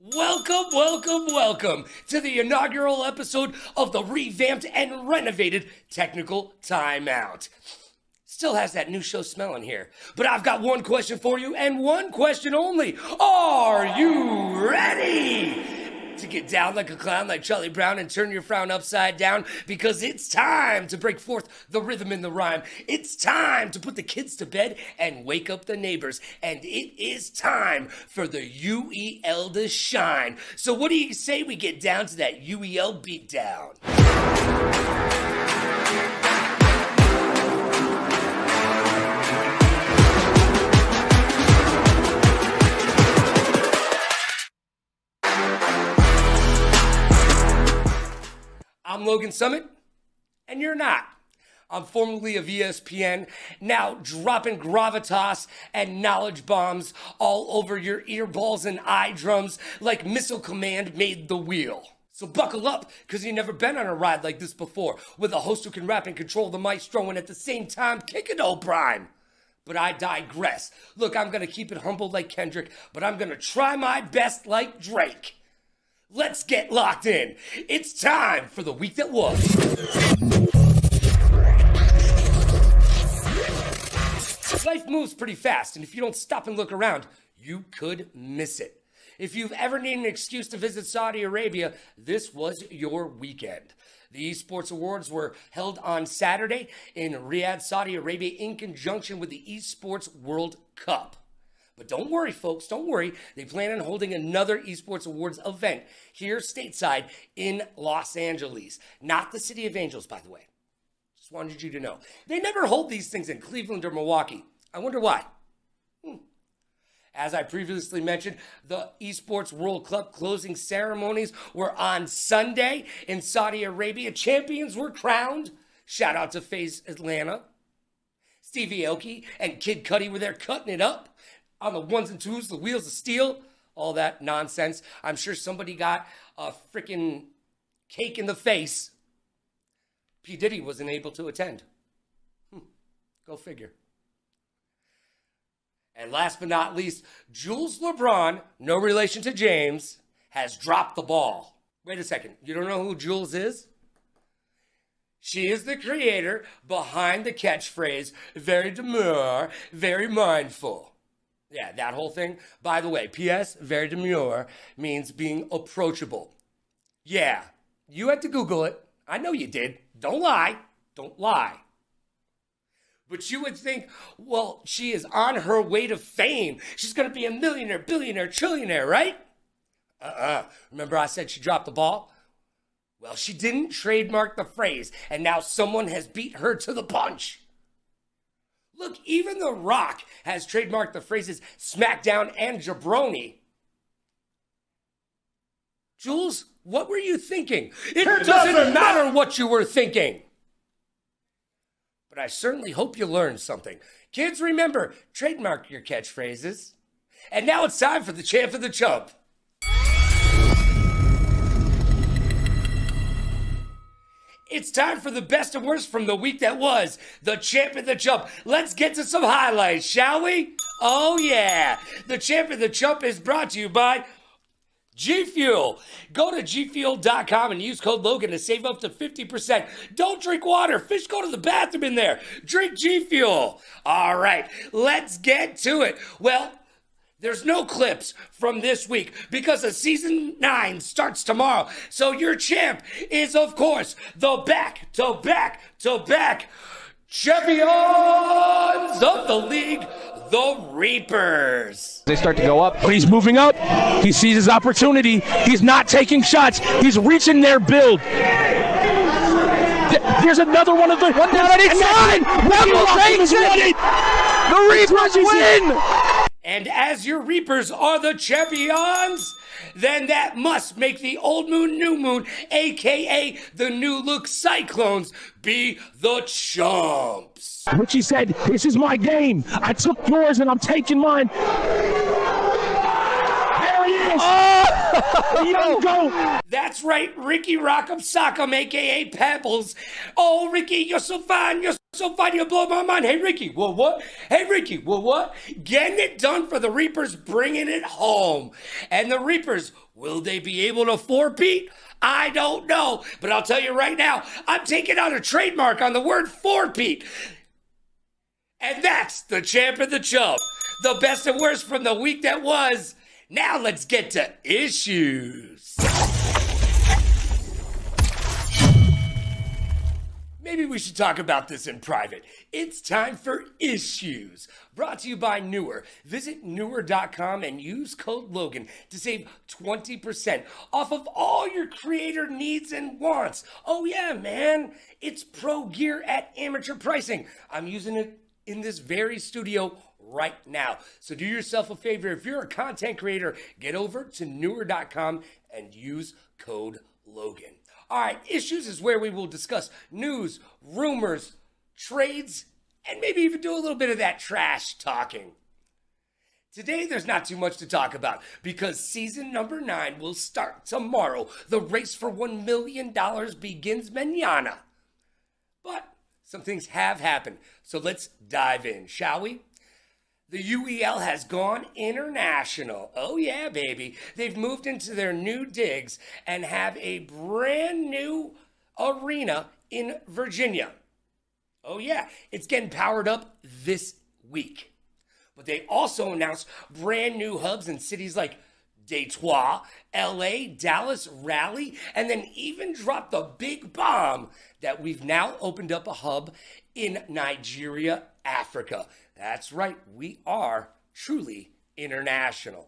Welcome, welcome, welcome to the inaugural episode of the revamped and renovated Technical Timeout. Still has that new show smell in here, but I've got one question for you and one question only. Are you ready to get down like a clown like Charlie Brown and turn your frown upside down? Because it's time to break forth the rhythm in the rhyme. It's time to put the kids to bed and wake up the neighbors. And it is time for the UEL to shine. So what do you say we get down to that UEL beatdown? I'm Logan Summit, and you're not. I'm formerly of ESPN, now dropping gravitas and knowledge bombs all over your earballs and eye drums like Missile Command made the wheel. So buckle up, because you've never been on a ride like this before, with a host who can rap and control the maestro and at the same time kick it old prime. But I digress. Look, I'm going to keep it humble like Kendrick, but I'm going to try my best like Drake. Let's get locked in. It's time for the week that was. Life moves pretty fast, and if you don't stop and look around, you could miss it. If you've ever needed an excuse to visit Saudi Arabia, this was your weekend. The Esports Awards were held on Saturday in Riyadh, Saudi Arabia, in conjunction with the Esports World Cup. But don't worry, folks, don't worry. They plan on holding another Esports Awards event here stateside in Los Angeles. Not the City of Angels, by the way. Just wanted you to know. They never hold these things in Cleveland or Milwaukee. I wonder why. As I previously mentioned, the Esports World Cup closing ceremonies were on Sunday in Saudi Arabia. Champions were crowned. Shout out to FaZe Atlanta. Stevie Aoki and Kid Cudi were there cutting it up. On the ones and twos, the wheels of steel, all that nonsense. I'm sure somebody got a freaking cake in the face. P. Diddy wasn't able to attend. Go figure. And last but not least, Jules LeBron, no relation to James, has dropped the ball. Wait a second, you don't know who Jules is? She is the creator behind the catchphrase, very demure, very mindful. Yeah, that whole thing. By the way, P.S., very demure means being approachable. Yeah, you had to Google it. I know you did. Don't lie. Don't lie. But you would think, well, she is on her way to fame. She's going to be a millionaire, billionaire, trillionaire, right? Remember I said she dropped the ball? Well, she didn't trademark the phrase, and now someone has beat her to the punch. Look, even The Rock has trademarked the phrases smackdown and jabroni. Jules, what were you thinking? It doesn't matter what you were thinking. But I certainly hope you learned something. Kids, remember, trademark your catchphrases. And now it's time for the champ of the chump. It's time for the best and worst from the week that was, the champ of the chump. Let's get to some highlights, shall we? Oh yeah, the champ of the chump is brought to you by G Fuel. Go to gfuel.com and use code Logan to save up to 50%. Don't drink water. Fish go to the bathroom in there. Drink G Fuel. All right, let's get to it. Well, there's no clips from this week because the season 9 starts tomorrow. So your champ is, of course, the back-to-back champions of the league, the Reapers. They start to go up. But he's moving up. He sees his opportunity. He's not taking shots. He's reaching their build. Here's another one of the... One down on each side. The Reapers win. And as your Reapers are the champions, then that must make the old moon, new moon, a.k.a. the new look Cyclones, be the chumps. Richie said, this is my game. I took yours and I'm taking mine. There he is. Oh! Young goat. That's right, Ricky Rock'em Sock'em, a.k.a. Pebbles. Oh, Ricky, you're so fine. You're so fine. You blow my mind. Hey, Ricky, what? Hey, Ricky, what? Getting it done for the Reapers, bringing it home. And the Reapers, will they be able to four-peat? I don't know. But I'll tell you right now, I'm taking out a trademark on the word four-peat. And that's the champ and the chump. The best and worst from the week that was. Now let's get to issues. Maybe we should talk about this in private. It's time for issues. Brought to you by Newer. Visit newer.com and use code Logan to save 20% off of all your creator needs and wants. Oh yeah, man. It's pro gear at amateur pricing. I'm using it in this very studio right now. So do yourself a favor. If you're a content creator, get over to newer.com and use code Logan. All right, issues is where we will discuss news, rumors, trades, and maybe even do a little bit of that trash talking. Today, there's not too much to talk about because season number 9 will start tomorrow. The race for $1 million begins mañana. But some things have happened, so let's dive in, shall we? The UEL has gone international. Oh yeah, baby. They've moved into their new digs and have a brand new arena in Virginia. Oh yeah, it's getting powered up this week. But they also announced brand new hubs in cities like Detroit, LA, Dallas, Raleigh, and then even dropped the big bomb that we've now opened up a hub in Nigeria, Africa. That's right, we are truly international.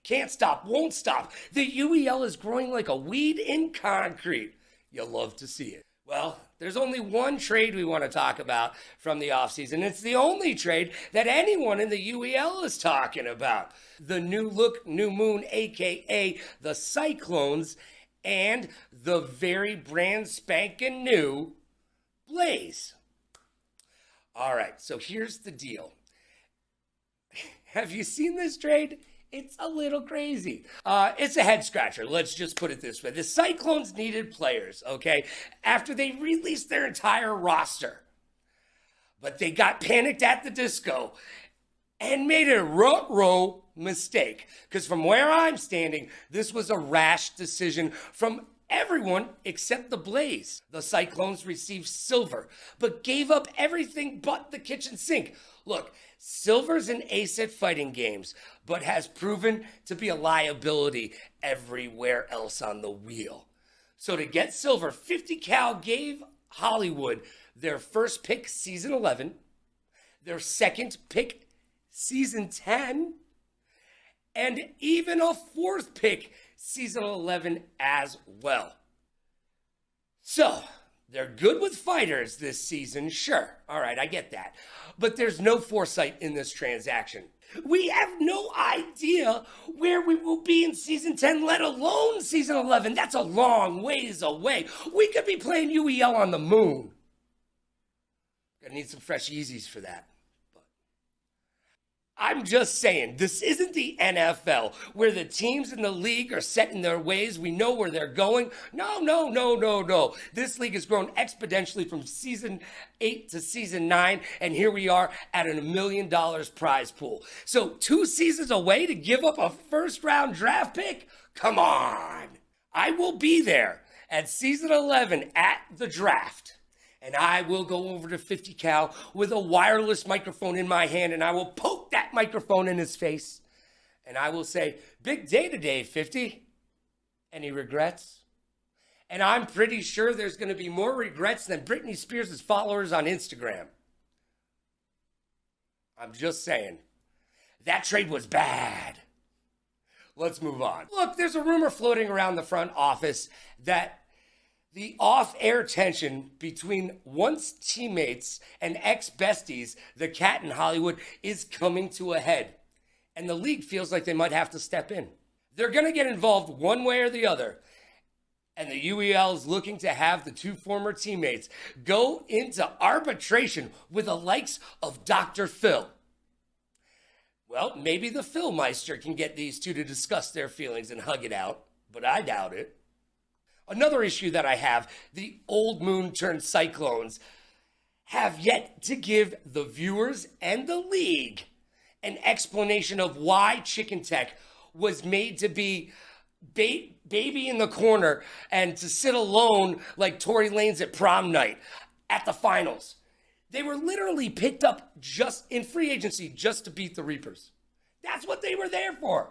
Can't stop, won't stop. The UEL is growing like a weed in concrete. You'll love to see it. Well, there's only one trade we want to talk about from the offseason. It's the only trade that anyone in the UEL is talking about. The new look, new moon, aka the Cyclones, and the very brand spanking new Blaze. All right, so here's the deal. Have you seen this trade? It's a little crazy. It's a head scratcher. Let's just put it this way. The Cyclones needed players, okay, after they released their entire roster. But they got panicked at the disco and made a ruh-roh mistake. Because from where I'm standing, this was a rash decision from everyone except the Blaze. The Cyclones received silver, but gave up everything but the kitchen sink. Look, silver's an ace at fighting games, but has proven to be a liability everywhere else on the wheel. So to get silver, 50 Cal gave Hollywood their first pick season 11, their second pick season 10, and even a fourth pick season 11 as well. So, they're good with fighters this season, sure. All right, I get that. But there's no foresight in this transaction. We have no idea where we will be in season 10, let alone season 11. That's a long ways away. We could be playing UEL on the moon. Gonna need some fresh Yeezys for that. I'm just saying, this isn't the NFL where the teams in the league are set in their ways. We know where they're going. No. This league has grown exponentially from season 8 to season 9, and here we are at a $1 million prize pool. So 2 seasons away to give up a first-round draft pick? Come on. I will be there at season 11 at the draft. And I will go over to 50 Cal with a wireless microphone in my hand, and I will poke that microphone in his face. And I will say, big day today, 50. Any regrets? And I'm pretty sure there's going to be more regrets than Britney Spears' followers on Instagram. I'm just saying. That trade was bad. Let's move on. Look, there's a rumor floating around the front office that the off-air tension between once teammates and ex-besties, the Cat in Hollywood, is coming to a head. And the league feels like they might have to step in. They're going to get involved one way or the other. And the UEL is looking to have the 2 former teammates go into arbitration with the likes of Dr. Phil. Well, maybe the Philmeister can get these 2 to discuss their feelings and hug it out. but I doubt it. Another issue that I have, the Old Moon turned Cyclones have yet to give the viewers and the league an explanation of why Chicken Tech was made to be baby in the corner and to sit alone like Tory Lanez at prom night at the finals. They were literally picked up just in free agency just to beat the Reapers. That's what they were there for.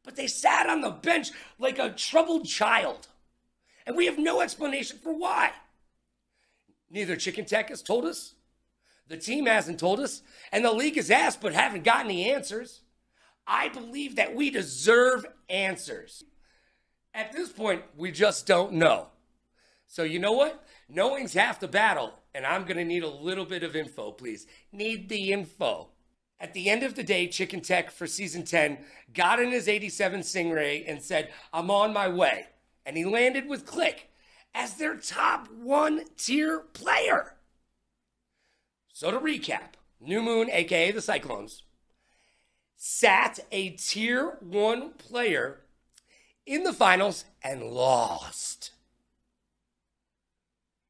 But they sat on the bench like a troubled child. And we have no explanation for why. Neither Chicken Tech has told us, the team hasn't told us, and the league has asked but haven't gotten the answers. I believe that we deserve answers. At this point, we just don't know. So you know what? Knowing's half the battle, and I'm going to need a little bit of info, please. Need the info. At the end of the day, Chicken Tech for season 10 got in his 87 Stingray and said, I'm on my way. And he landed with Click as their top 1-tier player. So to recap, New Moon, aka the Cyclones, sat a tier 1 player in the finals and lost.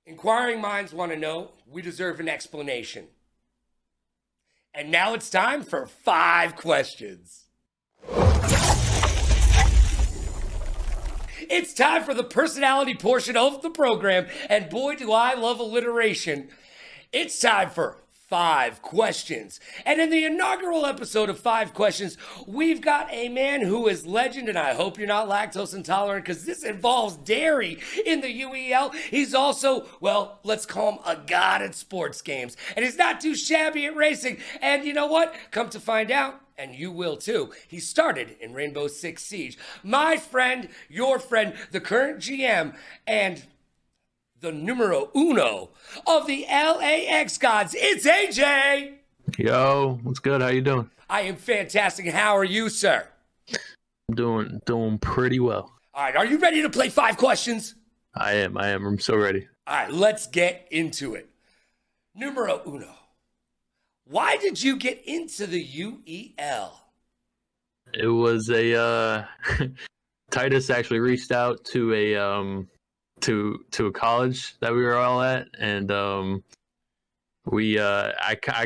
Inquiring minds want to know, we deserve an explanation. And now it's time for 5 questions. It's time for the personality portion of the program, and boy, do I love alliteration. It's time for 5 questions. And in the inaugural episode of 5 Questions, we've got a man who is legend, and I hope you're not lactose intolerant because this involves dairy in the UEL. He's also, well, let's call him a god at sports games. And he's not too shabby at racing. And you know what? Come to find out, and you will too, he started in Rainbow Six Siege. My friend, your friend, the current GM, and the numero uno of the LAX gods, it's AJ. Yo, what's good? How you doing? I am fantastic. How are you, sir? I'm doing pretty well. All right, are you ready to play 5 questions? I am. I'm so ready. All right, let's get into it. Numero uno. Why did you get into the UEL? It was a Titus actually reached out to a to a college that we were all at, and I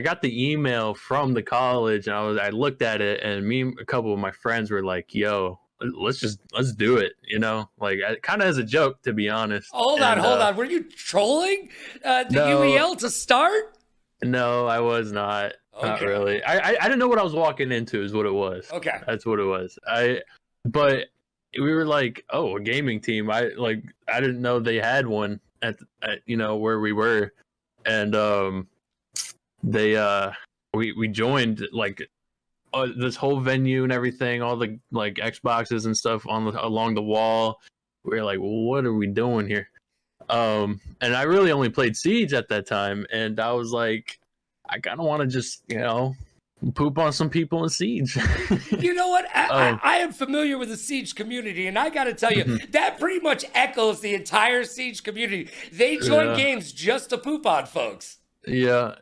got the email from the college, and I looked at it, and me and a couple of my friends were like, "Yo, let's do it," you know, like kind of as a joke, to be honest. Hold on. Were you trolling the UEL to start? No, I was not. Okay. Not really. I didn't know what I was walking into, is what it was. Okay. That's what it was. But we were like, oh, a gaming team. I didn't know they had one at where we were. And we joined like this whole venue and everything, all the like Xboxes and stuff along the wall. We were like, well, what are we doing here? And I really only played Siege at that time, and I was like, I kind of want to just, poop on some people in Siege. You know what? I am familiar with the Siege community, and I got to tell you, that pretty much echoes the entire Siege community. They join games just to poop on folks. Yeah.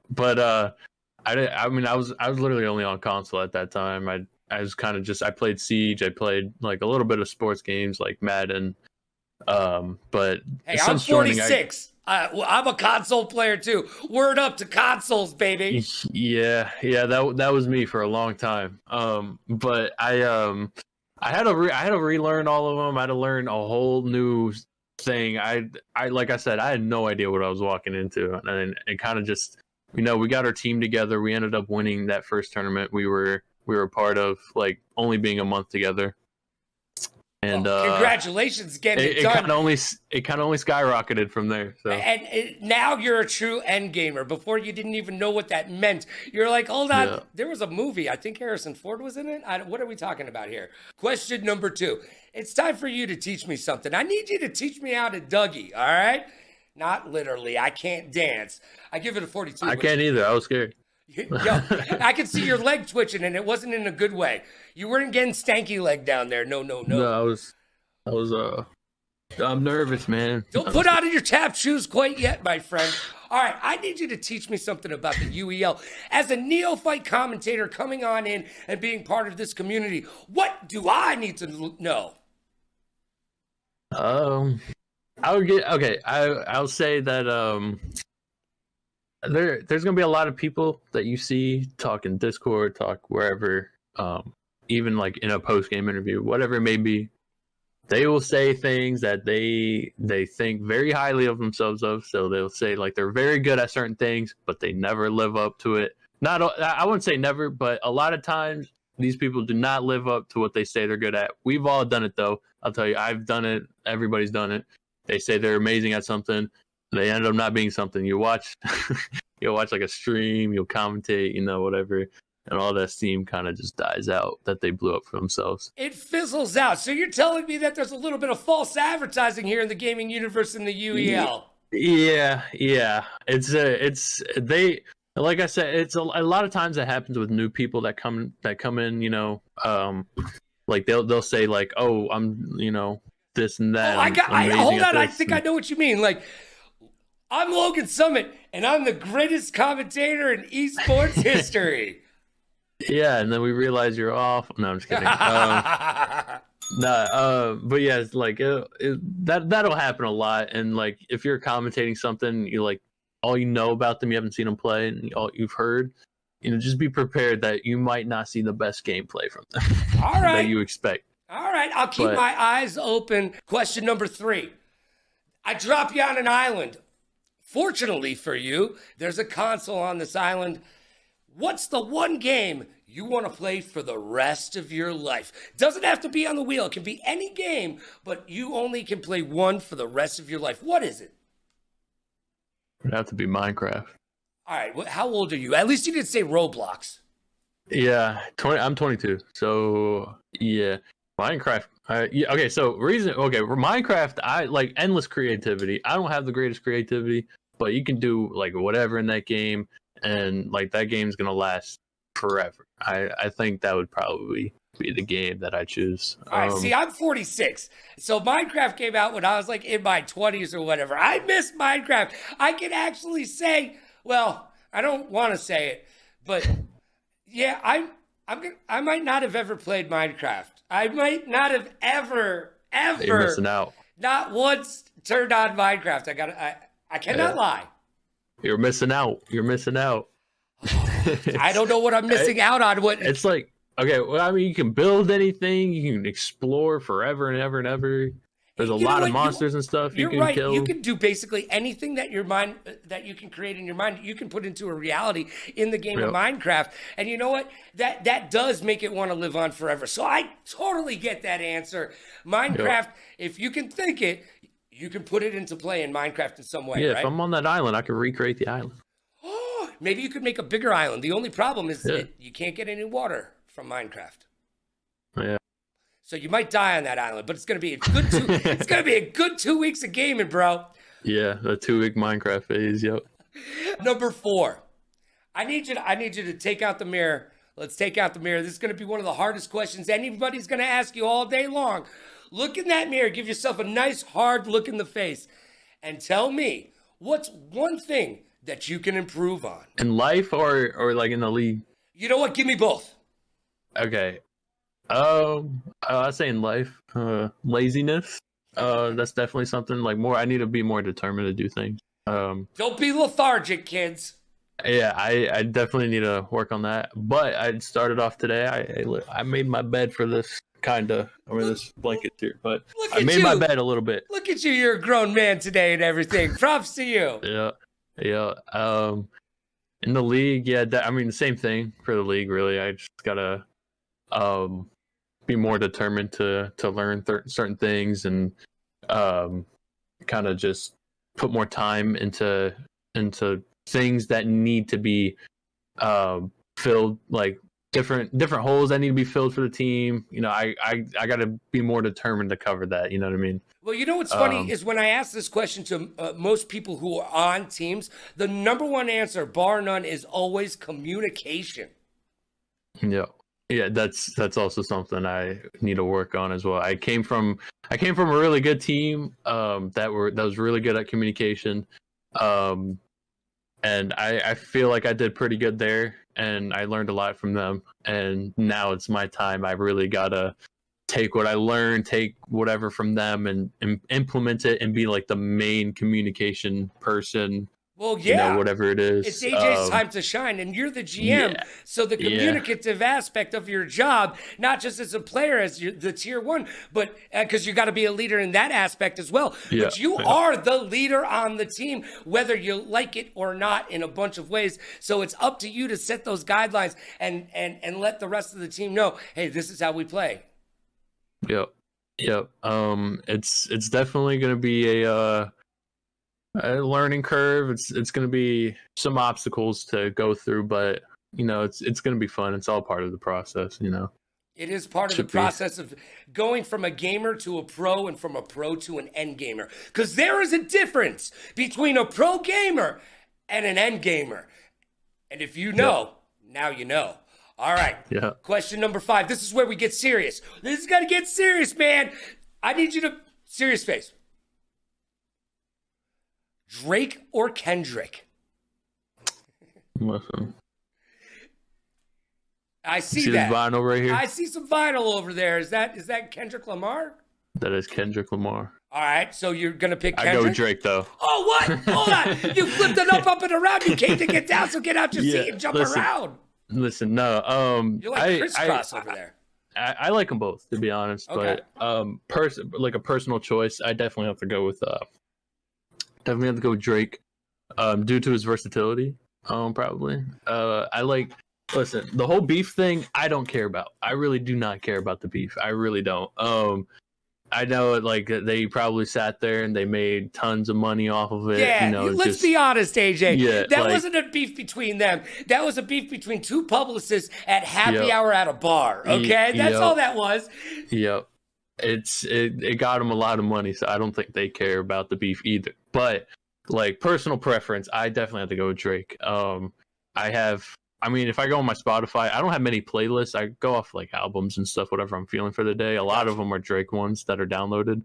But I was literally only on console at that time. I was kind of I played Siege. I played like a little bit of sports games like Madden. But hey, I'm 46. I'm a console player too. Word up to consoles, baby. Yeah, that was me for a long time. But I had to relearn all of them. I had to learn a whole new thing. I like I said, I had no idea what I was walking into, and it kind of just, we got our team together. We ended up winning that first tournament we were part of, like only being a month together. And congratulations getting it done. It kind of only skyrocketed from there. So now you're a true end gamer. Before, you didn't even know what that meant. You're like, hold on, yeah. There was a movie. I think Harrison Ford was in it. What are we talking about here? Question number 2. It's time for you to teach me something. I need you to teach me how to Dougie. All right? Not literally. I can't dance. I give it a 42. I can't either. I was scared. Yo, I could see your leg twitching, and it wasn't in a good way. You weren't getting stanky leg down there. No. No, I'm nervous, man. Don't put on your tap shoes quite yet, my friend. All right, I need you to teach me something about the UEL. As a neophyte commentator coming on in and being part of this community, what do I need to know? I would get okay. I'll say that there's gonna be a lot of people that you see talk in Discord, talk wherever, even like in a post game interview, whatever it may be. They will say things that they think very highly of themselves of. So they'll say like they're very good at certain things, but they never live up to it. Not I wouldn't say never, but a lot of times these people do not live up to what they say they're good at. We've all done it though. I'll tell you, I've done it. Everybody's done it. They say they're amazing at something. They end up not being something. You watch, you'll watch like a stream, you'll commentate, whatever. And all that steam kind of just dies out that they blew up for themselves. It fizzles out. So you're telling me that there's a little bit of false advertising here in the gaming universe in the UEL? Yeah. It's they, like I said, it's a lot of times that happens with new people that come in, like they'll say like, oh, I'm, this and that. Hold on. I think I know what you mean. Like, I'm Logan Summit and I'm the greatest commentator in esports history. Yeah, and then we realize you're off. No, I'm just kidding. But yeah, it's like that'll happen a lot. And like, if you're commentating something, you like all you know about them, you haven't seen them play, and all you've heard, just be prepared that you might not see the best gameplay from them. All right, that you expect. All right, I'll keep my eyes open. Question number 3: I drop you on an island. Fortunately for you, there's a console on this island. What's the one game you want to play for the rest of your life? Doesn't have to be on the wheel. It can be any game, but you only can play one for the rest of your life. What is it? It'd have to be Minecraft. All right. How old are you? At least you didn't say Roblox. Yeah, I'm 22. So yeah, Minecraft. Okay, so Minecraft. I like endless creativity. I don't have the greatest creativity, but you can do like whatever in that game. And like that game's gonna last forever. I think that would probably be the game that I choose. All right, see, I'm 46, so Minecraft came out when I was like in my 20s or whatever. I miss Minecraft. I can actually say, well, I don't want to say it, but yeah, I might not have ever played Minecraft. I might not have ever You're missing out. Not once turned on Minecraft. I cannot lie. You're missing out. I don't know what I'm missing out on. What it's like? Okay, well, I mean, you can build anything. You can explore forever and ever and ever. There's a lot of monsters and stuff you can kill. You can do basically anything that you can create in your mind. You can put into a reality in the game of Minecraft. And you know what? That does make it want to live on forever. So I totally get that answer. Minecraft, if you can think it, you can put it into play in Minecraft in some way, right? If I'm on that island, I can recreate the island. Oh, maybe you could make a bigger island. The only problem is that you can't get any water from Minecraft. Yeah. So you might die on that island, but it's gonna be a good 2 weeks of gaming, bro. Yeah, the 2-week Minecraft phase. Yep. Number 4, I need you to take out the mirror. Let's take out the mirror. This is gonna be one of the hardest questions anybody's gonna ask you all day long. Look in that mirror, give yourself a nice hard look in the face, and tell me what's one thing that you can improve on. In life or like in the league? You know what? Give me both. Okay. I say in life, laziness. That's definitely something like more. I need to be more determined to do things. Don't be lethargic, kids. Yeah, I definitely need to work on that. But I started off today. I made my bed for this this blanket here, but I made my bed a little bit. Look at you, you're a grown man today and everything. Props to you. Yeah. In the league, the same thing for the league. Really, I just gotta be more determined to learn certain things and kind of just put more time into things that need to be filled, like different holes that need to be filled for the team. I got to be more determined to cover that. You know what I mean? Well, you know what's funny is when I ask this question to most people who are on teams, the number one answer, bar none, is always communication. Yeah, that's also something I need to work on as well. I came from a really good team that was really good at communication, and I feel like I did pretty good there, and I learned a lot from them. And now it's my time. I really gotta take what I learned, take whatever from them, and implement it, and be like the main communication person. Well, yeah, whatever it is. It's AJ's time to shine, and you're the GM. Yeah, so the communicative aspect of your job, not just as a player, as the tier 1, but because you got to be a leader in that aspect as well. Yeah, but you are the leader on the team, whether you like it or not, in a bunch of ways. So it's up to you to set those guidelines and let the rest of the team know, hey, this is how we play. Yep. It's definitely going to be a learning curve. It's going to be some obstacles to go through, but it's going to be fun. It's all part of the process. It is part of the process of going from a gamer to a pro, and from a pro to an end gamer, because there is a difference between a pro gamer and an end gamer. And if you know, now you know. All right. Yeah. Question number 5. This is where we get serious. This is going to get serious, man. I need you to serious face. Drake or Kendrick? Listen. I see this that. vinyl right here? I see some vinyl over there. Is that Kendrick Lamar? That is Kendrick Lamar. All right, so you're going to pick Kendrick? I go with Drake, though. Oh, what? Hold on. You flipped it up and around. You came to get down, so get out your seat and jump around. Listen, no. You're like crisscross over there. I like them both, to be honest. Okay. But like a personal choice, I definitely have to go with Drake, due to his versatility. Probably. Listen, the whole beef thing, I don't care about. I really do not care about the beef. I really don't. I know like they probably sat there and they made tons of money off of it. Yeah, let's be honest, AJ. Yeah, that wasn't a beef between them. That was a beef between two publicists at happy hour at a bar. Okay, that's all that was. Yep. It got them a lot of money, so I don't think they care about the beef either. But like personal preference, I definitely have to go with Drake. If I go on my Spotify, I don't have many playlists. I go off like albums and stuff, whatever I'm feeling for the day. A lot of them are Drake ones that are downloaded.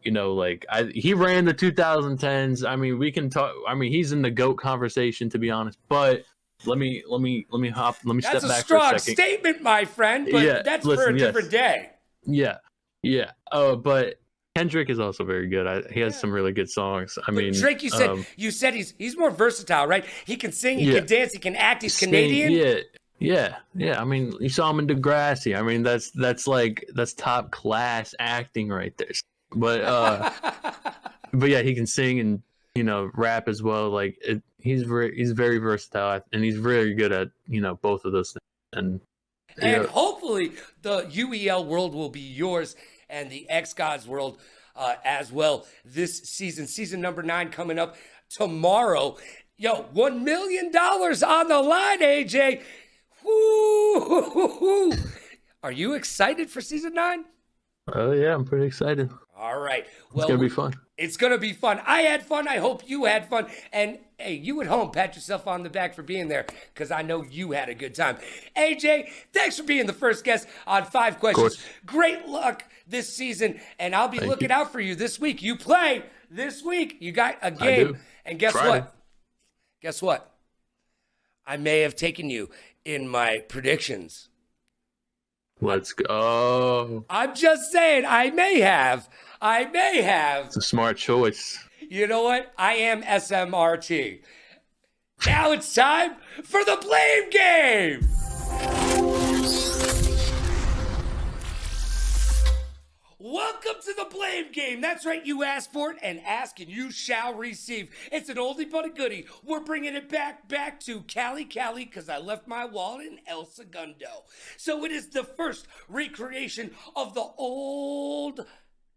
He ran the 2010s. We can talk. He's in the GOAT conversation, to be honest. But let me step back for a second. That's a strong statement, my friend. But that's for a different day. Yeah. But Kendrick is also very good. He has some really good songs. Drake, you said he's more versatile, right? He can sing, he can dance, he can act. He's Canadian. Yeah. You saw him in Degrassi. That's top class acting right there. But yeah, he can sing and rap as well. Like he's very versatile, and he's very good at both of those things. And hopefully the UEL world will be yours, and the X Gods world as well this season number 9 coming up tomorrow. $1 million on the line, AJ. Woo! Are you excited for season 9? Oh yeah, I'm pretty excited. All right. Well, it's gonna be fun. It's gonna be fun. I had fun. I hope you had fun. And hey, you at home, pat yourself on the back for being there, because I know you had a good time. AJ, thanks for being the first guest on 5 Questions. Great luck this season, and I'll be looking out for you this week. You play this week. You got a game. And guess what? Guess what? I may have taken you in my predictions. Let's go. I'm just saying, I may have. It's a smart choice. You know what? I am SMRT. Now it's time for the blame game. Welcome to the blame game. That's right, you asked for it, and ask and you shall receive. It's an oldie but a goodie. We're bringing it back to Cali, because I left my wallet in El Segundo. So it is the first recreation of the old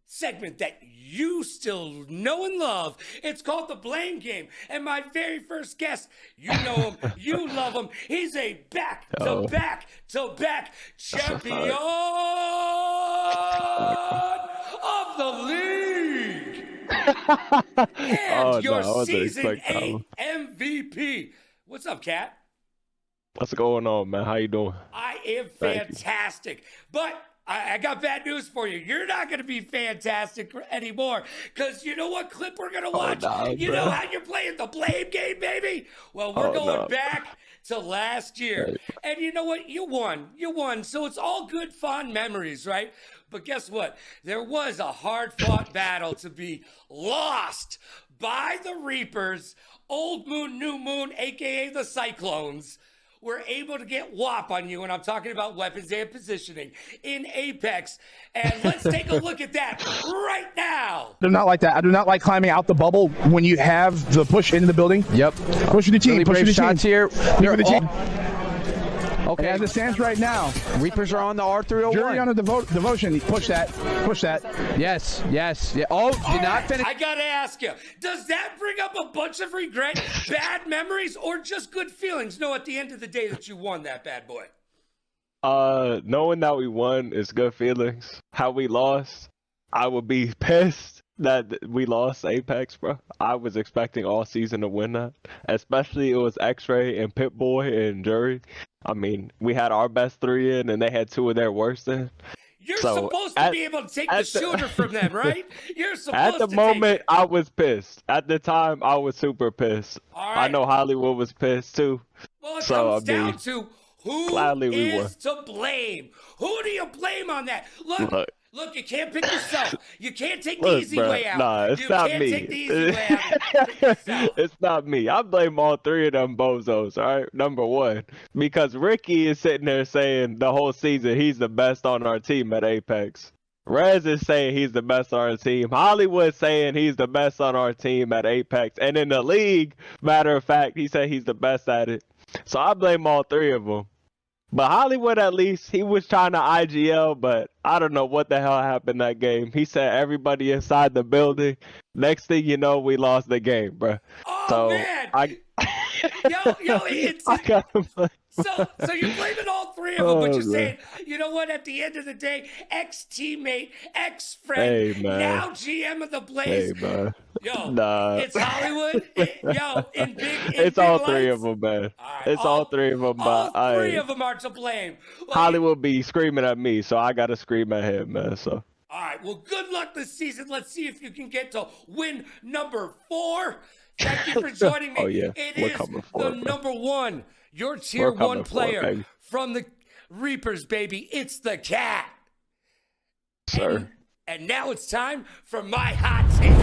segment that you still know and love. It's called the blame game. And my very first guest, you know him, you love him. He's a back-to-back champion of the league. And your season 8 MVP. What's up, Cat? What's going on, man? How you doing? I am fantastic. But I got bad news for you. You're not going to be fantastic anymore, because you know what clip we're going to watch? Nah, you know how you're playing the blame game, baby? Well, we're going back to last year. And you know what? You won. You won. So it's all good, fond memories, right? But guess what? There was a hard-fought battle to be lost by the Reapers. Old Moon, New Moon, a.k.a. the Cyclones, were able to get WAP on you, and I'm talking about weapons and positioning in Apex. And let's take a look at that right now. I do not like that. I do not like climbing out the bubble when you have the push into the building. Yep. Push the team. Really Push brave the shots team. here. They're the team. Okay. As it stands right now, Reapers are on the R301. Jury on a devotion. Push that. Push that. Yes. Yes. Yeah. Oh, did not finish. I gotta ask you, does that bring up a bunch of regret, bad memories, or just good feelings? No, at the end of the day that you won that bad boy. Knowing that we won is good feelings. How we lost, I would be pissed that we lost Apex, bro. I was expecting all season to win that. Especially it was X-Ray and Pip-Boy and Jury. I mean, we had our best 3 in, and they had 2 of their worst in. You're So, supposed to be able to take the shooter from them, right? You're supposed At the to moment, take it. I was pissed. At the time, I was super pissed. All I right. know Hollywood was pissed too. Well, it So, comes I mean, down to who gladly we is to blame. Who do you blame on that? Look, you can't pick yourself. You can't take the easy bruh, way out. Nah, it's you not can't me. take the easy way out. Pick yourself. It's not me. I blame all 3 of them bozos, all right? Number 1. Because Ricky is sitting there saying the whole season he's the best on our team at Apex. Rez is saying he's the best on our team. Hollywood saying he's the best on our team at Apex. And in the league, matter of fact, he said he's the best at it. So I blame all 3 of them. But Hollywood, at least, he was trying to IGL, but I don't know what the hell happened that game. He said everybody inside the building. Next thing you know, we lost the game, bro. Oh, So man. It's I got him. so you're blaming all 3 of them, but you're man. saying, you know what? At the end of the day, ex-teammate, ex-friend, Hey, man. now GM of the Blaze. Hey, man. Yo, Nah. it's Hollywood. In It's all big 3 lights. of them, man. All right, It's all 3 of them, All but 3 of them are to blame. Well, Hollywood be screaming at me, so I gotta scream at him, man. So All right, well, good luck this season. Let's see if you can get to win number 4. Thank you for joining me. Oh, yeah. It We're is coming for the it, bro. number 1, your tier We're coming 1 for it, player baby. from the Reapers, baby. It's the Cat. sir. And now it's time for my hot take.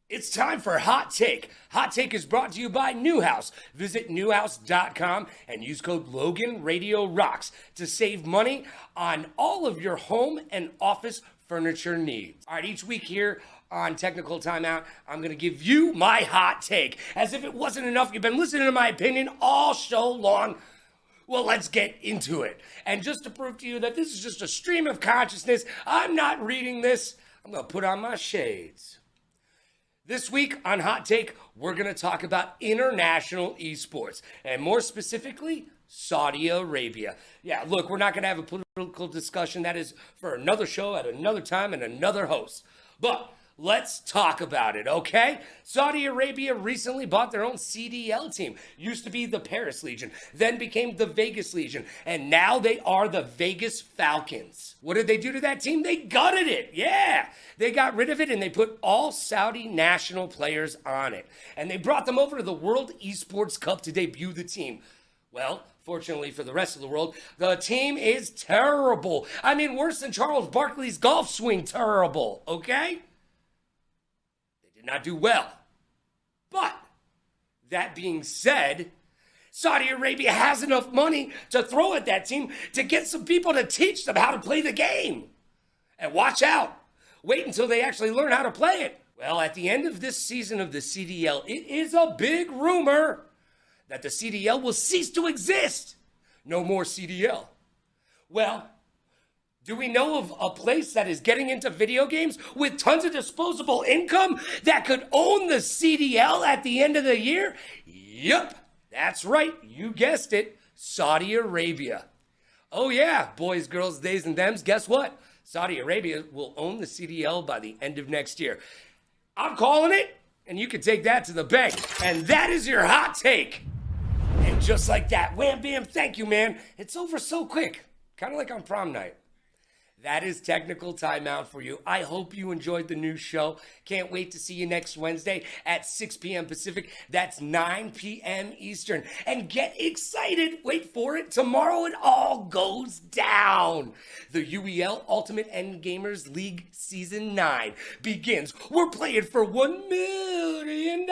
It's time for Hot Take. Hot Take is brought to you by Newhouse. Visit newhouse.com and use code LoganRadioRocks to save money on all of your home and office furniture needs. All right, each week here on Technical Timeout, I'm going to give you my hot take. As if it wasn't enough, you've been listening to my opinion all show long. Well, let's get into it. And just to prove to you that this is just a stream of consciousness, I'm not reading this. I'm going to put on my shades. This week on Hot Take, we're going to talk about international esports, and more specifically, Saudi Arabia. Yeah, look, we're not going to have a political discussion. That is for another show at another time and another host. But let's talk about it, okay? Saudi Arabia recently bought their own CDL team. Used to be the Paris Legion, then became the Vegas Legion, and now they are the Vegas Falcons. What did they do to that team? They gutted it, yeah. They got rid of it and they put all Saudi national players on it. And they brought them over to the World Esports Cup to debut the team. Well, fortunately for the rest of the world, the team is terrible. I mean, worse than Charles Barkley's golf swing terrible, okay? Did not do well. But that being said, Saudi Arabia has enough money to throw at that team to get some people to teach them how to play the game. And watch out. Wait until they actually learn how to play it. Well, at the end of this season of the CDL, it is a big rumor that the CDL will cease to exist. No more CDL. Well, do we know of a place that is getting into video games with tons of disposable income that could own the CDL at the end of the year? Yup, that's right, you guessed it, Saudi Arabia. Oh yeah, boys, girls, theys, and thems, guess what? Saudi Arabia will own the CDL by the end of next year. I'm calling it, and you can take that to the bank. And that is your hot take. And just like that, wham, bam, thank you, man. It's over so quick, kind of like on prom night. That is technical timeout for you. I hope you enjoyed the new show. Can't wait to see you next Wednesday at 6 p.m. Pacific. That's 9 p.m. Eastern. And get excited. Wait for it. Tomorrow it all goes down. The UEL Ultimate Endgamers League Season 9 begins. We're playing for $1 million.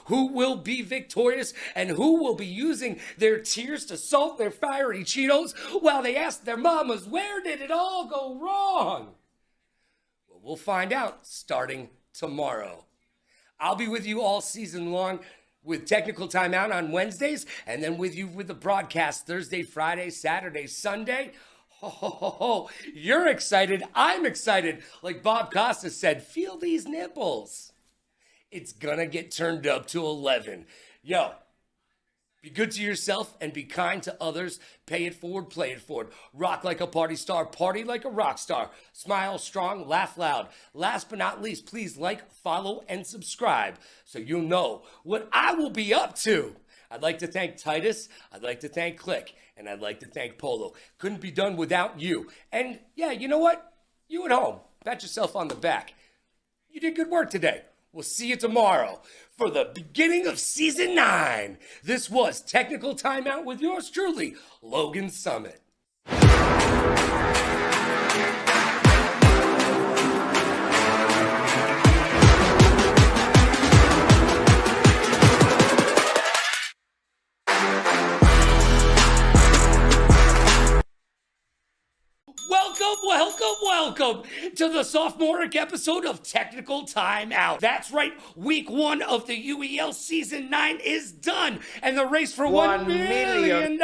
Who will be victorious and who will be using their tears to salt their fiery Cheetos while they ask their mamas, where did it all go wrong? Well, we'll find out starting tomorrow. I'll be with you all season long with Technical Timeout on Wednesdays, and then with you with the broadcast Thursday, Friday, Saturday, Sunday. Oh, you're excited. I'm excited. Like Bob Costa said, feel these nipples. It's gonna get turned up to 11. Yo, be good to yourself and be kind to others. Pay it forward, play it forward. Rock like a party star, party like a rock star. Smile strong, laugh loud. Last but not least, please like, follow, and subscribe so you'll know what I will be up to. I'd like to thank Titus, I'd like to thank Click, and I'd like to thank Polo. Couldn't be done without you. And yeah, you know what? You at home, pat yourself on the back. You did good work today. We'll see you tomorrow for the beginning of Season 9. This was Technical Timeout with yours truly, Logan Summit. Welcome to the sophomoric episode of Technical Timeout. That's right, week 1 of the UEL Season 9 is done, and the race for $1 million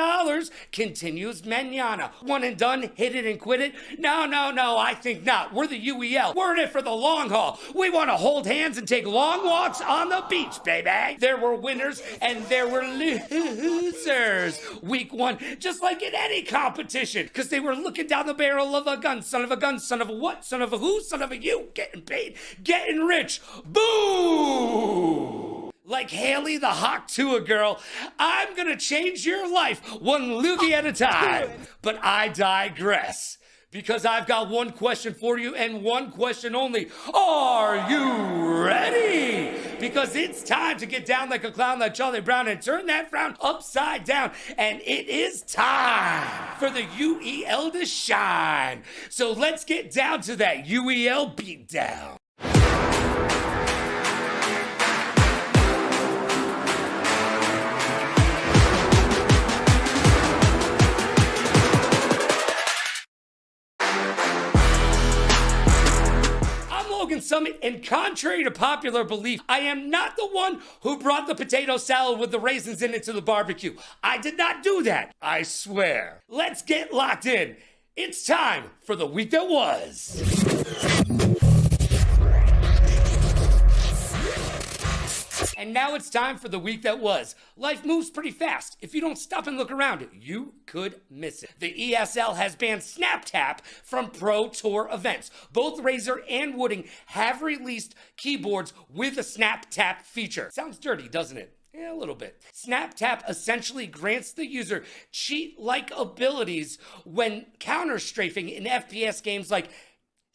continues mañana. One and done, hit it and quit it? No, I think not. We're the UEL. We're in it for the long haul. We want to hold hands and take long walks on the beach, baby. There were winners and there were losers. Week 1, just like in any competition, because they were looking down the barrel of a gun, son of a gun, son of a what, son of a who, son of a you, getting paid, getting rich, boom! Like Haley the Hawk to a girl, I'm gonna change your life one loogie at a time. But I digress, because I've got one question for you and one question only. Are you ready? Because it's time to get down like a clown like Charlie Brown and turn that frown upside down. And it is time for the UEL to shine. So let's get down to that UEL beatdown. Summit, and contrary to popular belief, I am not the one who brought the potato salad with the raisins in it to the barbecue. I did not do that, I swear. Let's get locked in. It's time for the week that was. And now it's time for the week that was. Life moves pretty fast. If you don't stop and look around, you could miss it. The ESL has banned SnapTap from Pro Tour events. Both Razer and Wooding have released keyboards with a SnapTap feature. Sounds dirty, doesn't it? Yeah, a little bit. SnapTap essentially grants the user cheat-like abilities when counter-strafing in FPS games like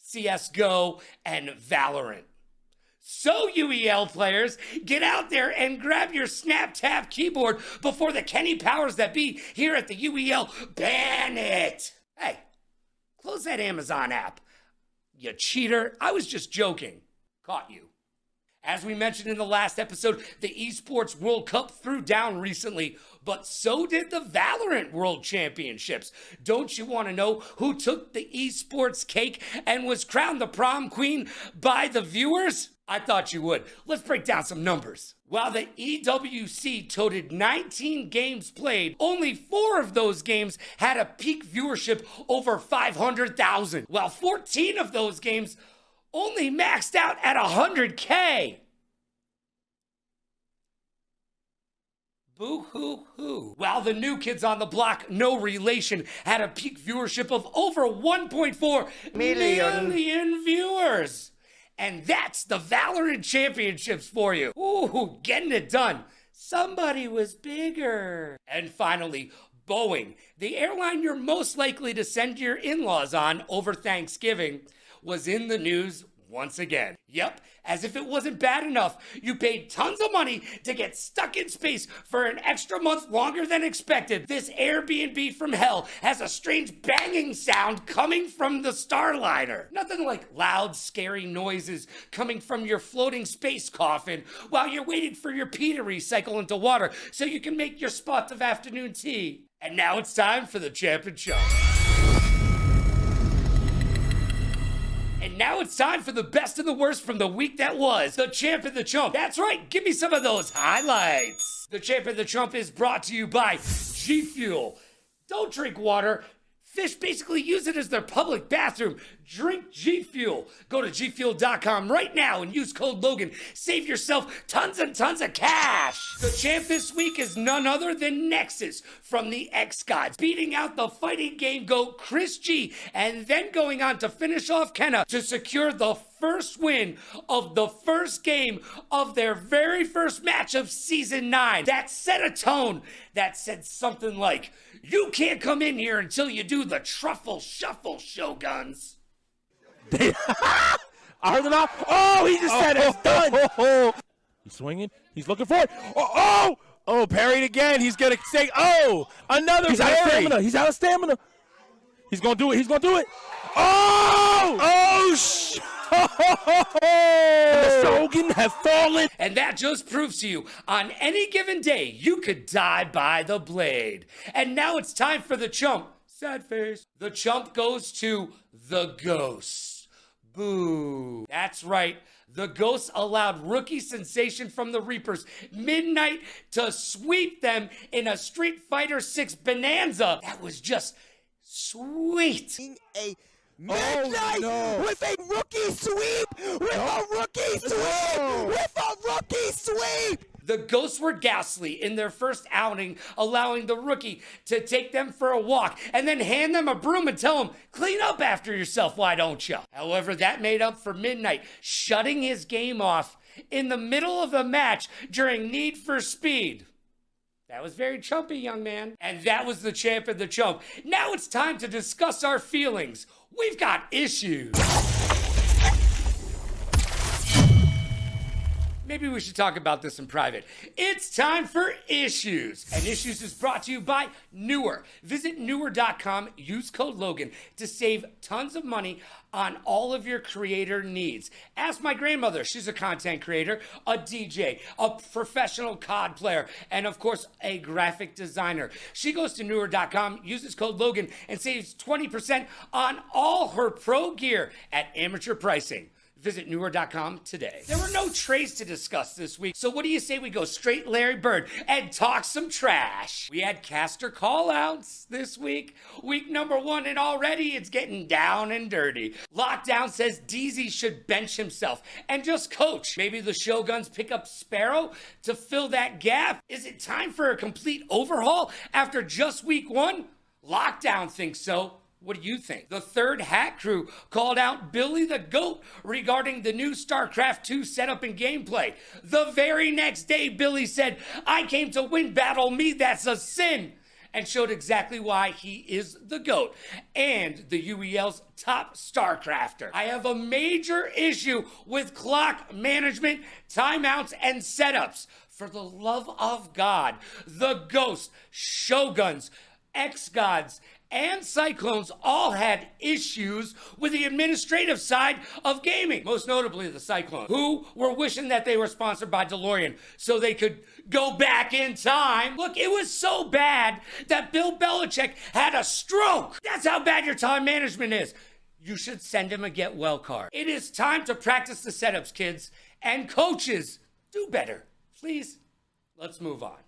CSGO and Valorant. So, UEL players, get out there and grab your SnapTap keyboard before the Kenny powers that be here at the UEL ban it. Hey, close that Amazon app. You cheater. I was just joking. Caught you. As we mentioned in the last episode, the Esports World Cup threw down recently, but so did the Valorant World Championships. Don't you want to know who took the esports cake and was crowned the prom queen by the viewers? I thought you would. Let's break down some numbers. While the EWC toted 19 games played, only 4 of those games had a peak viewership over 500,000, while 14 of those games only maxed out at 100K. Boo-hoo-hoo. While the New Kids on the Block, no relation, had a peak viewership of over 1.4 million viewers. And that's the Valorant Championships for you. Ooh, getting it done. Somebody was bigger. And finally, Boeing, the airline you're most likely to send your in-laws on over Thanksgiving, was in the news once again. Yep, as if it wasn't bad enough, you paid tons of money to get stuck in space for an extra month longer than expected. This Airbnb from hell has a strange banging sound coming from the Starliner. Nothing like loud, scary noises coming from your floating space coffin while you're waiting for your pee to recycle into water so you can make your spot of afternoon tea. And now it's time for the Champ and Chump. And now it's time for the best and the worst from the week that was, the Champ and the Chump. That's right, give me some of those highlights. The Champ and the Chump is brought to you by G Fuel. Don't drink water. Fish basically use it as their public bathroom. Drink G Fuel. Go to gfuel.com right now and use code Logan. Save yourself tons and tons of cash. The champ this week is none other than Nexus from the X-Gods, beating out the fighting game GOAT Chris G, and then going on to finish off Kenna to secure the first win of the first game of their very first match of Season 9. That set a tone that said something like, "You can't come in here until you do the truffle shuffle, Shoguns." I heard it off. Oh, he just said it's done. He's swinging. He's looking for it. Oh, parried again. He's going to say, another He's parry. out of stamina. He's out of stamina. He's going to do it. He's going to do it. Oh, the Shogun have fallen. And that just proves to you, on any given day, you could die by the blade. And now it's time for the Chump. Sad face. The Chump goes to the Ghost. Boo. That's right. The Ghosts allowed rookie sensation from the Reapers, Midnight, to sweep them in a Street Fighter 6 bonanza. That was just sweet. A Midnight with a rookie sweep! With a rookie sweep! With a rookie sweep! The Ghosts were ghastly in their first outing, allowing the rookie to take them for a walk and then hand them a broom and tell them, "Clean up after yourself, why don't you?" However, that made up for Midnight shutting his game off in the middle of the match during Need for Speed. That was very chumpy, young man. And that was the Champ and the Chump. Now it's time to discuss our feelings. We've got issues. Maybe we should talk about this in private. It's time for Issues. And Issues is brought to you by Newer. Visit Newer.com, use code Logan to save tons of money on all of your creator needs. Ask my grandmother. She's a content creator, a DJ, a professional COD player, and of course, a graphic designer. She goes to Newer.com, uses code Logan, and saves 20% on all her pro gear at amateur pricing. Visit Newer.com today. There were no trades to discuss this week, so what do you say we go straight Larry Bird and talk some trash? We had caster call-outs this week. Week number 1, and already it's getting down and dirty. Lockdown says DZ should bench himself and just coach. Maybe the Shoguns pick up Sparrow to fill that gap. Is it time for a complete overhaul after just week 1? Lockdown thinks so. What do you think? The Third Hat Crew called out Billy the Goat regarding the new StarCraft 2 setup and gameplay. The very next day, Billy said, "I came to win, battle me, that's a sin," and showed exactly why he is the GOAT and the UEL's top StarCrafter. I have a major issue with clock management, timeouts, and setups. For the love of God, the Ghost, Shoguns, X-Gods, and Cyclones all had issues with the administrative side of gaming, most notably the Cyclones, who were wishing that they were sponsored by DeLorean so they could go back in time. Look, it was so bad that Bill Belichick had a stroke. That's how bad your time management is. You should send him a get well card. It is time to practice the setups, kids, and coaches, do better. Please, let's move on.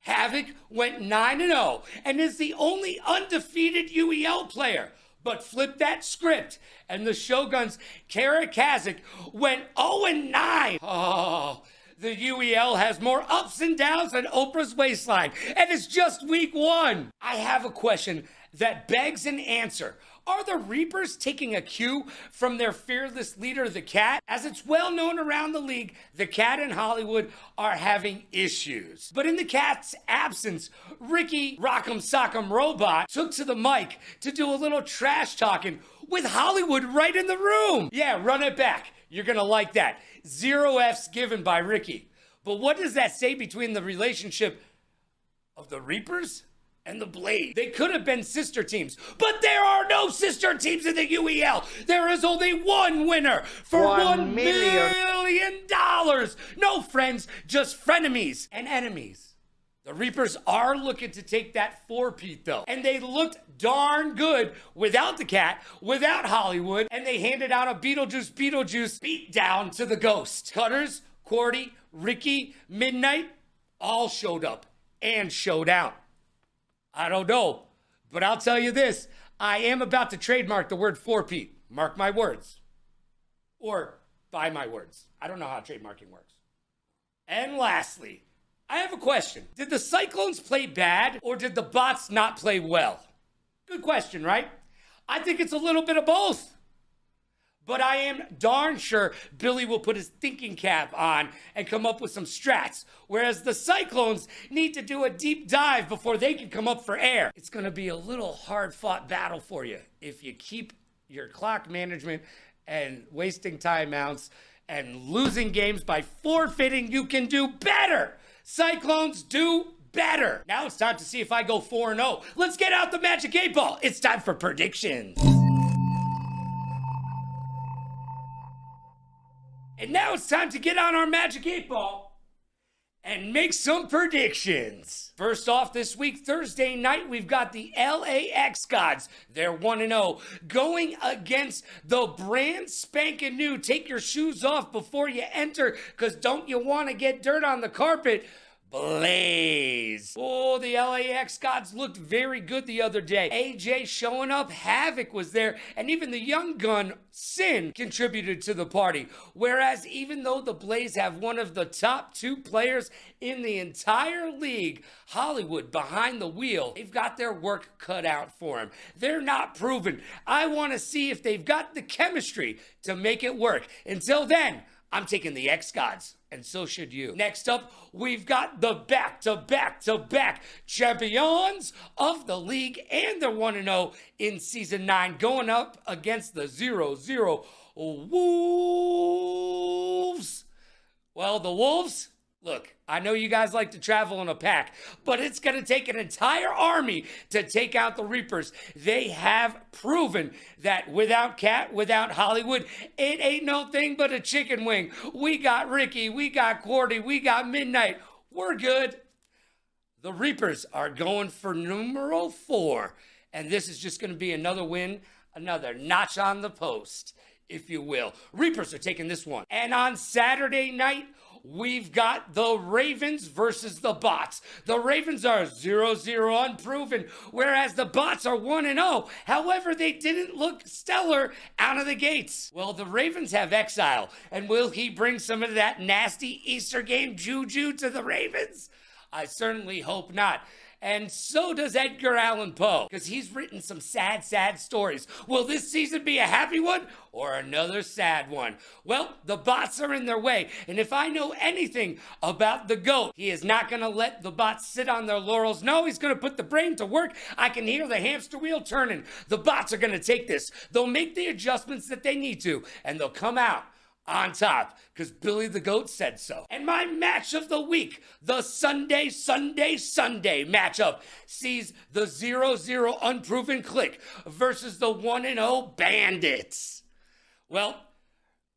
Havoc went 9-0 and is the only undefeated UEL player. But flip that script, and the Shoguns' Kara Kazik went 0-9. Oh, The UEL has more ups and downs than Oprah's waistline, and it's just week 1. I have a question that begs an answer. Are the Reapers taking a cue from their fearless leader, the Cat? As it's well known around the league, the Cat and Hollywood are having issues. But in the Cat's absence, Ricky Rock'em Sock'em Robot took to the mic to do a little trash talking with Hollywood right in the room. Yeah, run it back. You're gonna like that. 0 F's given by Ricky. But what does that say between the relationship of the Reapers and the Blade? They could have been sister teams, but there are no sister teams in the UEL. There is only one winner for $1 million. No friends, just frenemies and enemies. The Reapers are looking to take that 4-peat though, and they looked darn good without the Cat, without Hollywood, and they handed out a Beetlejuice beat down to the Ghost. Cutters, Cordy, Ricky, Midnight, all showed up and showed out. I don't know, but I'll tell you this. I am about to trademark the word 4-peat. Mark my words. Or buy my words. I don't know how trademarking works. And lastly, I have a question. Did the Cyclones play bad or did the bots not play well? Good question, right? I think it's a little bit of both. But I am darn sure Billy will put his thinking cap on and come up with some strats, whereas the Cyclones need to do a deep dive before they can come up for air. It's going to be a little hard-fought battle for you if you keep your clock management and wasting timeouts and losing games by forfeiting. You can do better. Cyclones do better. Now it's time to see if I go 4-0. Let's get out the Magic 8 Ball. It's time for predictions. And now it's time to get on our Magic 8 Ball and make some predictions. First off this week, Thursday night, we've got the LAX Gods. They're 1-0, going against the brand spanking new. Take your shoes off before you enter, because don't you want to get dirt on the carpet? Blaze. Oh, the LAX Gods looked very good the other day. AJ showing up, Havoc was there, and even the young gun, Sin, contributed to the party. Whereas even though the Blaze have one of the top 2 players in the entire league, Hollywood behind the wheel, they've got their work cut out for them. They're not proven. I want to see if they've got the chemistry to make it work. Until then, I'm taking the X-Gods, and so should you. Next up, we've got the back-to-back-to-back champions of the league, and they're 1-0 in Season 9, going up against the 0-0 Wolves. Well, the Wolves, look, I know you guys like to travel in a pack, but it's going to take an entire army to take out the Reapers. They have proven that without Cat, without Hollywood, it ain't no thing but a chicken wing. We got Ricky, we got Cordy, we got Midnight. We're good. The Reapers are going for numero 4, and this is just going to be another win, another notch on the post, if you will. Reapers are taking this one. And on Saturday night, we've got the Ravens versus the Bots. The Ravens are 0-0 unproven, whereas the Bots are 1-0. However, they didn't look stellar out of the gates. Well, the Ravens have Exile, and will he bring some of that nasty Easter game juju to the Ravens? I certainly hope not. And so does Edgar Allan Poe, because he's written some sad, sad stories. Will this season be a happy one or another sad one? Well, the Bots are in their way, and if I know anything about the GOAT, he is not going to let the Bots sit on their laurels. No, he's going to put the brain to work. I can hear the hamster wheel turning. The Bots are going to take this. They'll make the adjustments that they need to, and they'll come out on top, because Billy the Goat said so. And my match of the week, the Sunday matchup, sees the 0-0 unproven Click versus the 1-0 Bandits. Well,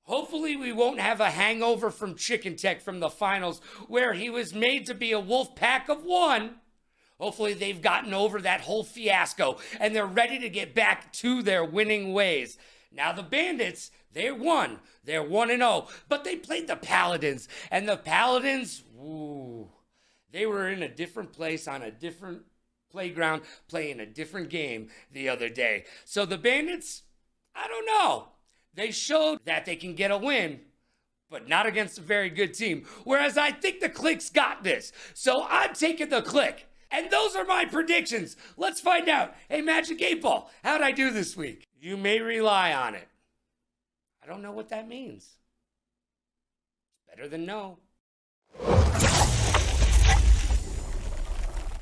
hopefully we won't have a hangover from Chicken Tech from the finals, where he was made to be a wolf pack of one. Hopefully they've gotten over that whole fiasco, and they're ready to get back to their winning ways. Now the Bandits, they won. They're 1-0. But they played the Paladins. And the Paladins, they were in a different place on a different playground playing a different game the other day. So the Bandits, I don't know. They showed that they can get a win, but not against a very good team. Whereas I think the Click's got this. So I'm taking the Click. And those are my predictions. Let's find out. Hey, Magic 8 Ball, how'd I do this week? You may rely on it. I don't know what that means. Better than no.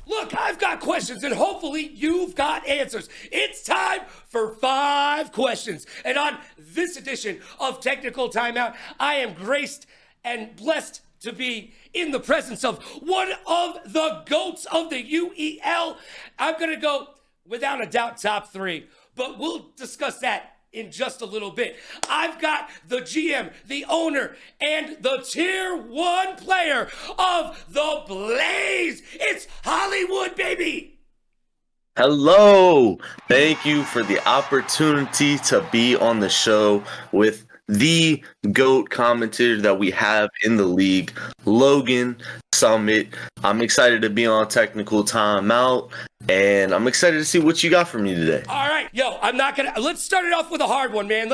Look, I've got questions, and hopefully you've got answers. It's time for 5 questions. And on this edition of Technical Timeout, I am graced and blessed to be in the presence of one of the GOATs of the UEL. I'm going to go, without a doubt, top 3, but we'll discuss that in just a little bit. I've got the GM, the owner, and the tier 1 player of the Blaze. It's Hollywood, baby. Hello. Thank you for the opportunity to be on the show with the GOAT commentator that we have in the league, Logan Summit. I'm excited to be on Technical Timeout, and I'm excited to see what you got for me today. All right, let's start it off with a hard one, man.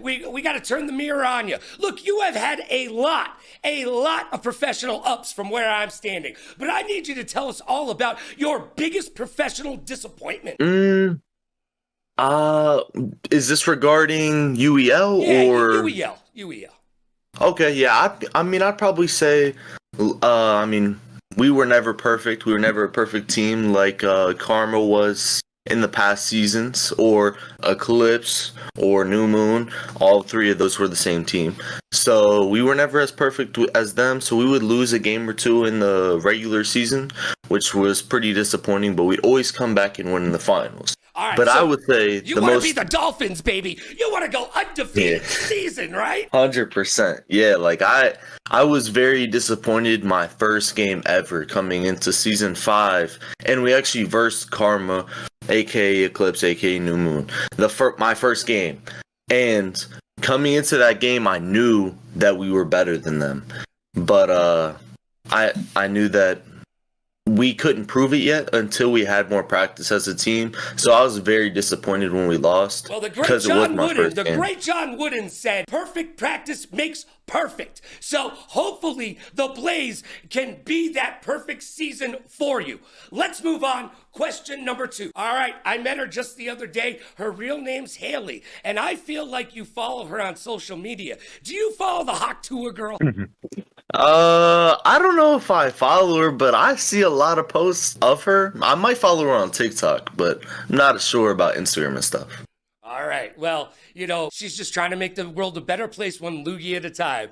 We got to turn the mirror on you. Look, you have had a lot of professional ups from where I'm standing, but I need you to tell us all about your biggest professional disappointment. Is this regarding UEL or UEL? Okay, yeah. I'd probably say, we were never perfect. We were never a perfect team like Karma was in the past seasons, or Eclipse, or New Moon. All 3 of those were the same team. So we were never as perfect as them, so we would lose a game or 2 in the regular season, which was pretty disappointing, but we'd always come back and win in the finals. All right, but so I would say you want to be the Dolphins, baby. You want to go undefeated season, right? 100%. Yeah, like I was very disappointed my first game ever coming into season 5, and we actually versed Karma, aka Eclipse, aka New Moon, my first game. And coming into that game, I knew that we were better than them, but I knew that we couldn't prove it yet until we had more practice as a team. So I was very disappointed when we lost. Well, the great John Wooden said, perfect practice makes perfect. So hopefully the Blaze can be that perfect season for you. Let's move on. Question number 2. All right, I met her just the other day. Her real name's Haley, and I feel like you follow her on social media. Do you follow the Hawk Tour girl? I don't know if I follow her, but I see a lot of posts of her. I might follow her on TikTok, but I'm not sure about Instagram and stuff. All right. Well, she's just trying to make the world a better place, one loogie at a time.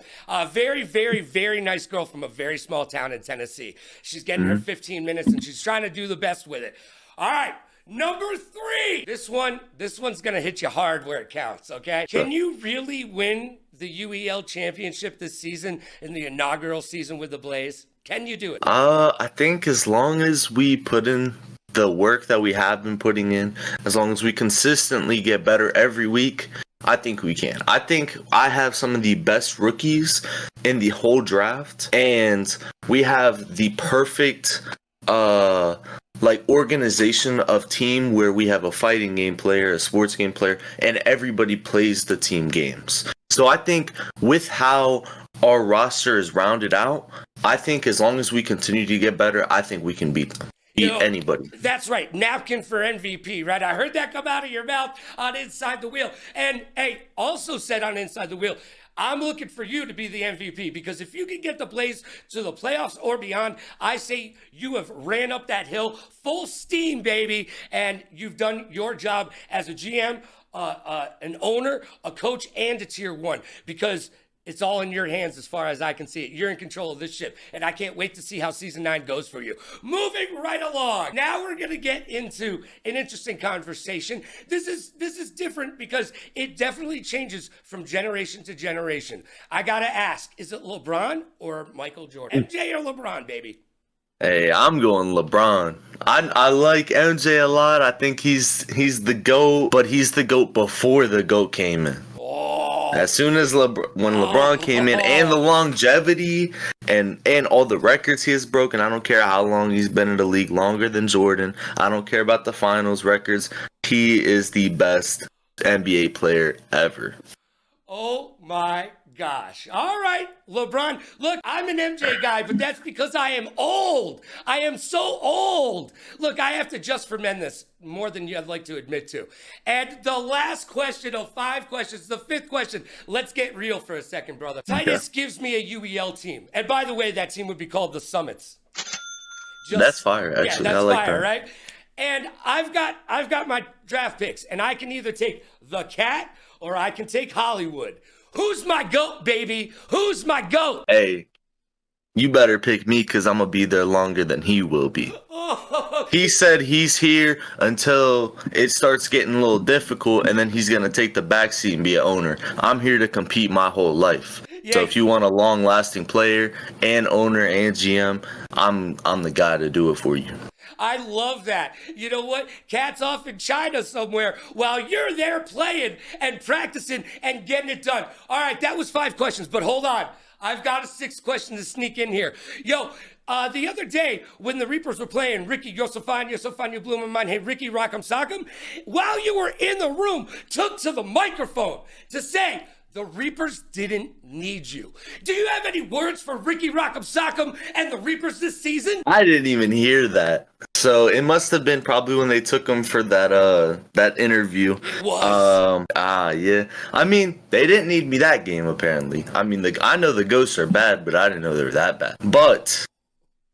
Very, very, very nice girl from a very small town in Tennessee. She's getting her 15 minutes, and she's trying to do the best with it. All right. Number 3. This one's going to hit you hard where it counts, okay? Can you really win the UEL championship this season in the inaugural season with the Blaze? Can you do it? I think as long as we put in the work that we have been putting in, as long as we consistently get better every week, I think we can. I think I have some of the best rookies in the whole draft, and we have the perfect organization of team where we have a fighting game player, a sports game player, and everybody plays the team games. So I think with how our roster is rounded out, I think as long as we continue to get better, I think we can beat them. Anybody. That's right. Napkin for MVP, right? I heard that come out of your mouth on Inside the Wheel. And hey, also said on Inside the Wheel, I'm looking for you to be the MVP, because if you can get the Blaze to the playoffs or beyond, I say you have ran up that hill full steam, baby, and you've done your job as a GM, an owner, a coach, and a tier 1, because it's all in your hands as far as I can see it. You're in control of this ship, and I can't wait to see how Season 9 goes for you. Moving right along. Now we're going to get into an interesting conversation. This is different because it definitely changes from generation to generation. I got to ask, is it LeBron or Michael Jordan? MJ or LeBron, baby? Hey, I'm going LeBron. I like MJ a lot. I think he's the GOAT, but he's the GOAT before the GOAT came in. As soon as when LeBron came in, and the longevity and all the records he has broken, I don't care how long he's been in the league, longer than Jordan. I don't care about the finals records. He is the best NBA player ever. Oh my gosh. All right, LeBron. Look, I'm an MJ guy, but that's because I am old. I am so old. Look, I have to just for men this more than you'd like to admit to. And the last question of 5 questions, the 5th question. Let's get real for a second, brother. Titus gives me a UEL team. And by the way, that team would be called the Summits. That's fire, actually. Yeah, that's I like fire, that. right? And I've got my draft picks, and I can either take the Cat or I can take Hollywood. Who's my GOAT, baby? Who's my GOAT? Hey, you better pick me because I'm going to be there longer than he will be. He said he's here until it starts getting a little difficult, and then he's going to take the backseat and be an owner. I'm here to compete my whole life. Yeah. So if you want a long-lasting player and owner and GM, I'm the guy to do it for you. I love that. You know what? Cat's off in China somewhere while you're there playing and practicing and getting it done. All right, that was 5 questions, but hold on. I've got a 6th question to sneak in here. Yo, the other day when the Reapers were playing Ricky Yosefania Bloom and mine, hey, Ricky Rock'em Sock'em, while you were in the room, took to the microphone to say, the Reapers didn't need you. Do you have any words for Ricky Rock'em Sock'em and the Reapers this season? I didn't even hear that. So it must have been probably when they took him for that interview. It was. Yeah. I mean, they didn't need me that game, apparently. I mean, I know the Ghosts are bad, but I didn't know they were that bad. But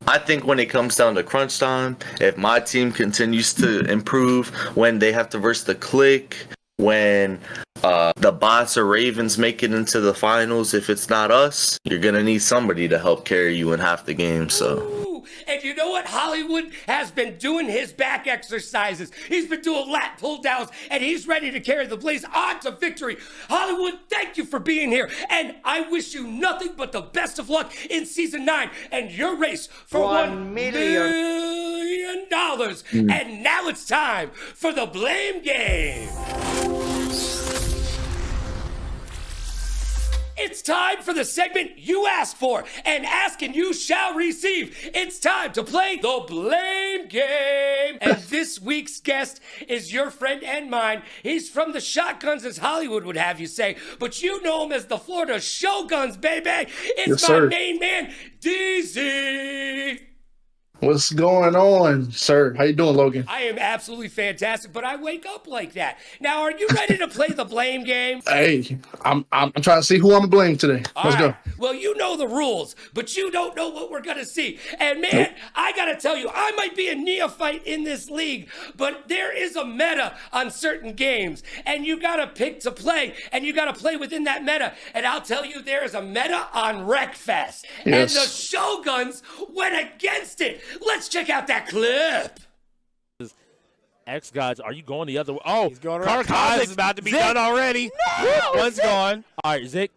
I think when it comes down to crunch time, if my team continues to improve, when they have to verse the Click, when the bots or Ravens make it into the finals, if it's not us, you're going to need somebody to help carry you in half the game, so... Ooh, and you know what? Hollywood has been doing his back exercises. He's been doing lat pull downs, and he's ready to carry the Blaze on to victory. Hollywood, thank you for being here, and I wish you nothing but the best of luck in Season 9 and your race for $1 million. And now it's time for the Blame Game. It's time for the segment you asked for, and ask and you shall receive. It's time to play the Blame Game. And this week's guest is your friend and mine. He's from the Shotguns, as Hollywood would have you say, but you know him as the Florida Shoguns, baby. It's my main man, DZ. What's going on, sir? How you doing, Logan? I am absolutely fantastic, but I wake up like that. Now, are you ready to play the Blame Game? Hey, I'm trying to see who I'm gonna blame today. Let's go. Well, you know the rules, but you don't know what we're going to see. And man, I got to tell you, I might be a neophyte in this league, but there is a meta on certain games, and you got to pick to play, and you got to play within that meta. And I'll tell you, there is a meta on Wreckfest, and the Shoguns went against it. Let's check out that clip. X Gods, are you going the other way? Oh, He's going Car around. Cosmic's about to be done already. One's gone. All right, Zick,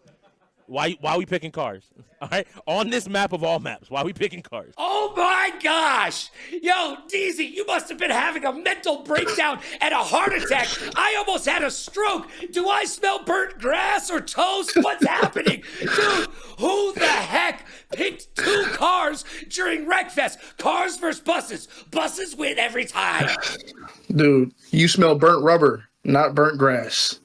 why are we picking cars? All right, on this map of all maps, why are we picking cars? Oh my gosh! Yo, DZ, you must have been having a mental breakdown and a heart attack. I almost had a stroke. Do I smell burnt grass or toast? What's happening? Dude, who the heck picked 2 cars during Wreckfest? Cars versus buses. Buses win every time. Dude, you smell burnt rubber, not burnt grass.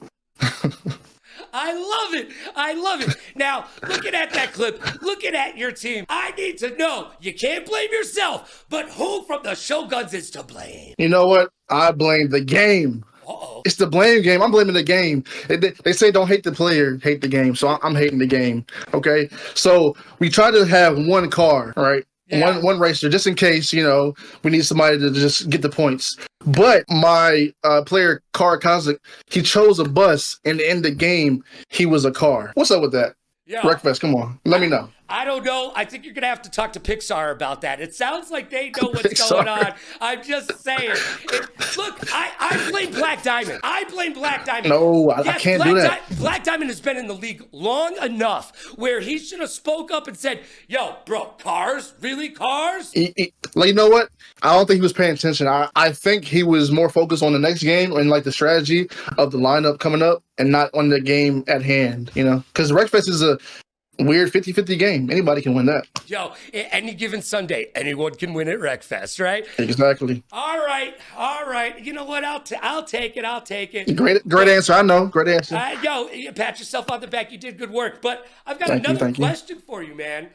I love it. I love it. Now, looking at that clip, looking at your team, I need to know, you can't blame yourself, but who from the Shoguns is to blame? You know what? I blame the game. Uh-oh. It's the blame game. I'm blaming the game. They say don't hate the player, hate the game. So I'm hating the game. Okay. So we try to have one car, right? Yeah. One racer, just in case, you know, we need somebody to just get the points. But my player, Car Cosmic, he chose a bus, and in the game, he was a car. What's up with that? Yeah. Wreckfest, come on. Let me know. I don't know. I think you're going to have to talk to Pixar about that. It sounds like they know what's going on. I'm just saying. Look, I blame Black Diamond. I blame Black Diamond. No, I can't do that. Black Diamond has been in the league long enough where he should have spoke up and said, yo, bro, cars? Really, cars? Like, you know what? I don't think he was paying attention. I think he was more focused on the next game and, like, the strategy of the lineup coming up and not on the game at hand, you know? Because Wreckfest is weird 50-50 game. Anybody can win that. Yo, any given Sunday, anyone can win at Wreckfest, right? Exactly. All right. You know what? I'll take it. Great answer. I know. Great answer. Yo, you pat yourself on the back. You did good work. But I've got Thank another you. question for you, man.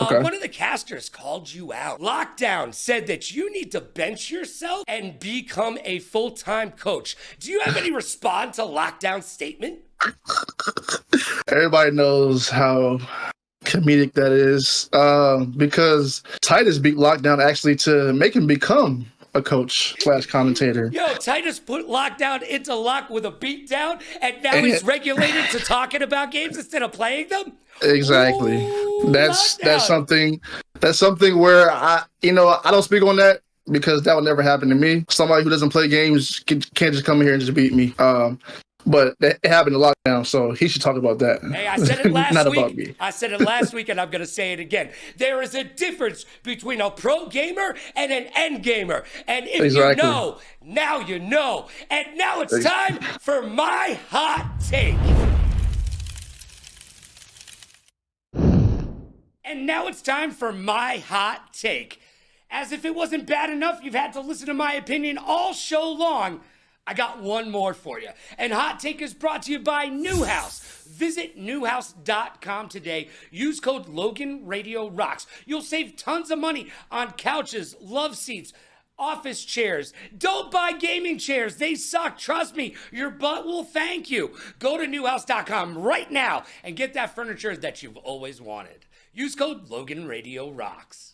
Okay. One of the casters called you out. Lockdown said that you need to bench yourself and become a full-time coach. Do you have any response to Lockdown's statement? Everybody knows how comedic that is, because Titus beat Lockdown actually to make him become a coach / commentator. Yo, Titus put Lockdown into lock with a beatdown, and now he's regulated to talking about games instead of playing them? Exactly. Ooh, that's Lockdown. something where I don't speak on that because that would never happen to me. Somebody who doesn't play games can't just come in here and just beat me. But it happened to Lockdown, so he should talk about that. Hey, I said it last Not week. about me. I said it last week, and I'm going to say it again. There is a difference between a pro gamer and an end gamer. And if Exactly. you know, now you know. And now it's time for my hot take. And now it's time for my hot take. As if it wasn't bad enough, you've had to listen to my opinion all show long. I got one more for you. And Hot Take is brought to you by Newhouse. Visit newhouse.com today. Use code LoganRadioRocks. You'll save tons of money on couches, love seats, office chairs. Don't buy gaming chairs. They suck. Trust me, your butt will thank you. Go to newhouse.com right now and get that furniture that you've always wanted. Use code LoganRadioRocks.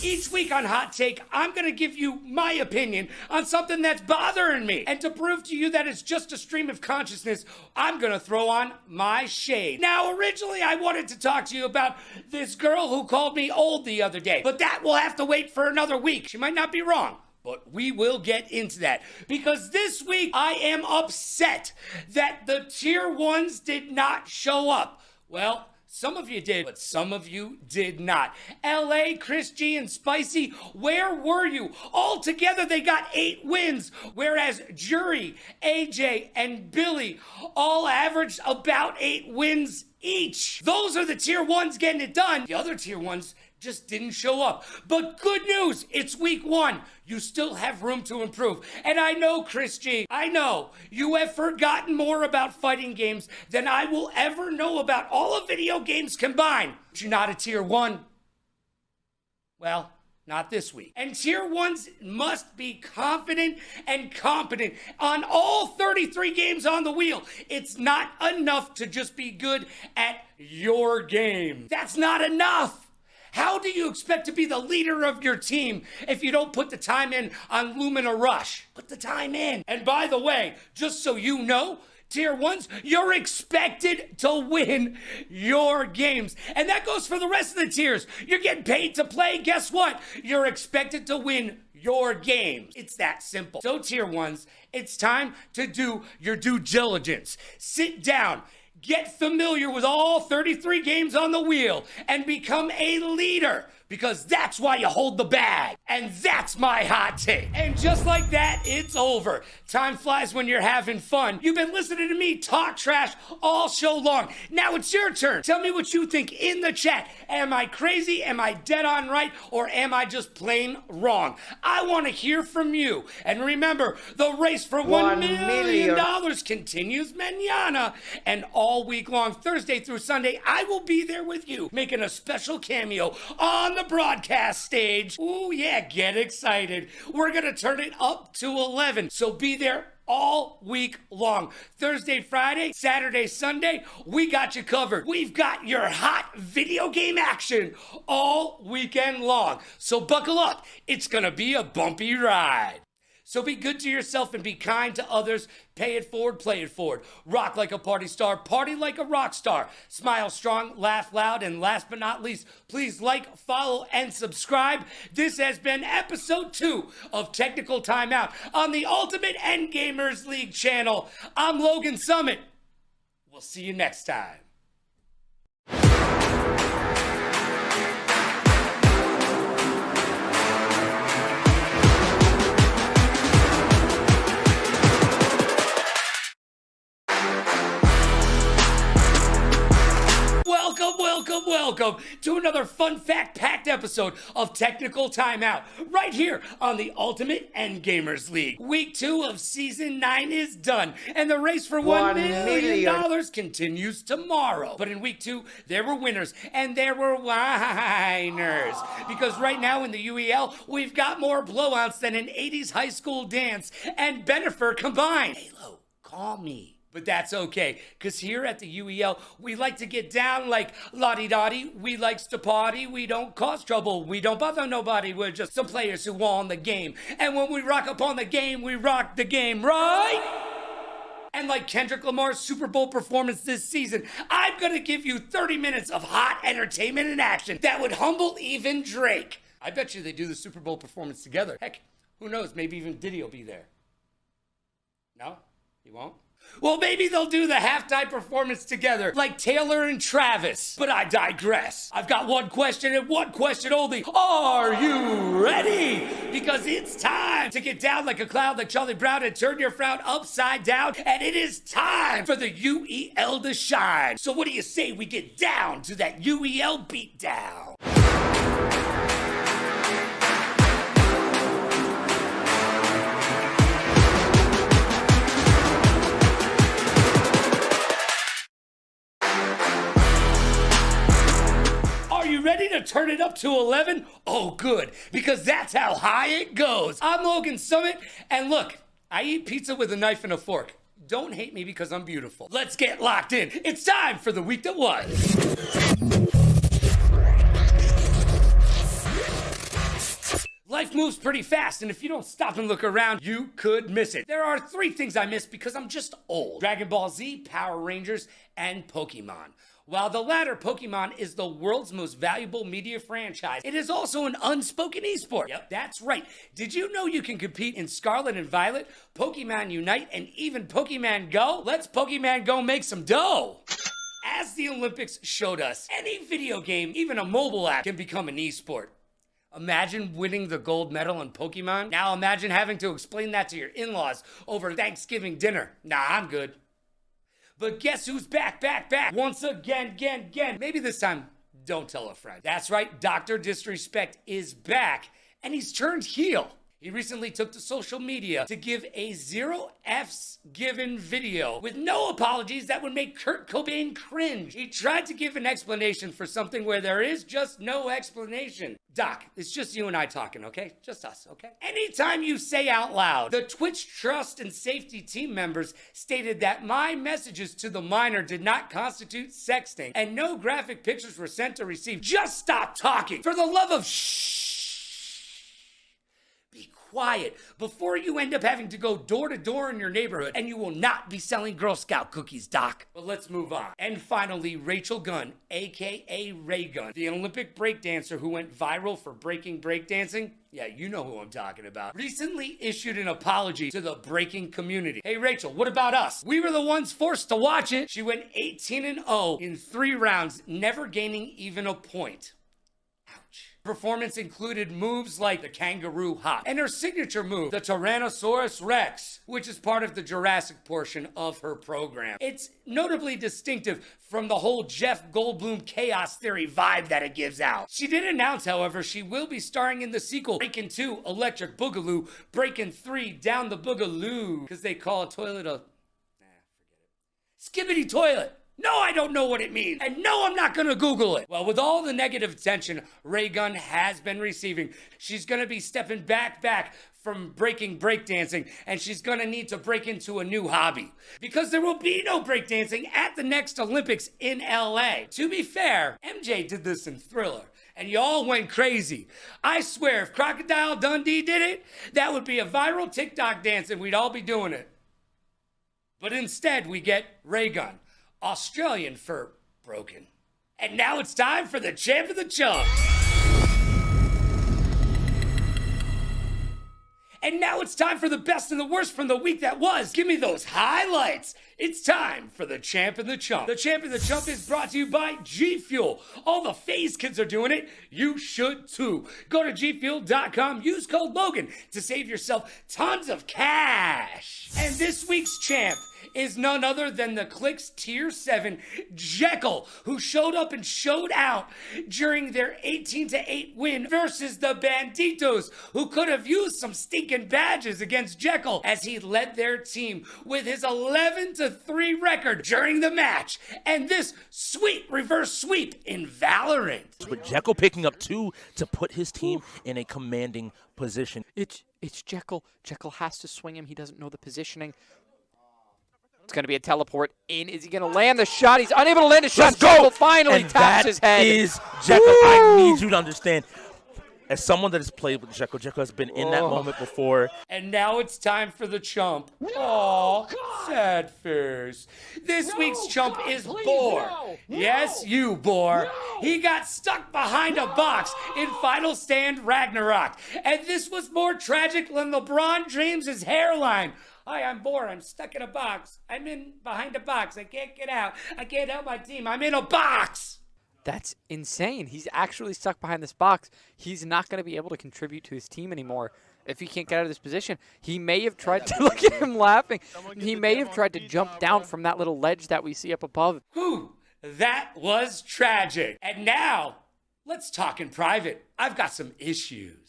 Each week on Hot Take, I'm going to give you my opinion on something that's bothering me. And to prove to you that it's just a stream of consciousness, I'm going to throw on my shade. Now, originally, I wanted to talk to you about this girl who called me old the other day, but that will have to wait for another week. She might not be wrong, but we will get into that. Because this week, I am upset that the tier 1s did not show up. Well, some of you did, but some of you did not. LA, Chris G, and Spicy, where were you? All together, they got 8 wins, whereas Jury, AJ, and Billy all averaged about 8 wins each. Those are the tier 1s getting it done. The other tier 1s just didn't show up. But good news, it's week 1. You still have room to improve. And I know, Chris G, I know you have forgotten more about fighting games than I will ever know about all of video games combined. But you're not a tier 1. Well, not this week. And tier 1s must be confident and competent on all 33 games on the wheel. It's not enough to just be good at your game. That's not enough. How do you expect to be the leader of your team if you don't put the time in on Lumina Rush? Put the time in. And by the way, just so you know, tier 1s, you're expected to win your games. And that goes for the rest of the tiers. You're getting paid to play. Guess what? You're expected to win your games. It's that simple. So tier 1s, it's time to do your due diligence. Sit down. Get familiar with all 33 games on the wheel and become a leader, because that's why you hold the bag. And that's my hot take. And just like that, it's over. Time flies when you're having fun. You've been listening to me talk trash all show long. Now it's your turn. Tell me what you think in the chat. Am I crazy? Am I dead on right? Or am I just plain wrong? I want to hear from you. And remember, the race for $1 million continues mañana. And all week long, Thursday through Sunday, I will be there with you, making a special cameo on the broadcast stage. Ooh, yeah, get excited. We're going to turn it up to 11. So be there all week long. Thursday, Friday, Saturday, Sunday, we got you covered. We've got your hot video game action all weekend long. So buckle up. It's going to be a bumpy ride. So be good to yourself and be kind to others. Pay it forward, play it forward. Rock like a party star, party like a rock star. Smile strong, laugh loud, and last but not least, please like, follow, and subscribe. This has been episode 2 of Technical Timeout on the Ultimate Endgamers League channel. I'm Logan Summit. We'll see you next time. welcome to another fun fact-packed episode of Technical Timeout, right here on the Ultimate Endgamers League. Week 2 of Season 9 is done, and the race for $1 million continues tomorrow. But in Week 2, there were winners, and there were whiners. Because right now in the UEL, we've got more blowouts than an 80s high school dance and Bennifer combined. Halo, call me. But that's okay, because here at the UEL, we like to get down like la-di-da-di. We likes to party. We don't cause trouble. We don't bother nobody. We're just some players who won the game. And when we rock up on the game, we rock the game, right? And like Kendrick Lamar's Super Bowl performance this season, I'm going to give you 30 minutes of hot entertainment and action that would humble even Drake. I bet you they do the Super Bowl performance together. Heck, who knows? Maybe even Diddy will be there. No? He won't? Well, maybe they'll do the halftime performance together, like Taylor and Travis. But I digress. I've got one question and one question only. Are you ready? Because it's time to get down like a cloud like Charlie Brown and turn your frown upside down. And it is time for the UEL to shine. So what do you say we get down to that UEL beatdown? Ready to turn it up to 11? Oh, good, because that's how high it goes. I'm Logan Summit, and look, I eat pizza with a knife and a fork. Don't hate me because I'm beautiful. Let's get locked in. It's time for the week that was. Life moves pretty fast, and if you don't stop and look around, you could miss it. There are 3 things I miss because I'm just old. Dragon Ball Z, Power Rangers, and Pokemon. While the latter, Pokemon, is the world's most valuable media franchise, it is also an unspoken esport. Yep, that's right. Did you know you can compete in Scarlet and Violet, Pokemon Unite, and even Pokemon Go? Let's Pokemon Go make some dough! As the Olympics showed us, any video game, even a mobile app, can become an esport. Imagine winning the gold medal in Pokemon. Now imagine having to explain that to your in-laws over Thanksgiving dinner. Nah, I'm good. But guess who's back? Once again. Maybe this time, don't tell a friend. That's right, Dr. Disrespect is back, and he's turned heel. He recently took to social media to give a 0 F's given video with no apologies that would make Kurt Cobain cringe. He tried to give an explanation for something where there is just no explanation. Doc, it's just you and I talking, okay? Just us, okay? Anytime you say out loud, the Twitch trust and safety team members stated that my messages to the minor did not constitute sexting and no graphic pictures were sent to receive. Just stop talking. For the love of quiet before you end up having to go door to door in your neighborhood, and you will not be selling Girl Scout cookies, Doc. But let's move on. And finally, Rachel Gunn, aka Ray Gunn, the Olympic breakdancer who went viral for breaking breakdancing. Yeah, you know who I'm talking about. Recently issued an apology to the breaking community. Hey, Rachel, what about us? We were the ones forced to watch it. She went 18-0 in 3 rounds, never gaining even a point. Performance included moves like the kangaroo hop and her signature move, the Tyrannosaurus Rex, which is part of the Jurassic portion of her program. It's notably distinctive from the whole Jeff Goldblum chaos theory vibe that it gives out. She did announce, however, she will be starring in the sequel Breakin' 2 Electric Boogaloo, Breakin' 3 Down the Boogaloo, because they call a toilet a... Skibbity toilet. No, I don't know what it means. And no, I'm not gonna Google it. Well, with all the negative attention Ray Gunn has been receiving, she's gonna be stepping back from breaking breakdancing, and she's gonna need to break into a new hobby. Because there will be no breakdancing at the next Olympics in LA. To be fair, MJ did this in Thriller, and y'all went crazy. I swear, if Crocodile Dundee did it, that would be a viral TikTok dance and we'd all be doing it. But instead, we get Ray Gunn, Australian for broken. And now it's time for the champ of the chump. And now it's time for the best and the worst from the week that was. Give me those highlights. It's time for the champ and the chump. The champ and the chump is brought to you by G Fuel. All the phase kids are doing it. You should too. Go to gfuel.com, use code Logan to save yourself tons of cash. And this week's champ is none other than the Click's Tier 7 Jekyll, who showed up and showed out during their 18-8 win versus the Banditos, who could have used some stinking badges against Jekyll as he led their team with his 11-3 record during the match, and this sweet reverse sweep in Valorant. With Jekyll picking up 2 to put his team in a commanding position. It's Jekyll. Jekyll has to swing him. He doesn't know the positioning. It's going to be a teleport in. Is he going to land the shot? He's unable to land a shot. Let's go! Jekyll finally And taps his head. That is Jekyll. I need you to understand. As someone that has played with Jekyll, Jekyll has been in that moment before. And now it's time for the chump. Oh, sad face. This week's chump is Boar. Yes, you, Boar. He got stuck behind a box in Final Stand Ragnarok. And this was more tragic than LeBron James' hairline. Hi, I'm Boar. I'm stuck in a box. I'm in behind a box. I can't get out. I can't help my team. I'm in a box. That's insane. He's actually stuck behind this box. He's not going to be able to contribute to his team anymore if he can't get out of this position. He may have tried to, look at him laughing. He may have tried to jump down from that little ledge that we see up above. Whew, that was tragic. And now, let's talk in private. I've got some issues.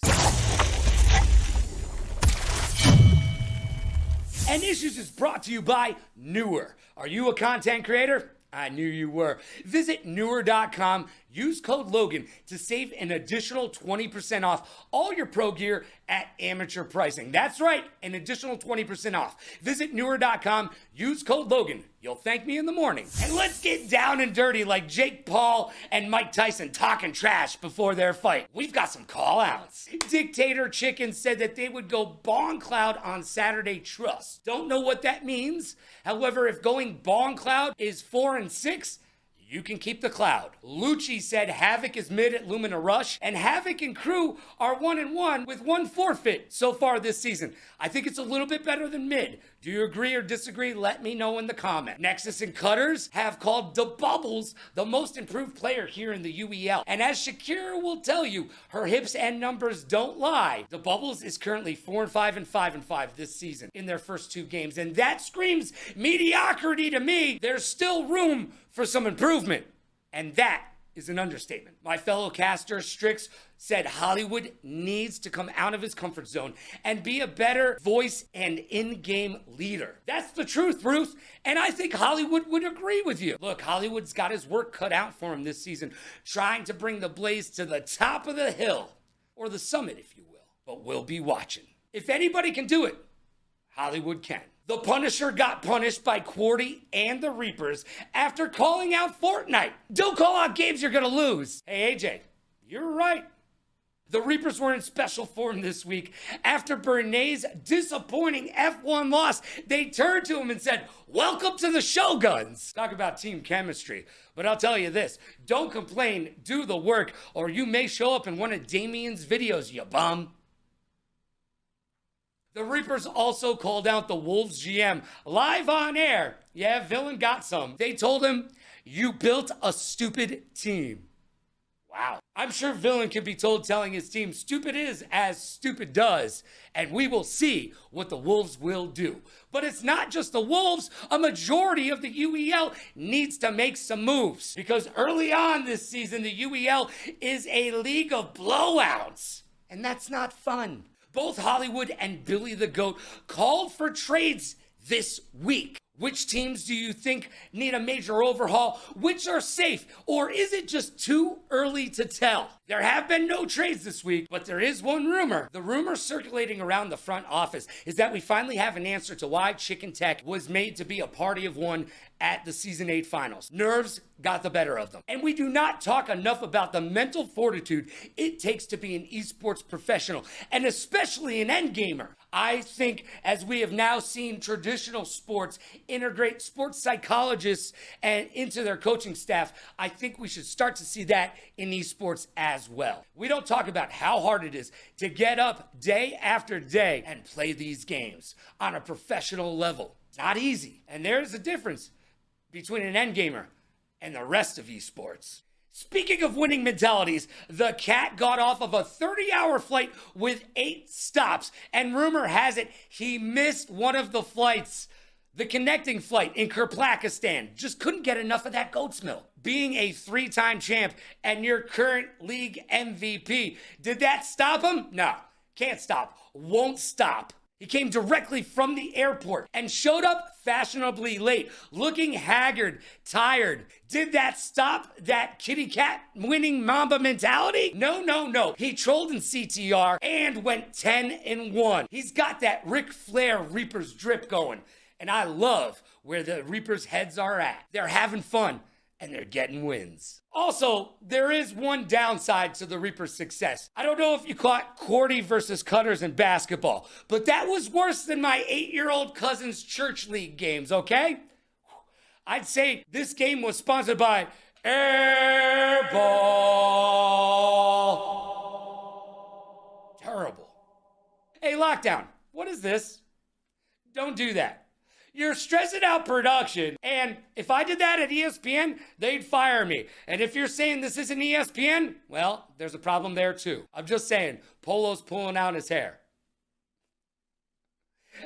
And Issues is brought to you by Newer. Are you a content creator? I knew you were. Visit newer.com, use code Logan to save an additional 20% off all your pro gear at amateur pricing. That's right, an additional 20% off. Visit newer.com, use code Logan. You'll thank me in the morning. And let's get down and dirty like Jake Paul and Mike Tyson talking trash before their fight. We've got some call-outs. Dictator Chicken said that they would go Bong Cloud on Saturday Trust. Don't know what that means. However, if going Bong Cloud is 4-6, you can keep the cloud. Lucci said Havoc is mid at Lumina Rush, and Havoc and crew are 1-1 with 1 forfeit so far this season. I think it's a little bit better than mid. Do you agree or disagree? Let me know in the comment. Nexus and Cutters have called the Bubbles the most improved player here in the UEL. And as Shakira will tell you, her hips and numbers don't lie. The Bubbles is currently 4-5 and 5-5 this season in their first 2 games. And that screams mediocrity to me. There's still room for some improvement. And that is an understatement. My fellow caster, Strix, said Hollywood needs to come out of his comfort zone and be a better voice and in-game leader. That's the truth, Ruth. And I think Hollywood would agree with you. Look, Hollywood's got his work cut out for him this season, trying to bring the Blaze to the top of the hill, or the summit, if you will. But we'll be watching. If anybody can do it, Hollywood can. The Punisher got punished by Quarty and the Reapers after calling out Fortnite. Don't call out games you're gonna lose. Hey, AJ, you're right. The Reapers were in special form this week. After Bernays' disappointing F1 loss, they turned to him and said, "Welcome to the Shoguns." Talk about team chemistry. But I'll tell you this, don't complain, do the work, or you may show up in one of Damien's videos, you bum. The Reapers also called out the Wolves GM live on air. Yeah, Villain got some. They told him, "You built a stupid team." Wow. I'm sure Villain can be told telling his team stupid is as stupid does, and we will see what the Wolves will do. But it's not just the Wolves. A majority of the UEL needs to make some moves, because early on this season, the UEL is a league of blowouts, and that's not fun. Both Hollywood and Billy the Goat called for trades this week. Which teams do you think need a major overhaul? Which are safe? Or is it just too early to tell? There have been no trades this week, but there is one rumor. The rumor circulating around the front office is that we finally have an answer to why Chicken Tech was made to be a party of one at the Season 8 finals. Nerves got the better of them. And we do not talk enough about the mental fortitude it takes to be an esports professional, and especially an endgamer. I think as we have now seen traditional sports integrate sports psychologists and into their coaching staff, I think we should start to see that in esports as well. We don't talk about how hard it is to get up day after day and play these games on a professional level. It's not easy. And there's a difference between an endgamer and the rest of esports. Speaking of winning mentalities, the Cat got off of a 30-hour flight with 8 stops, and rumor has it he missed one of the flights. The connecting flight in Kirplakistan just couldn't get enough of that goat's milk. Being a 3-time champ and your current league MVP, did that stop him? No, can't stop, won't stop. He came directly from the airport and showed up fashionably late, looking haggard, tired. Did that stop that kitty cat winning Mamba mentality? No, no, no. He trolled in CTR and went 10-1. He's got that Ric Flair Reaper's drip going. And I love where the Reapers' heads are at. They're having fun and they're getting wins. Also, there is one downside to the Reapers' success. I don't know if you caught Cordy versus Cutters in basketball, but that was worse than my 8-year-old cousin's church league games, okay? I'd say this game was sponsored by Airball. Terrible. Hey, Lockdown, what is this? Don't do that. You're stressing out production, and if I did that at ESPN, they'd fire me. And if you're saying this isn't ESPN, well, there's a problem there too. I'm just saying, Polo's pulling out his hair.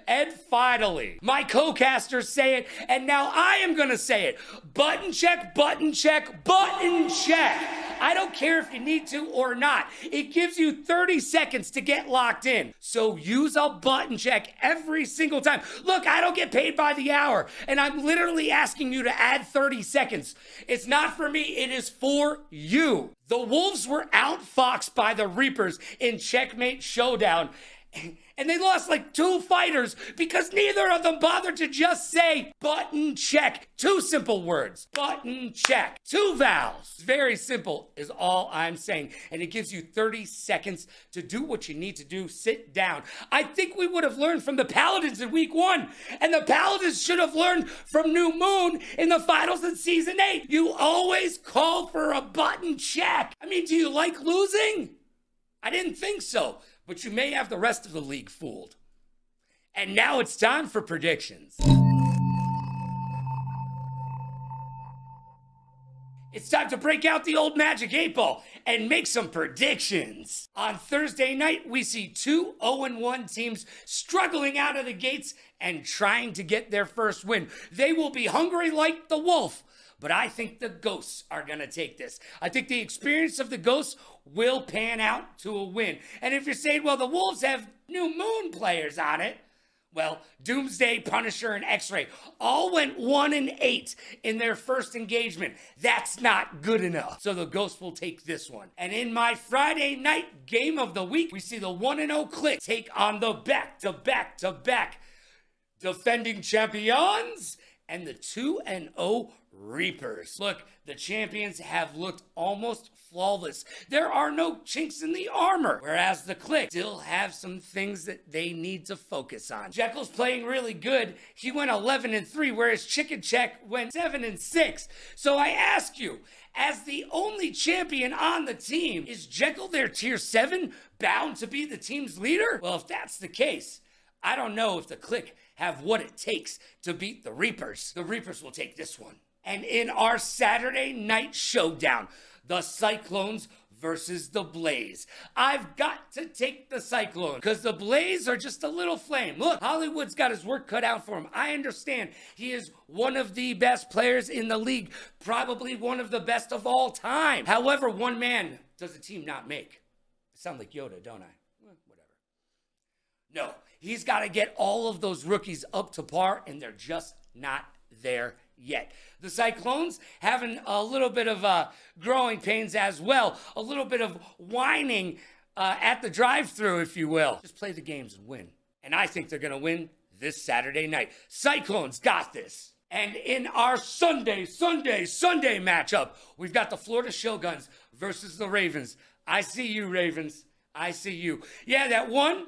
And finally, my co-casters say it, and now I am gonna say it. Button check, button check, button check. I don't care if you need to or not. It gives you 30 seconds to get locked in. So use a button check every single time. Look, I don't get paid by the hour, and I'm literally asking you to add 30 seconds. It's not for me, it is for you. The Wolves were outfoxed by the Reapers in Checkmate Showdown. And they lost like 2 fighters because neither of them bothered to just say button check. 2 simple words. Button check. 2 vowels. Very simple is all I'm saying. And it gives you 30 seconds to do what you need to do. Sit down. I think we would have learned from the Paladins in week 1. And the Paladins should have learned from New Moon in the finals in season 8. You always call for a button check. I mean, do you like losing? I didn't think so. But you may have the rest of the league fooled. And now it's time for predictions. It's time to break out the old Magic 8-Ball and make some predictions. On Thursday night, we see 2 0-1 teams struggling out of the gates and trying to get their first win. They will be hungry like the wolf. But I think the Ghosts are going to take this. I think the experience of the Ghosts will pan out to a win. And if you're saying, well, the Wolves have New Moon players on it, well, Doomsday, Punisher, and X-Ray all went 1-8 in their first engagement. That's not good enough. So the Ghosts will take this one. And in my Friday night game of the week, we see the 1-0 Click take on the back-to-back-to-back defending champions and the 2-0 Reapers. Look, the champions have looked almost flawless. There are no chinks in the armor, whereas the Click still have some things that they need to focus on. Jekyll's playing really good. He went 11-3, whereas Chicken Check went 7-6. So I ask you, as the only champion on the team, is Jekyll their tier 7 bound to be the team's leader? Well, if that's the case, I don't know if the Click have what it takes to beat the Reapers. The Reapers will take this one. And in our Saturday night showdown, the Cyclones versus the Blaze. I've got to take the Cyclone because the Blaze are just a little flame. Look, Hollywood's got his work cut out for him. I understand he is one of the best players in the league, probably one of the best of all time. However, one man does a team not make. I sound like Yoda, don't I? Whatever. No, he's got to get all of those rookies up to par, and they're just not there yet. The Cyclones having a little bit of growing pains as well, a little bit of whining at the drive-thru, if you will. Just play the games and win. And I think they're going to win this Saturday night. Cyclones got this. And in our Sunday matchup, we've got the Florida Shoguns versus the Ravens. I see you, Ravens. I see you. Yeah, that one,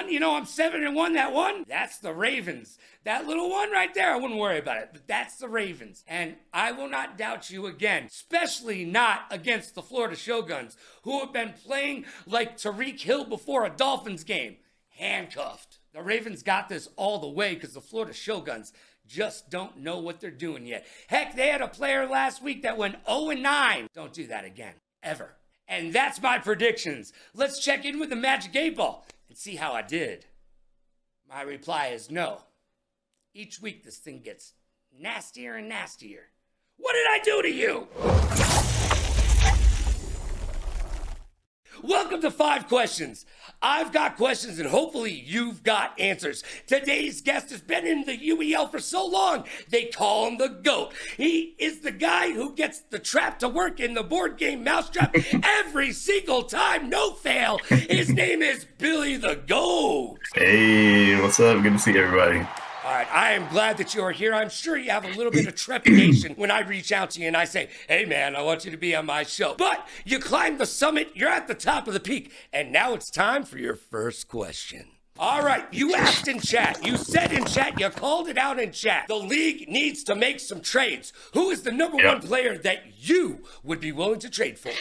you know, I'm 7-1, that one, that's the Ravens. That little one right there, I wouldn't worry about it, but that's the Ravens. And I will not doubt you again, especially not against the Florida Shoguns, who have been playing like Tariq Hill before a Dolphins game, handcuffed. The Ravens got this all the way because the Florida Shoguns just don't know what they're doing yet. Heck, they had a player last week that went 0-9. Don't do that again, ever. And that's my predictions. Let's check in with the Magic 8-Ball and see how I did. My reply is no. Each week, this thing gets nastier and nastier. What did I do to you? Welcome to 5 Questions. I've got questions and hopefully you've got answers. Today's guest has been in the UEL for so long, they call him the GOAT. He is the guy who gets the trap to work in the board game Mousetrap every single time, no fail. His name is Billy the GOAT. Hey, what's up? Good to see everybody. All right, I am glad that you are here. I'm sure you have a little bit of trepidation when I reach out to you and I say, hey man, I want you to be on my show. But you climbed the summit, you're at the top of the peak, and now it's time for your first question. All right, you asked in chat, you said in chat, you called it out in chat. The league needs to make some trades. Who is the number one player that you would be willing to trade for?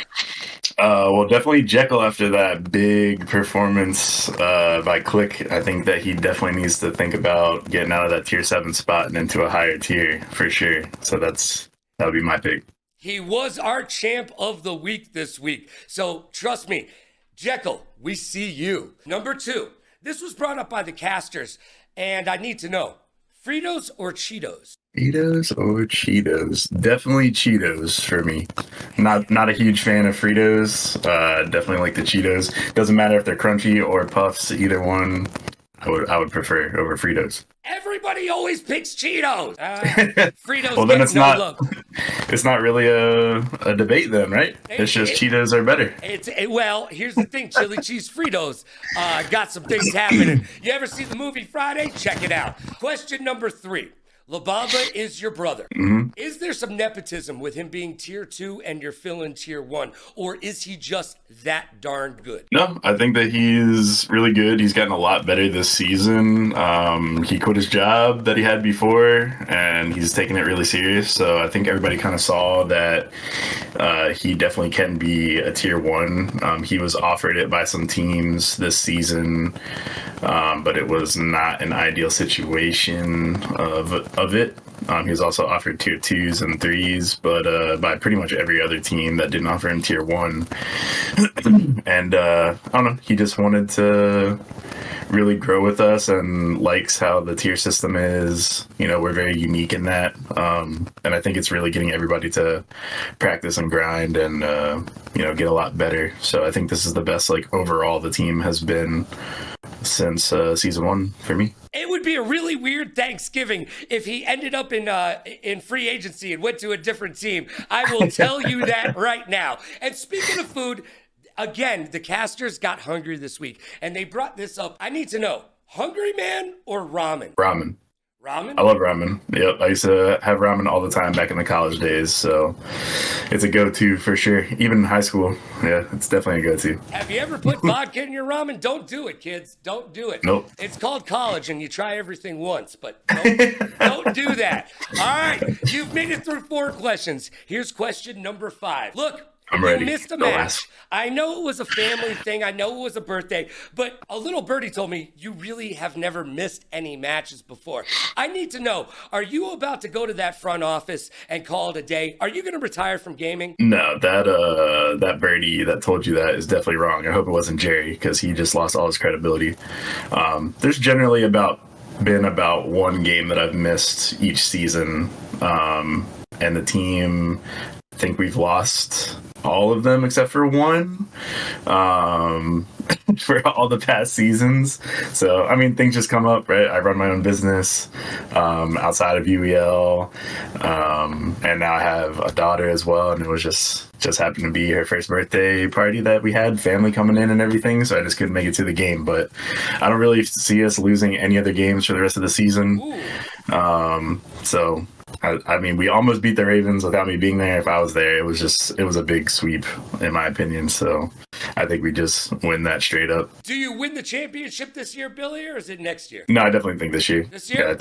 Well, definitely Jekyll after that big performance by Click. I think that he definitely needs to think about getting out of that tier 7 spot and into a higher tier for sure. So that would be my pick. He was our champ of the week this week. So trust me, Jekyll, we see you. Number 2. This was brought up by the casters, and I need to know, Fritos or Cheetos? Fritos or Cheetos? Definitely Cheetos for me. Not a huge fan of Fritos. Definitely like the Cheetos. Doesn't matter if they're crunchy or puffs, either one I would prefer over Fritos. Everybody always picks Cheetos. Fritos well, then get no love. It's not really a debate then, right? It's just Cheetos are better. Well, here's the thing. Chili cheese Fritos got some things happening. You ever see the movie Friday? Check it out. Question number 3. La Bamba is your brother. Mm-hmm. Is there some nepotism with him being tier 2 and you're filling tier 1? Or is he just that darn good? No, I think that he's really good. He's gotten a lot better this season. He quit his job that he had before, and he's taking it really serious. So I think everybody kind of saw that he definitely can be a tier 1. He was offered it by some teams this season, but it was not an ideal situation of it. He was also offered tier 2s and 3s, but by pretty much every other team that didn't offer him tier 1. And I don't know, he just wanted to really grow with us and likes how the tier system is. You know, we're very unique in that. And I think it's really getting everybody to practice and grind and, get a lot better. So I think this is the best, overall the team has been since season 1 for me. It would be a really weird Thanksgiving if he ended up in free agency and went to a different team. I will tell you that right now. And speaking of food, again, the casters got hungry this week, and they brought this up. I need to know, Hungry Man or ramen? Ramen. Ramen? I love ramen. Yep, I used to have ramen all the time back in the college days, so it's a go-to for sure. Even in high school, yeah, it's definitely a go-to. Have you ever put vodka in your ramen? Don't do it, kids. Don't do it. Nope. It's called college, and you try everything once, but don't do that. All right, you've made it through 4 questions. Here's question number 5. Look. I'm ready. You missed a Go match. ask. I know it was a family thing. I know it was a birthday, but a little birdie told me you really have never missed any matches before. I need to know, are you about to go to that front office and call it a day? Are you going to retire from gaming? No, that birdie that told you that is definitely wrong. I hope it wasn't Jerry, because he just lost all his credibility. There's generally been about 1 game that I've missed each season, and the team, I think we've lost all of them except for 1 for all the past seasons. So, I mean, things just come up, right? I run my own business outside of UEL, and now I have a daughter as well, and it was just happened to be her first birthday party that we had, family coming in and everything, so I just couldn't make it to the game. But I don't really see us losing any other games for the rest of the season. So I mean, we almost beat the Ravens without me being there. If I was there, it was a big sweep, in my opinion. So I think we just win that straight up. Do you win the championship this year, Billy, or is it next year? No, I definitely think this year. This year? Yeah,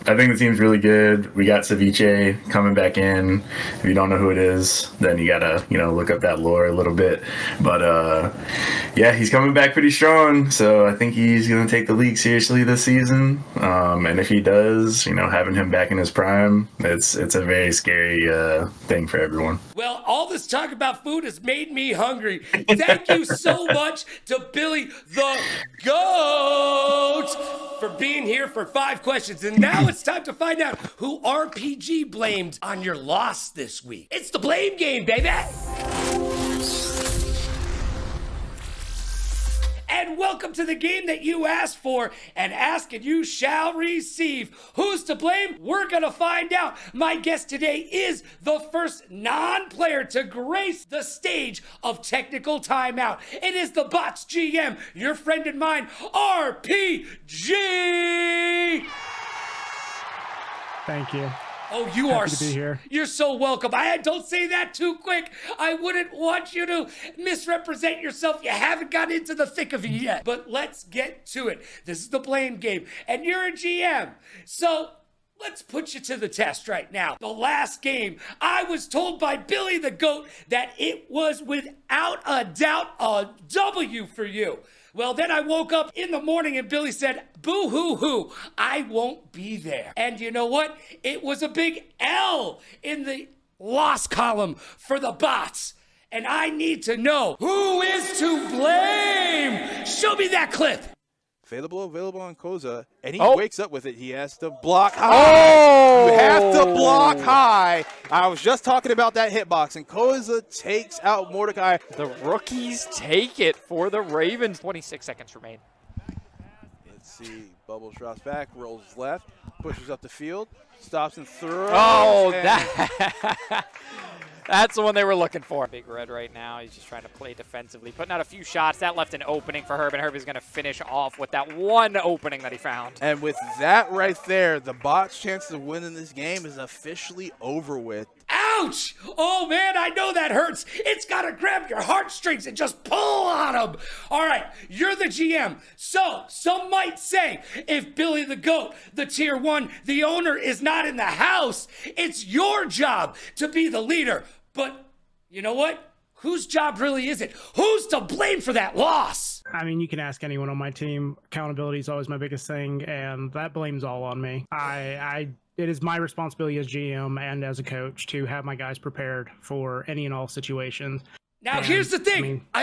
I think the team's really good. We got Ceviche coming back in. If you don't know who it is, then you gotta, look up that lore a little bit. But yeah, he's coming back pretty strong. So I think he's gonna take the league seriously this season. And if he does, having him back in his prime, it's a very scary thing for everyone. Well, all this talk about food has made me hungry. Thank you so much to Billy the GOAT for being here for 5 questions. And now it's time to find out who RPG blamed on your loss this week. It's the blame game, baby. And welcome to the game that you asked for, and ask and you shall receive. Who's to blame? We're gonna find out. My guest today is the first non-player to grace the stage of technical timeout. It is the Bots GM, your friend and mine, RPG. Thank you. Oh, you Happy are. to be here. You're so welcome. Don't say that too quick. I wouldn't want you to misrepresent yourself. You haven't got into the thick of it yet. But let's get to it. This is the blame game, and you're a GM. So let's put you to the test right now. The last game, I was told by Billy the Goat that it was without a doubt a W for you. Well, then I woke up in the morning and Billy said, boo-hoo-hoo, I won't be there. And you know what? It was a big L in the loss column for the Bots. And I need to know, who is to blame? Show me that clip. Available on Koza, and he wakes up with it. He has to block high. Oh! You have to block high. I was just talking about that hitbox, and Koza takes out Mordecai. The rookies take it for the Ravens. 26 seconds remain. Let's see. Bubbles drops back, rolls left, pushes up the field, stops and throws. Oh, and that's the one they were looking for. Big Red right now. He's just trying to play defensively, putting out a few shots. That left an opening for Herb, and Herb is going to finish off with that one opening that he found. And with that right there, the Bots' chances of winning this game is officially over with. Ouch! Oh, man, I know that hurts. It's got to grab your heartstrings and just pull on them. All right, you're the GM. So, some might say, if Billy the Goat, the Tier 1, the owner, is not in the house, it's your job to be the leader. But you know what? Whose job really is it? Who's to blame for that loss? I mean, you can ask anyone on my team. Accountability is always my biggest thing, and that blame's all on me. It is my responsibility as GM and as a coach to have my guys prepared for any and all situations. Now, and, here's the thing. No,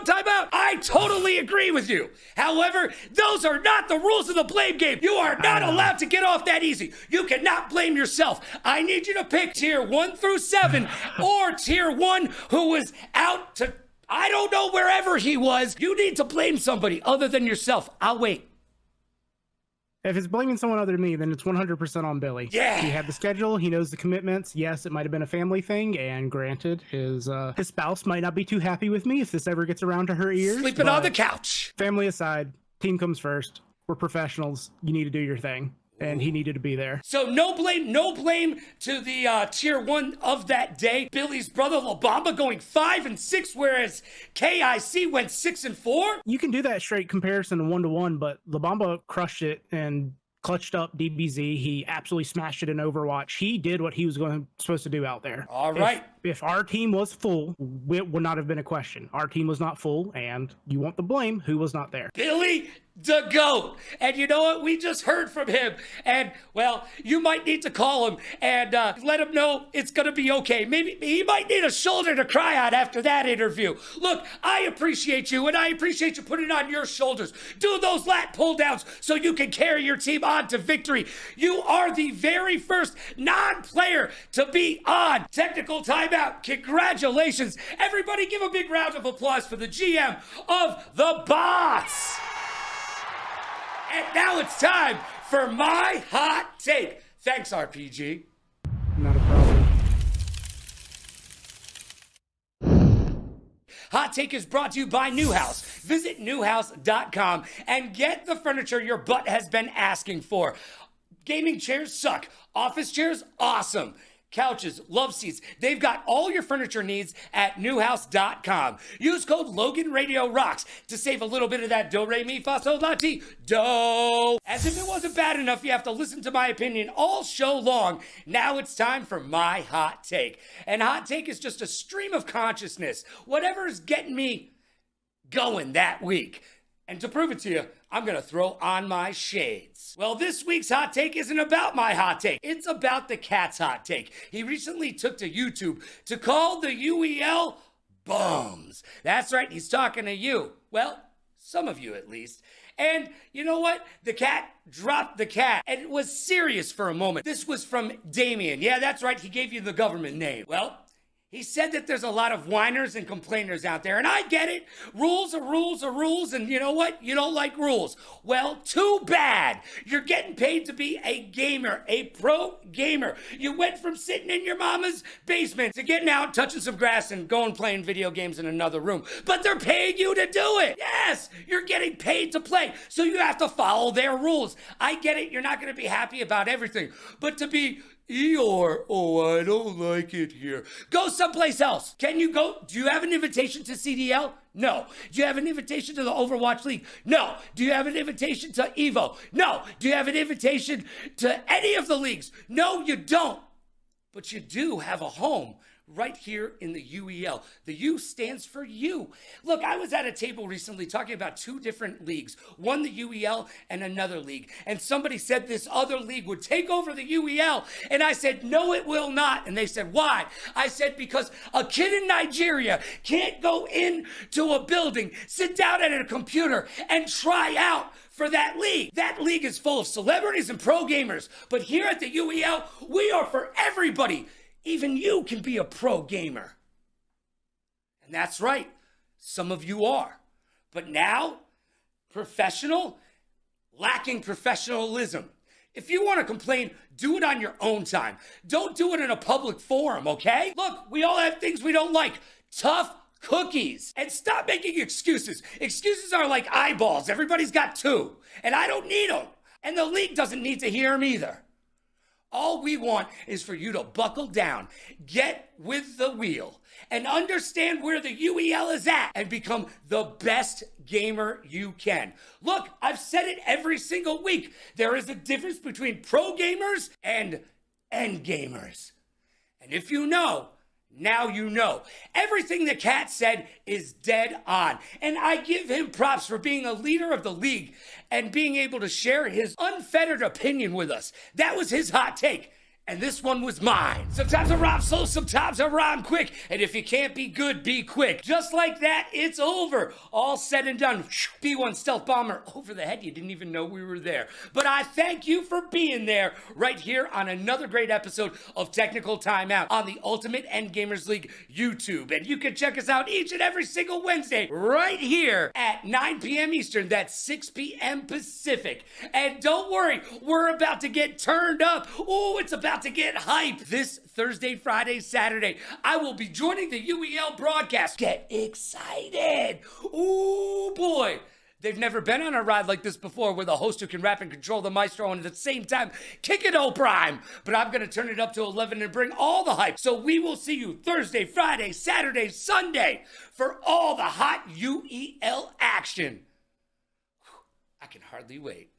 time out. I totally agree with you. However, those are not the rules of the blame game. You are not allowed to get off that easy. You cannot blame yourself. I need you to pick Tier 1 through 7 or Tier 1 who was out to, I don't know, wherever he was. You need to blame somebody other than yourself. I'll wait. If it's blaming someone other than me, then it's 100% on Billy. Yeah. He had the schedule. He knows the commitments. Yes, it might have been a family thing, and granted, his spouse might not be too happy with me if this ever gets around to her ears. Sleeping on the couch. Family aside, team comes first. We're professionals. You need to do your thing. And he needed to be there. So no blame to the Tier 1 of that day. Billy's brother Labamba going 5-6, whereas KIC went 6-4. You can do that straight comparison 1-to-1, but Labamba crushed it and clutched up DBZ. He absolutely smashed it in Overwatch. He did what he was supposed to do out there. All right. If our team was full, it would not have been a question. Our team was not full, and you want the blame, who was not there? Billy the Goat. And you know what? We just heard from him. And, well, you might need to call him and let him know it's going to be okay. Maybe he might need a shoulder to cry on after that interview. Look, I appreciate you, and I appreciate you putting it on your shoulders. Do those lat pull downs so you can carry your team on to victory. You are the very first non-player to be on Technical Timeout. Congratulations. Everybody give a big round of applause for the GM of the Bots. And now it's time for my hot take. Thanks, RPG. Not a problem. Hot Take is brought to you by Newhouse. Visit newhouse.com and get the furniture your butt has been asking for. Gaming chairs suck. Office chairs, awesome. Couches, love seats. They've got all your furniture needs at newhouse.com. Use code LoganRadioRocks to save a little bit of that do-re-mi-fa-sol-la-ti do. As if it wasn't bad enough, you have to listen to my opinion all show long. Now it's time for my hot take. And hot take is just a stream of consciousness. Whatever is getting me going that week. And to prove it to you, I'm going to throw on my shades. Well, this week's hot take isn't about my hot take. It's about the cat's hot take. He recently took to YouTube to call the UEL bums. That's right, he's talking to you. Well, some of you at least. And you know what? The cat dropped the cat, and it was serious for a moment. This was from Damien. Yeah, that's right. He gave you the government name. Well, he said that there's a lot of whiners and complainers out there, and I get it. Rules are rules are rules, and you know what? You don't like rules. Well, too bad. You're getting paid to be a gamer, a pro gamer. You went from sitting in your mama's basement to getting out, touching some grass, and going playing video games in another room. But they're paying you to do it. Yes, you're getting paid to play, so you have to follow their rules. I get it. You're not going to be happy about everything, but to be Eeyore, oh, I don't like it here. Go someplace else. Can you go? Do you have an invitation to CDL? No. Do you have an invitation to the Overwatch League? No. Do you have an invitation to EVO? No. Do you have an invitation to any of the leagues? No, you don't. But you do have a home right here in the UEL. The U stands for you. Look, I was at a table recently talking about two different leagues, one the UEL and another league. And somebody said this other league would take over the UEL. And I said, no, it will not. And they said, why? I said, because a kid in Nigeria can't go into a building, sit down at a computer, and try out for that league. That league is full of celebrities and pro gamers. But here at the UEL, we are for everybody. Even you can be a pro gamer. And that's right, some of you are. But now, professional, lacking professionalism. If you want to complain, do it on your own time. Don't do it in a public forum, okay? Look, we all have things we don't like. Tough cookies. And stop making excuses. Excuses are like eyeballs. Everybody's got two. And I don't need them. And the league doesn't need to hear them either. All we want is for you to buckle down, get with the wheel, and understand where the UEL is at and become the best gamer you can. Look, I've said it every single week. There is a difference between pro gamers and end gamers. And if you know, now you know. Everything the cat said is dead on. And I give him props for being a leader of the league and being able to share his unfettered opinion with us. That was his hot take. And this one was mine. Sometimes I rhyme slow, sometimes I rhyme quick. And if you can't be good, be quick. Just like that, it's over. All said and done. B1 stealth bomber over the head. You didn't even know we were there. But I thank you for being there right here on another great episode of Technical Timeout on the Ultimate End Gamers League YouTube. And you can check us out each and every single Wednesday right here at 9 p.m. Eastern. That's 6 p.m. Pacific. And don't worry, we're about to get turned up. Oh, it's about to get hype. This Thursday, Friday, Saturday, I will be joining the UEL broadcast. Get excited. Oh boy. They've never been on a ride like this before with a host who can rap and control the maestro and at the same time kick it all prime. But I'm going to turn it up to 11 and bring all the hype. So we will see you Thursday, Friday, Saturday, Sunday for all the hot UEL action. I can hardly wait.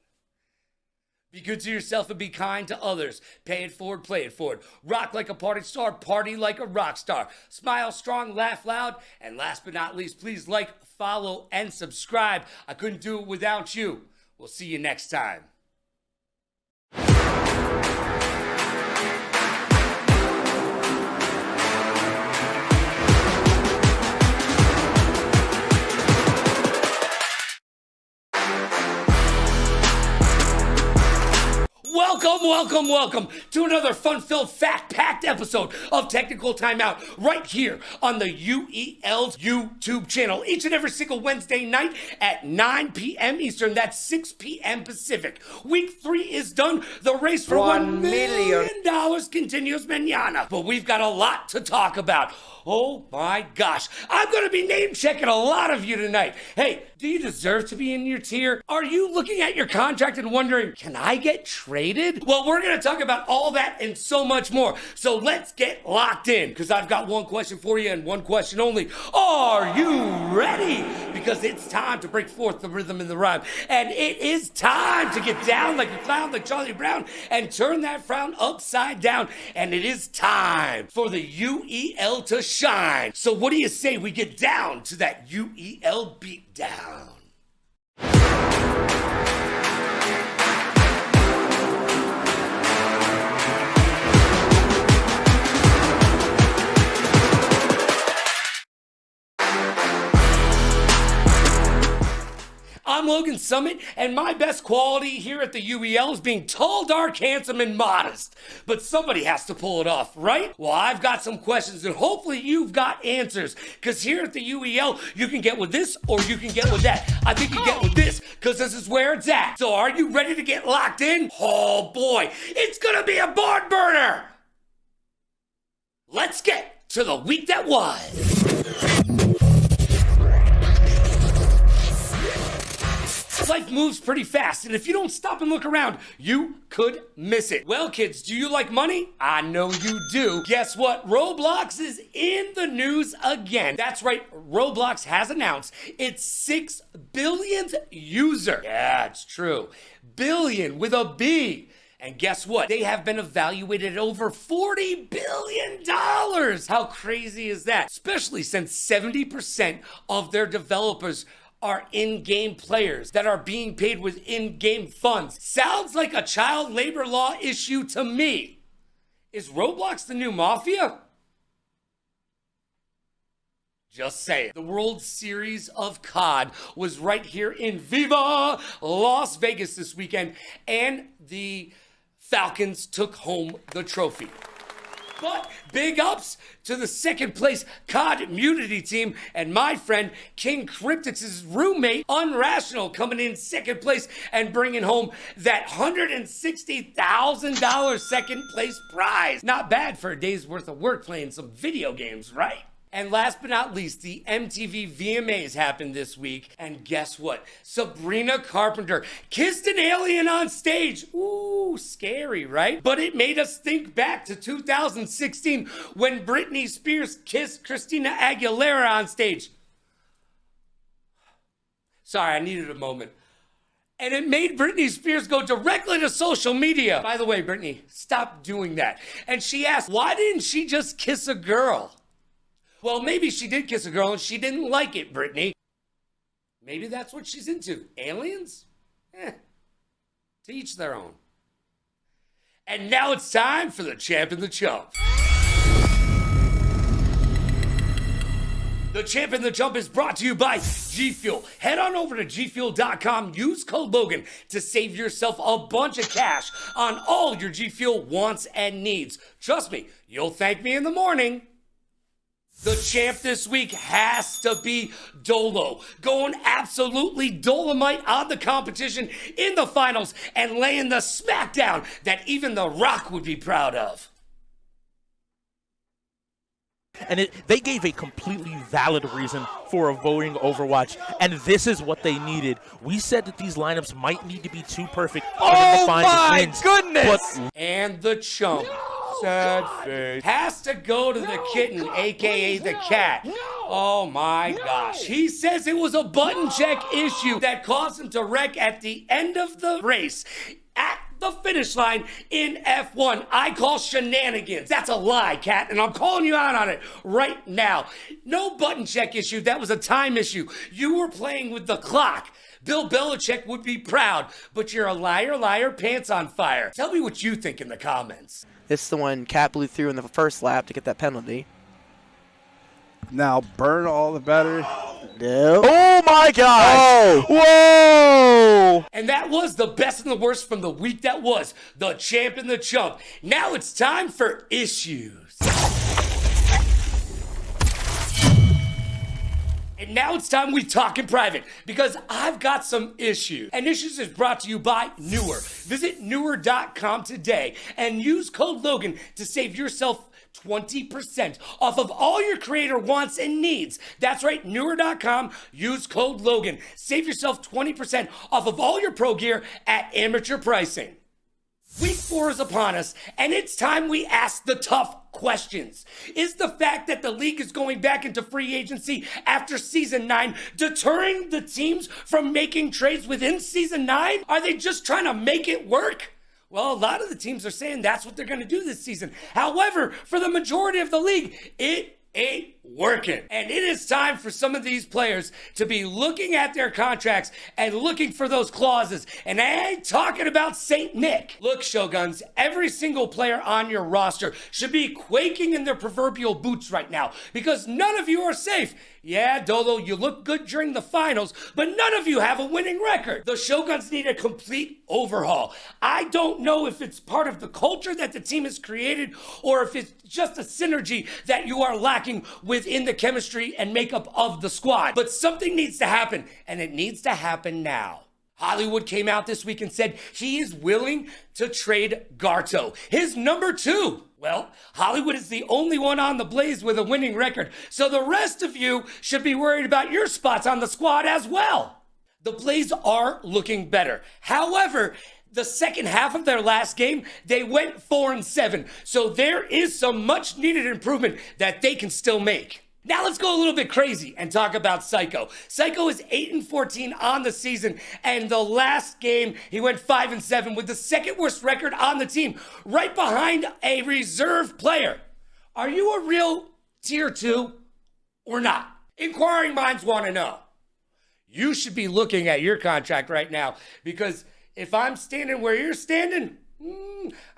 Be good to yourself and be kind to others. Pay it forward, play it forward. Rock like a party star, party like a rock star. Smile strong, laugh loud, and last but not least, please like, follow, and subscribe. I couldn't do it without you. We'll see you next time. Welcome to another fun-filled, fact-packed episode of Technical Timeout right here on the UEL's YouTube channel. Each and every single Wednesday night at 9 p.m. Eastern. That's 6 p.m. Pacific. Week 3 is done. The race for $1 million continues mañana. But we've got a lot to talk about. Oh my gosh. I'm going to be name-checking a lot of you tonight. Hey, do you deserve to be in your tier? Are you looking at your contract and wondering, can I get traded? Well, we're going to talk about all that and so much more. So let's get locked in because I've got one question for you and one question only. Are you ready? Because it's time to break forth the rhythm and the rhyme. And it is time to get down like a clown, like Charlie Brown, and turn that frown upside down. And it is time for the UEL to shine. So what do you say we get down to that UEL beatdown? I'm I'm Logan Summit, and my best quality here at the UEL is being tall, dark, handsome, and modest. But somebody has to pull it off, right? Well, I've got some questions, and hopefully you've got answers. Because here at the UEL, you can get with this, or you can get with that. I think you get with this, because this is where it's at. So are you ready to get locked in? Oh boy, it's gonna be a barn burner! Let's get to the week that was. Life moves pretty fast, and if you don't stop and look around, you could miss it. Well, kids, do you like money? I know you do. Guess what? Roblox is in the news again. That's right, Roblox has announced its 6 billionth user. Yeah, it's true. Billion with a B. And guess what? They have been evaluated at over $40 billion. How crazy is that? Especially since 70% of their developers are in-game players that are being paid with in-game funds. Sounds like a child labor law issue to me. Is Roblox the new mafia? Just saying. The World Series of COD was right here in Viva Las Vegas this weekend, and the Falcons took home the trophy. But big ups to the second place COD Immunity team and my friend King Cryptix's roommate Unrational coming in second place and bringing home that $160,000 second place prize. Not bad for a day's worth of work playing some video games, right? And last but not least, the MTV VMAs happened this week. And guess what? Sabrina Carpenter kissed an alien on stage. Ooh, scary, right? But it made us think back to 2016 when Britney Spears kissed Christina Aguilera on stage. Sorry, I needed a moment. And it made Britney Spears go directly to social media. By the way, Britney, stop doing that. And she asked, why didn't she just kiss a girl? Well, maybe she did kiss a girl and she didn't like it, Brittany. Maybe that's what she's into. Aliens? To each their own. And now it's time for the Champ and the Chump. The Champ and the Chump is brought to you by G Fuel. Head on over to gfuel.com, use code Logan to save yourself a bunch of cash on all your G Fuel wants and needs. Trust me, you'll thank me in the morning. The champ this week has to be Dolo, going absolutely Dolomite on the competition in the finals and laying the smackdown that even The Rock would be proud of. And they gave a completely valid reason for avoiding Overwatch, and this is what they needed. We said that these lineups might need to be too perfect for them to find the wins. Goodness! And the chump. Sad face. Has to go to the kitten, aka the cat. Oh my gosh. He says it was a button check issue that caused him to wreck at the end of the race. At the finish line in F1. I call shenanigans. That's a lie, Cat, and I'm calling you out on it right now. No button check issue. That was a time issue. You were playing with the clock. Bill Belichick would be proud, but you're a liar, liar, pants on fire. Tell me what you think in the comments. It's the one Cat blew through in the first lap to get that penalty. Now burn all the battery. No. Oh my God! Oh. Whoa! And that was the best and the worst from the week that was. The champ and the chump. Now it's time for issues. And now it's time we talk in private because I've got some issues. And Issues is brought to you by Newer. Visit newer.com today and use code Logan to save yourself 20% off of all your creator wants and needs. That's right, newer.com, use code Logan. Save yourself 20% off of all your pro gear at amateur pricing. Week 4 is upon us, and it's time we ask the tough questions. Is the fact that the league is going back into free agency after Season 9 deterring the teams from making trades within Season 9? Are they just trying to make it work? Well, a lot of the teams are saying that's what they're going to do this season. However, for the majority of the league, it ain't working. And it is time for some of these players to be looking at their contracts and looking for those clauses. And I ain't talking about St. Nick. Look, Shoguns, every single player on your roster should be quaking in their proverbial boots right now because none of you are safe. Yeah, Dolo, you look good during the finals, but none of you have a winning record. The Shoguns need a complete overhaul. I don't know if it's part of the culture that the team has created or if it's just a synergy that you are lacking within the chemistry and makeup of the squad. But something needs to happen, and it needs to happen now. Hollywood came out this week and said he is willing to trade Garto, his number 2. Well, Hollywood is the only one on the Blaze with a winning record, so the rest of you should be worried about your spots on the squad as well. The Blaze are looking better. However, the second half of their last game, they went 4-7, so there is some much needed improvement that they can still make. Now let's go a little bit crazy and talk about Psycho. Psycho is 8-14 on the season, and the last game he went 5-7 with the second worst record on the team, right behind a reserve player. Are you a real tier 2 or not? Inquiring minds want to know. You should be looking at your contract right now because if I'm standing where you're standing,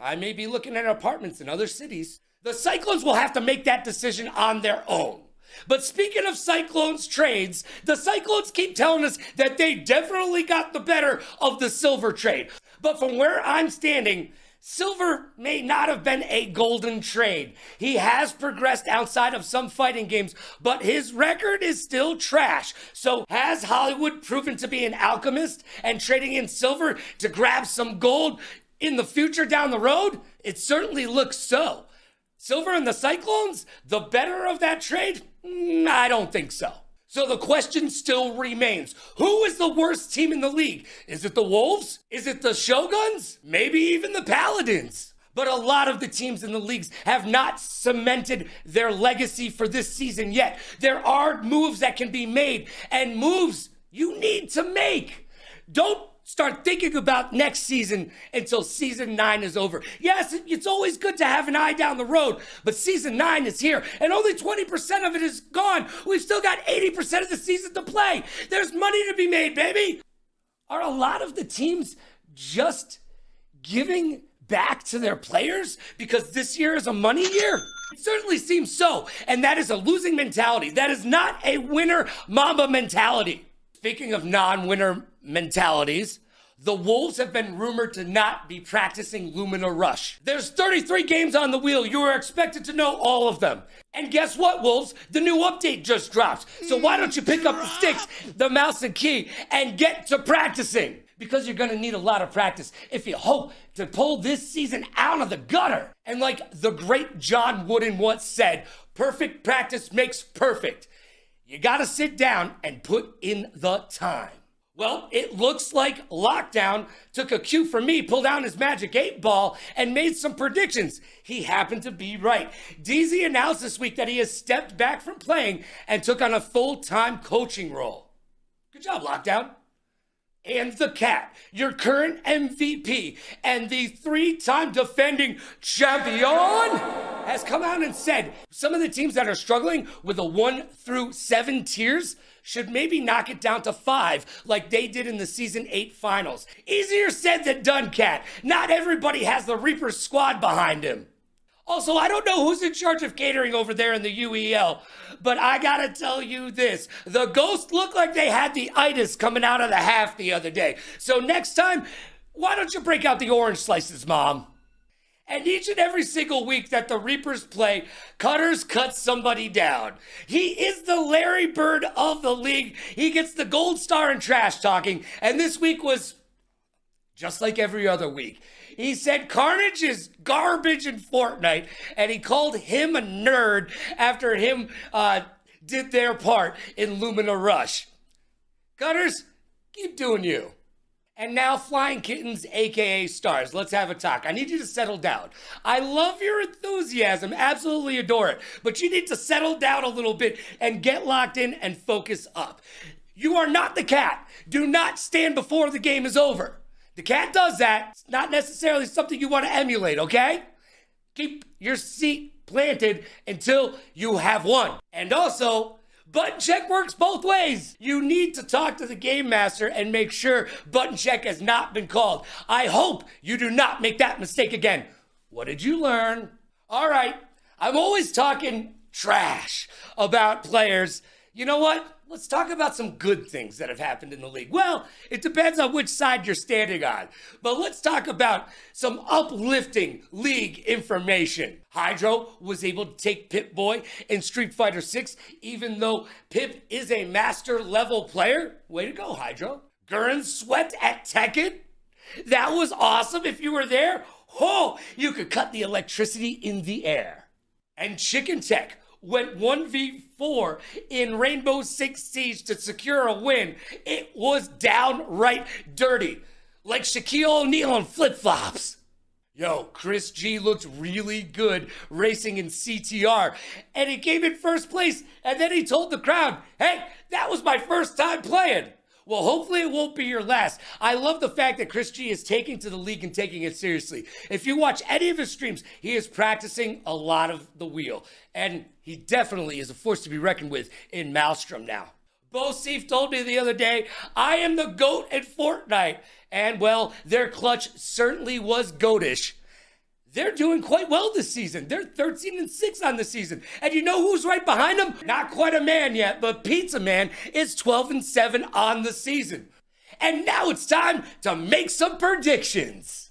I may be looking at apartments in other cities. The Cyclones will have to make that decision on their own. But speaking of Cyclones trades, the Cyclones keep telling us that they definitely got the better of the Silver trade. But from where I'm standing, Silver may not have been a golden trade. He has progressed outside of some fighting games, but his record is still trash. So has Hollywood proven to be an alchemist and trading in Silver to grab some gold in the future down the road? It certainly looks so. Silver and the Cyclones, the better of that trade? I don't think so. So the question still remains. Who is the worst team in the league? Is it the Wolves? Is it the Shoguns? Maybe even the Paladins. But a lot of the teams in the leagues have not cemented their legacy for this season yet. There are moves that can be made, and moves you need to make. Don't start thinking about next season until season 9 is over. Yes, it's always good to have an eye down the road, but season 9 is here and only 20% of it is gone. We've still got 80% of the season to play. There's money to be made, baby. Are a lot of the teams just giving back to their players because this year is a money year? It certainly seems so, and that is a losing mentality. That is not a winner Mamba mentality. Speaking of non-winner mentalities, the Wolves have been rumored to not be practicing Lumina Rush. There's 33 games on the wheel. You are expected to know all of them. And guess what, Wolves? The new update just dropped. So why don't you pick up the sticks, the mouse and key, and get to practicing? Because you're going to need a lot of practice if you hope to pull this season out of the gutter. And like the great John Wooden once said, perfect practice makes perfect. You got to sit down and put in the time. Well, it looks like Lockdown took a cue from me, pulled out his magic 8 ball, and made some predictions. He happened to be right. DZ announced this week that he has stepped back from playing and took on a full-time coaching role. Good job, Lockdown. And the Cat, your current MVP and the 3-time defending champion, has come out and said some of the teams that are struggling with the 1 through 7 tiers should maybe knock it down to 5 like they did in the Season 8 finals. Easier said than done, Cat. Not everybody has the Reaper squad behind him. Also, I don't know who's in charge of catering over there in the UEL, but I gotta tell you this. The Ghosts look like they had the itis coming out of the half the other day. So next time, why don't you break out the orange slices, Mom? And each and every single week that the Reapers play, Cutters cuts somebody down. He is the Larry Bird of the league. He gets the gold star in trash talking, and this week was just like every other week. He said Carnage is garbage in Fortnite, and he called him a nerd after him did their part in Lumina Rush. Cutters, keep doing you. And now Flying Kittens, aka Stars, let's have a talk. I need you to settle down. I love your enthusiasm, absolutely adore it, but you need to settle down a little bit and get locked in and focus up. You are not the Cat. Do not stand before the game is over. The Cat does that. It's not necessarily something you want to emulate, okay? Keep your seat planted until you have won. And also, button check works both ways. You need to talk to the game master and make sure button check has not been called. I hope you do not make that mistake again. What did you learn? All right, I'm always talking trash about players. You know what? Let's talk about some good things that have happened in the league. Well, it depends on which side you're standing on. But let's talk about some uplifting league information. Hydro was able to take Pip-Boy in Street Fighter 6, even though Pip is a master level player. Way to go, Hydro. Gurren swept at Tekken. That was awesome. If you were there, oh, you could cut the electricity in the air. And Chicken Tech went 1v4 in Rainbow Six Siege to secure a win. It was downright dirty, like Shaquille O'Neal on flip-flops. Yo, Chris G looked really good racing in CTR, and he came in first place, and then he told the crowd, hey, that was my first time playing. Well, hopefully it won't be your last. I love the fact that Chris G is taking to the league and taking it seriously. If you watch any of his streams, he is practicing a lot of the wheel. And he definitely is a force to be reckoned with in Maelstrom now. Bo Seif told me the other day, I am the GOAT at Fortnite. And well, their clutch certainly was goatish. They're doing quite well this season. They're 13-6 on the season. And you know who's right behind them? Not quite a man yet, but Pizza Man is 12-7 on the season. And now it's time to make some predictions.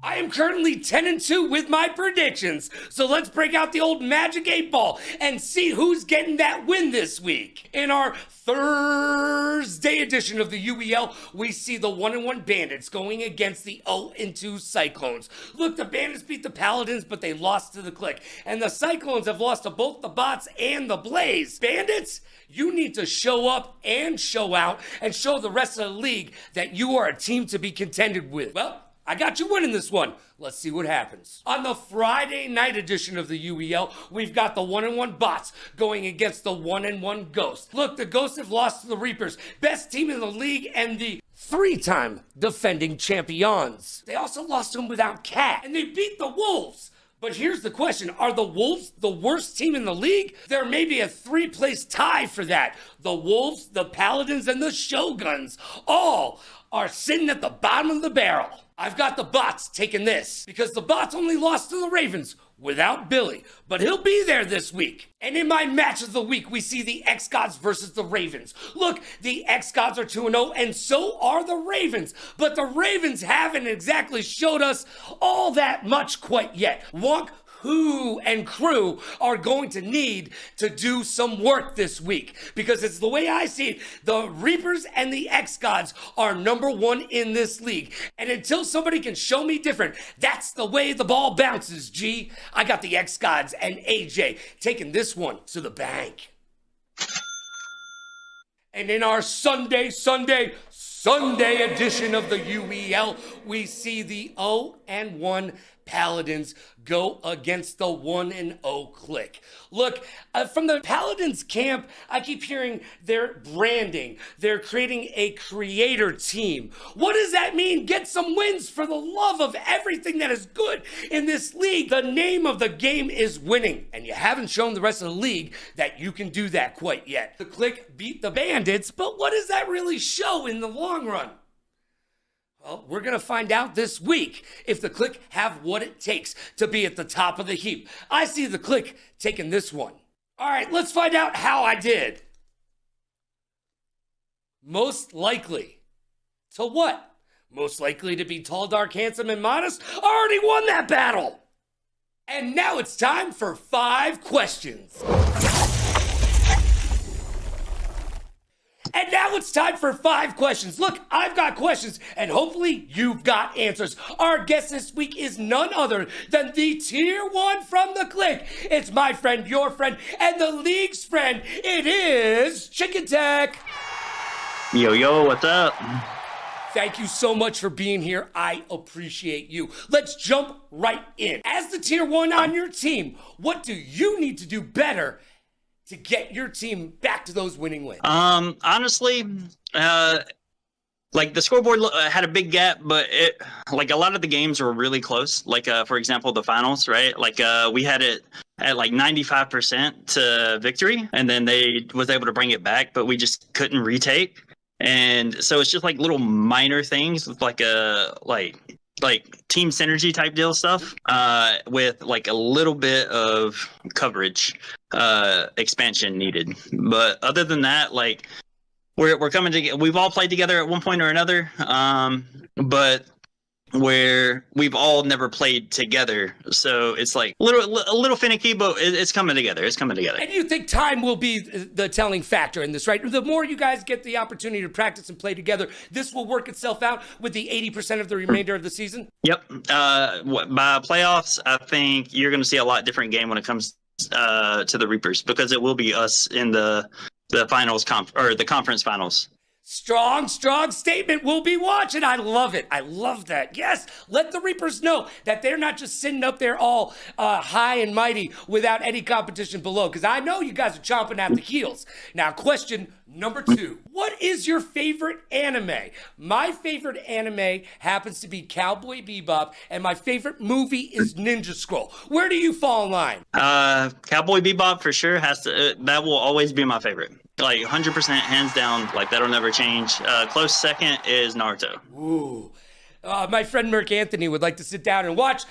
I am currently 10-2 with my predictions. So let's break out the old Magic 8 Ball and see who's getting that win this week. In our Thursday edition of the UEL, we see the 1-1 Bandits going against the 0-2 Cyclones. Look, the Bandits beat the Paladins, but they lost to the Click. And the Cyclones have lost to both the Bots and the Blaze. Bandits, you need to show up and show out and show the rest of the league that you are a team to be contended with. Well, I got you winning this one. Let's see what happens. On the Friday night edition of the UEL, we've got the 1-1 Bots going against the 1-1 Ghosts. Look, the Ghosts have lost to the Reapers, best team in the league and the 3-time defending champions. They also lost to them without Cat, and they beat the Wolves. But here's the question, are the Wolves the worst team in the league? There may be a 3-place tie for that. The Wolves, the Paladins, and the Shoguns all are sitting at the bottom of the barrel. I've got the Bots taking this because the Bots only lost to the Ravens without Billy, but he'll be there this week. And in my match of the week, we see the X-Gods versus the Ravens. Look, the X-Gods are 2-0, and so are the Ravens. But the Ravens haven't exactly showed us all that much quite yet. Wonk, Who and crew are going to need to do some work this week because it's the way I see it. The Reapers and the X-Gods are #1 in this league. And until somebody can show me different, that's the way the ball bounces, G. I got the X-Gods and AJ taking this one to the bank. And in our Sunday edition of the UEL, we see the 0-1 Paladins go against the 1-0 Click. Look, from the Paladins camp, I keep hearing they're branding. They're creating a creator team. What does that mean? Get some wins for the love of everything that is good in this league. The name of the game is winning, and you haven't shown the rest of the league that you can do that quite yet. The Click beat the Bandits, but what does that really show in the long run? Well, we're going to find out this week if the Click have what it takes to be at the top of the heap. I see the Click taking this one. All right, let's find out how I did. Most likely to what? Most likely to be tall, dark, handsome, and modest? I already won that battle. And now it's time for 5 questions. And now it's time for 5 questions. Look, I've got questions, and hopefully you've got answers. Our guest this week is none other than the Tier 1 from the Click. It's my friend, your friend, and the league's friend. It is Chicken Tech. Yo, what's up? Thank you so much for being here. I appreciate you. Let's jump right in. As the Tier 1 on your team, what do you need to do better to get your team back to those winning ways? Honestly, like the scoreboard had a big gap, but it like a lot of the games were really close. Like for example, the finals, right? Like we had it at like 95% to victory, and then they was able to bring it back, but we just couldn't retake. And so it's just like little minor things with like a like team synergy type deal stuff with like a little bit of coverage expansion needed. But other than that, like we're coming together. We've all played together at one point or another, but where we've all never played together, so it's like a little finicky, but it's coming together. It's coming together. And you think time will be the telling factor in this, right? The more you guys get the opportunity to practice and play together, this will work itself out with the 80% of the remainder of the season? Yep. By playoffs, I think you're going to see a lot different game when it comes to the Reapers, because it will be us in the finals or the conference finals. Strong statement. We'll be watching. I love it. I love that. Yes, let the Reapers know that they're not just sitting up there all high and mighty without any competition below, because I know you guys are chomping at the heels. Now, question number 2. What is your favorite anime? My favorite anime happens to be Cowboy Bebop, and my favorite movie is Ninja Scroll. Where do you fall in line? Cowboy Bebop for sure has to. That will always be my favorite. Like 100% hands down. Like that'll never change. Close second is Naruto. Ooh. My friend Merc Anthony would like to sit down and watch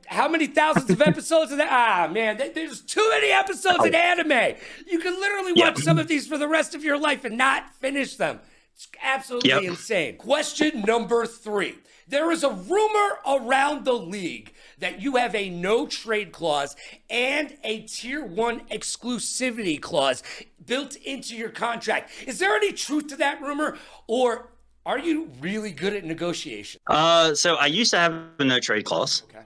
how many thousands of episodes of that? Ah, man, there's too many episodes in anime. You can literally watch some of these for the rest of your life and not finish them. It's absolutely insane. Question number 3. There is a rumor around the league that you have a no trade clause and a tier 1 exclusivity clause built into your contract. Is there any truth to that rumor, or are you really good at negotiation? So I used to have a no trade clause. Okay.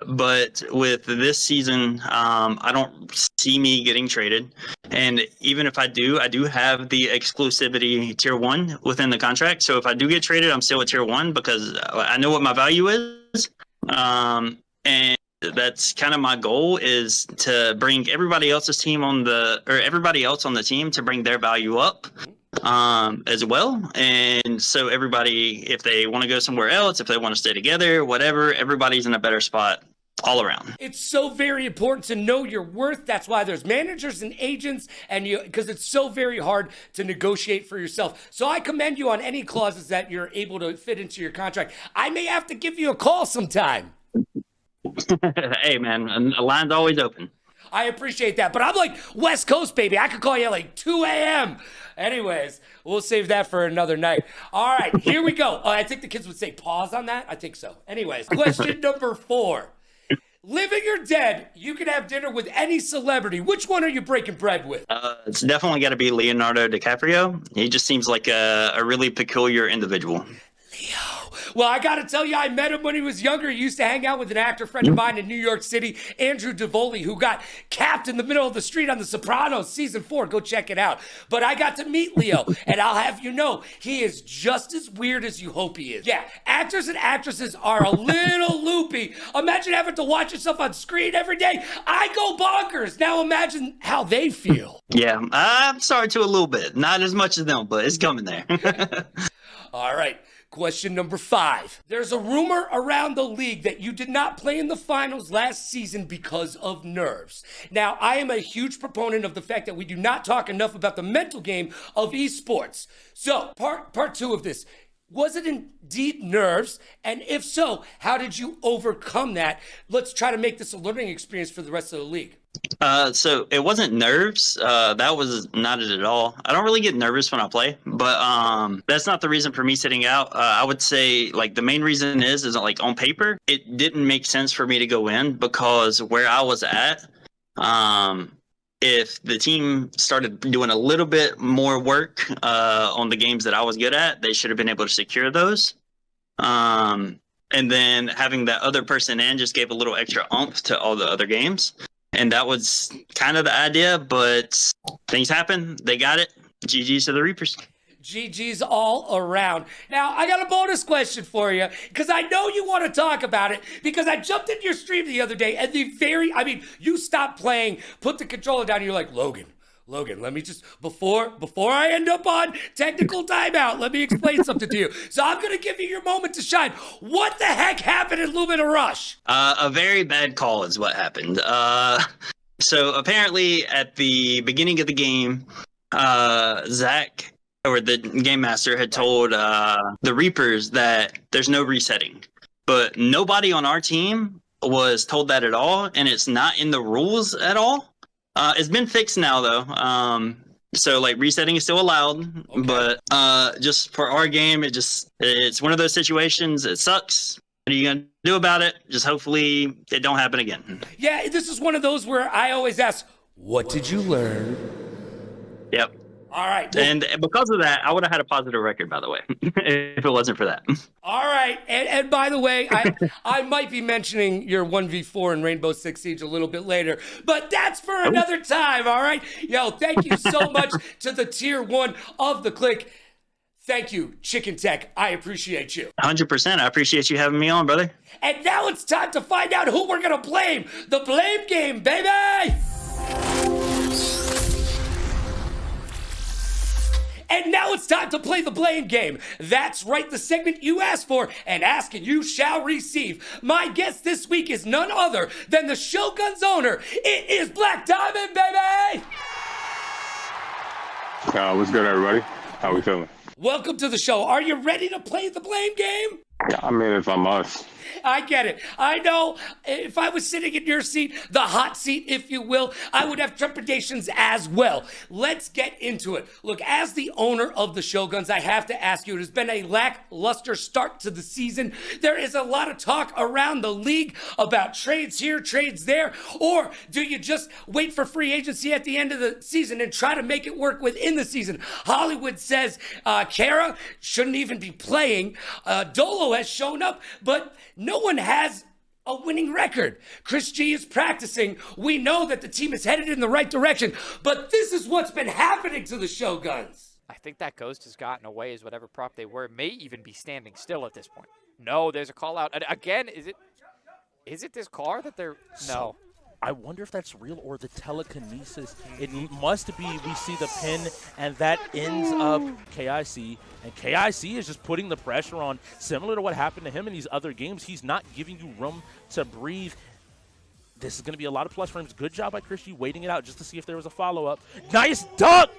But with this season, I don't see me getting traded. And even if I do have the exclusivity tier 1 within the contract. So if I do get traded, I'm still at tier 1 because I know what my value is. And that's kind of my goal, is to bring everybody else's team everybody else on the team to bring their value up as well. And so everybody, if they want to go somewhere else, if they want to stay together, whatever, everybody's in a better spot all around. It's so very important to know your worth. That's why there's managers and agents, and because it's so very hard to negotiate for yourself. So I commend you on any clauses that you're able to fit into your contract. I may have to give you a call sometime. Hey, man, a line's always open. I appreciate that, but I'm like West Coast, baby. I could call you at like 2 a.m. Anyways, we'll save that for another night. All right, here we go. I think the kids would say pause on that. I think so. Anyways, question number 4. Living or dead, you can have dinner with any celebrity. Which one are you breaking bread with? It's definitely got to be Leonardo DiCaprio. He just seems like a really peculiar individual. Leo. Well, I got to tell you, I met him when he was younger. He used to hang out with an actor friend of mine in New York City, Andrew Davoli, who got capped in the middle of the street on The Sopranos season 4. Go check it out. But I got to meet Leo, and I'll have you know, he is just as weird as you hope he is. Yeah, actors and actresses are a little loopy. Imagine having to watch yourself on screen every day. I go bonkers. Now imagine how they feel. Yeah, I'm sorry to a little bit. Not as much as them, but it's coming there. All right. Question number 5. There's a rumor around the league that you did not play in the finals last season because of nerves. Now, I am a huge proponent of the fact that we do not talk enough about the mental game of esports. So, part 2 of this. Was it indeed nerves? And if so, how did you overcome that? Let's try to make this a learning experience for the rest of the league. So it wasn't nerves. That was not it at all. I don't really get nervous when I play, but that's not the reason for me sitting out. I would say like the main reason is like on paper, it didn't make sense for me to go in because where I was at, if the team started doing a little bit more work on the games that I was good at, they should have been able to secure those. And then having that other person in just gave a little extra oomph to all the other games. And that was kind of the idea, but things happen. They got it. GG's to the Reapers. GG's all around. Now, I got a bonus question for you, because I know you want to talk about it, because I jumped into your stream the other day, and you stopped playing, put the controller down, and you're like, Logan, Logan, let me just, before I end up on technical timeout, let me explain something to you. So I'm going to give you your moment to shine. What the heck happened in Lumina Rush? A very bad call is what happened. So apparently at the beginning of the game, Zach, or the game master, had told the Reapers that there's no resetting. But nobody on our team was told that at all, and it's not in the rules at all. It's been fixed now, though. So, like, resetting is still allowed. Okay. But just for our game, it's one of those situations. It sucks. What are you going to do about it? Just hopefully it don't happen again. Yeah, this is one of those where I always ask, what did you learn? Yep. All right. And because of that, I would have had a positive record, by the way, if it wasn't for that. All right. And by the way, I might be mentioning your 1v4 in Rainbow Six Siege a little bit later, but that's for another time, all right? Yo, thank you so much to the tier 1 of the click. Thank you, Chicken Tech. I appreciate you. 100%. I appreciate you having me on, brother. And now it's time to find out who we're going to blame. The blame game, baby! And now it's time to play the blame game. That's right, the segment you asked for, and ask and you shall receive. My guest this week is none other than the Shogun's owner. It is Black Diamond, baby! What's good, everybody? How we feeling? Welcome to the show. Are you ready to play the blame game? I mean, if I must. I get it. I know if I was sitting in your seat, the hot seat, if you will, I would have trepidations as well. Let's get into it. Look, as the owner of the Shoguns, I have to ask you, it has been a lackluster start to the season. There is a lot of talk around the league about trades here, trades there, or do you just wait for free agency at the end of the season and try to make it work within the season? Hollywood says Kara shouldn't even be playing. Dolo has shown up, but no one has a winning record. Chris G is practicing. We know that the team is headed in the right direction, but this is what's been happening to the Shoguns. I think that ghost has gotten away as whatever prop they were. It may even be standing still at this point. No, there's a call out. And again, is it this car that they're... No. I wonder if that's real or the telekinesis. It must be. We see the pin, and that ends up KIC. And KIC is just putting the pressure on, similar to what happened to him in these other games. He's not giving you room to breathe. This is going to be a lot of plus frames. Good job by Christy waiting it out just to see if there was a follow-up. Nice duck!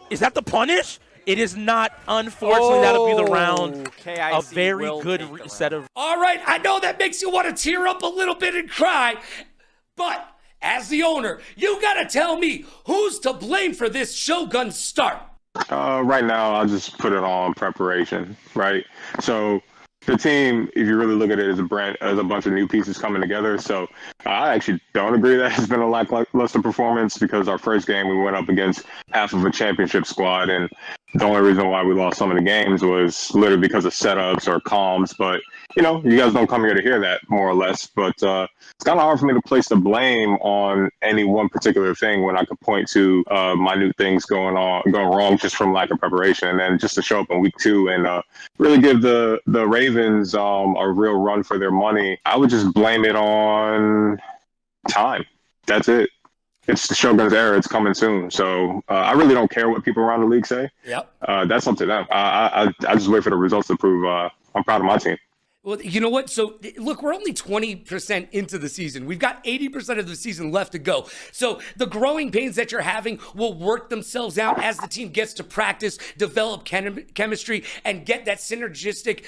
Is that the punish? It is not. Unfortunately, that'll be the round. KIC a very good set of... All right, I know that makes you want to tear up a little bit and cry, but as the owner, you got to tell me who's to blame for this Shogun start. Right now, I'll just put it on preparation, right? So the team, if you really look at it, is a bunch of new pieces coming together. So I actually don't agree that it's been a lackluster performance, because our first game we went up against half of a championship squad, and the only reason why we lost some of the games was literally because of setups or comms. But you know, you guys don't come here to hear that, more or less. But it's kind of hard for me to place the blame on any one particular thing when I could point to minute things going wrong just from lack of preparation, and then just to show up in week 2 and really give the Ravens a real run for their money. I would just blame it on time. That's it. It's the Shogun's era. It's coming soon. So I really don't care what people around the league say. Yep. That's up to them. I just wait for the results to prove I'm proud of my team. Well, you know what? So, look, we're only 20% into the season. We've got 80% of the season left to go. So, the growing pains that you're having will work themselves out as the team gets to practice, develop chemistry, and get that synergistic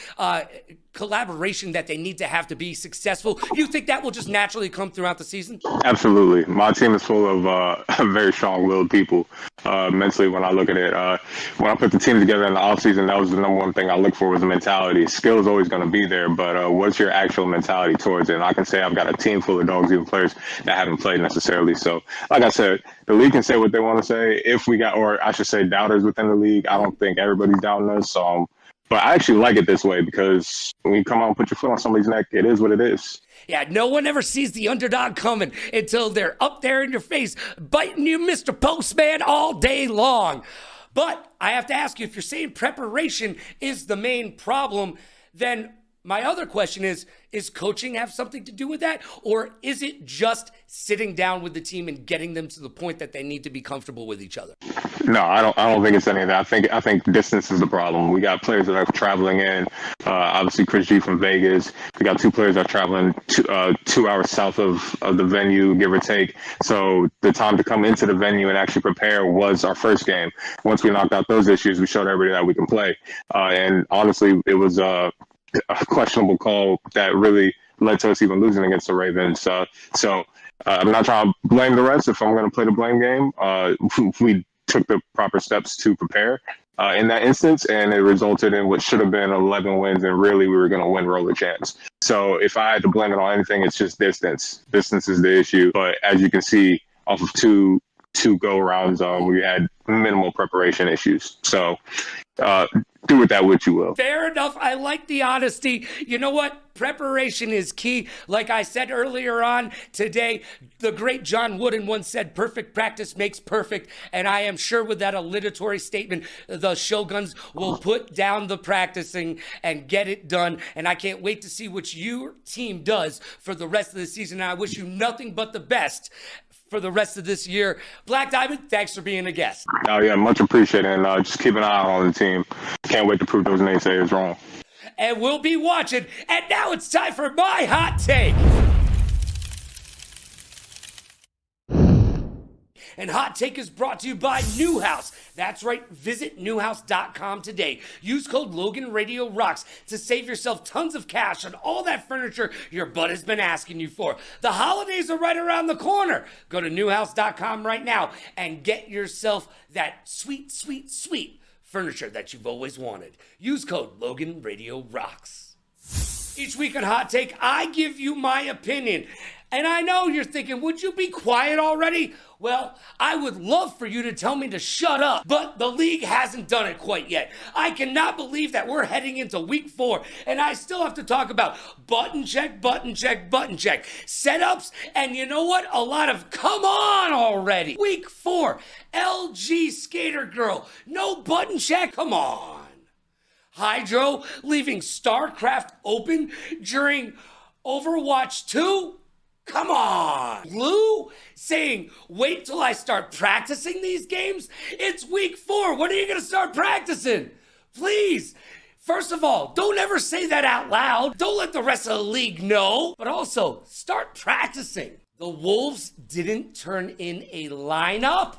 collaboration that they need to have to be successful. You think that will just naturally come throughout the season? Absolutely. My team is full of very strong-willed people. Mentally, when I look at it, when I put the team together in the offseason, that was the number one thing I look for, was the mentality. Skill is always going to be there, but what's your actual mentality towards it? And I can say I've got a team full of dogs, even players that haven't played necessarily. So, like I said, the league can say what they want to say. If we got, or I should say, doubters within the league, I don't think everybody's doubting us. But I actually like it this way, because when you come out and put your foot on somebody's neck, it is what it is. Yeah, no one ever sees the underdog coming until they're up there in your face, biting you, Mr. Postman, all day long. But I have to ask you, if you're saying preparation is the main problem, then My other question is coaching have something to do with that? Or is it just sitting down with the team and getting them to the point that they need to be comfortable with each other? No, I don't think it's any of that. I think distance is the problem. We got players that are traveling in. Obviously, Chris G from Vegas. We got 2 players that are traveling 2 hours south of the venue, give or take. So the time to come into the venue and actually prepare was our first game. Once we knocked out those issues, we showed everybody that we can play. And honestly, it was a questionable call that really led to us even losing against the Ravens. So I'm not trying to blame the refs. If I'm going to play the blame game, we took the proper steps to prepare in that instance, and it resulted in what should have been 11 wins, and really we were going to win roller champs. So if I had to blame it on anything, it's just distance. Distance is the issue. But as you can see, off of two go-arounds, we had minimal preparation issues. So do with that what you will. Fair enough. I like the honesty. You know what? Preparation is key. Like I said earlier on today, the great John Wooden once said, perfect practice makes perfect. And I am sure with that alliteratory statement, the Shoguns will put down the practicing and get it done. And I can't wait to see what your team does for the rest of the season. And I wish you nothing but the best for the rest of this year. Black Diamond, thanks for being a guest. Oh, yeah, much appreciated. And just keep an eye out on the team. Can't wait to prove those naysayers wrong. And we'll be watching. And now it's time for my hot take. And Hot Take is brought to you by Newhouse. That's right, visit newhouse.com today. Use code LoganRadioRocks to save yourself tons of cash on all that furniture your butt has been asking you for. The holidays are right around the corner. Go to newhouse.com right now and get yourself that sweet, sweet, sweet furniture that you've always wanted. Use code LoganRadioRocks. Each week on Hot Take, I give you my opinion. And I know you're thinking, would you be quiet already? Well, I would love for you to tell me to shut up, but the league hasn't done it quite yet. I cannot believe that we're heading into week 4, and I still have to talk about button check, button check, button check, setups, and you know what? A lot of come on already. Week 4, LG Skater Girl, no button check? Come on. Hydro leaving StarCraft open during Overwatch 2? Come on. Blue saying, wait till I start practicing these games? It's week 4. When are you going to start practicing? Please. First of all, don't ever say that out loud. Don't let the rest of the league know. But also, start practicing. The Wolves didn't turn in a lineup.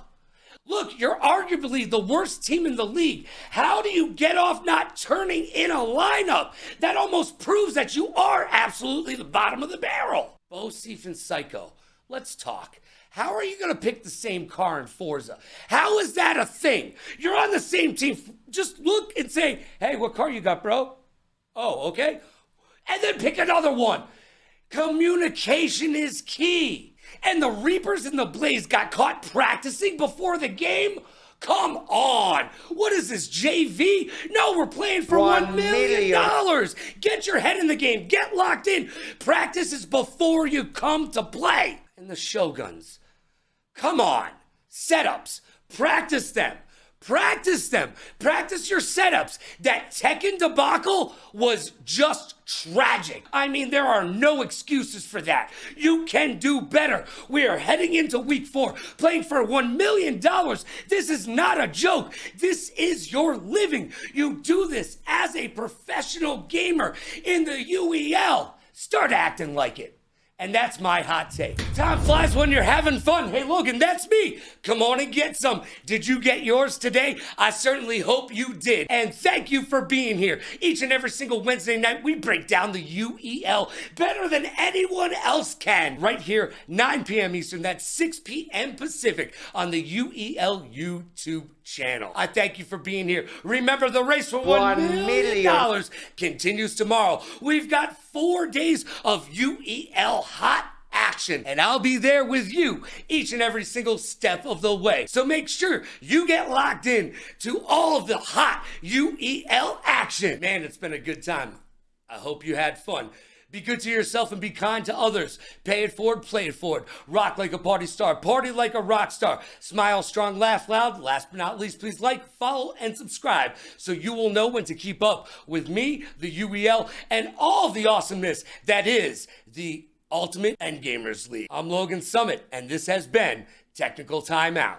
Look, you're arguably the worst team in the league. How do you get off not turning in a lineup? That almost proves that you are absolutely the bottom of the barrel. Bo Seif and Psycho, let's talk. How are you going to pick the same car in Forza? How is that a thing? You're on the same team. Just look and say, hey, what car you got, bro? Oh, okay. And then pick another one. Communication is key. And the Reapers and the Blaze got caught practicing before the game? Come on. What is this, JV? No, we're playing for $1 million. Get your head in the game. Get locked in. Practice is before you come to play. And the Shoguns. Come on. Setups. Practice them. Practice them. Practice your setups. That Tekken debacle was just tragic. I mean, there are no excuses for that. You can do better. We are heading into week 4, playing for $1 million. This is not a joke. This is your living. You do this as a professional gamer in the UEL. Start acting like it. And that's my hot take. Time flies when you're having fun. Hey, Logan, that's me. Come on and get some. Did you get yours today? I certainly hope you did. And thank you for being here. Each and every single Wednesday night, we break down the UEL better than anyone else can. Right here, 9 p.m. Eastern. That's 6 p.m. Pacific on the UEL YouTube channel. I thank you for being here. Remember, the race for $1 million continues tomorrow. We've got 4 days of UEL hot action, and I'll be there with you each and every single step of the way. So make sure you get locked in to all of the hot UEL action. Man, it's been a good time. I hope you had fun. Be good to yourself and be kind to others. Pay it forward, play it forward. Rock like a party star, party like a rock star. Smile strong, laugh loud. Last but not least, please like, follow, and subscribe so you will know when to keep up with me, the UEL, and all the awesomeness that is the Ultimate Endgamers League. I'm Logan Summit, and this has been Technical Timeout.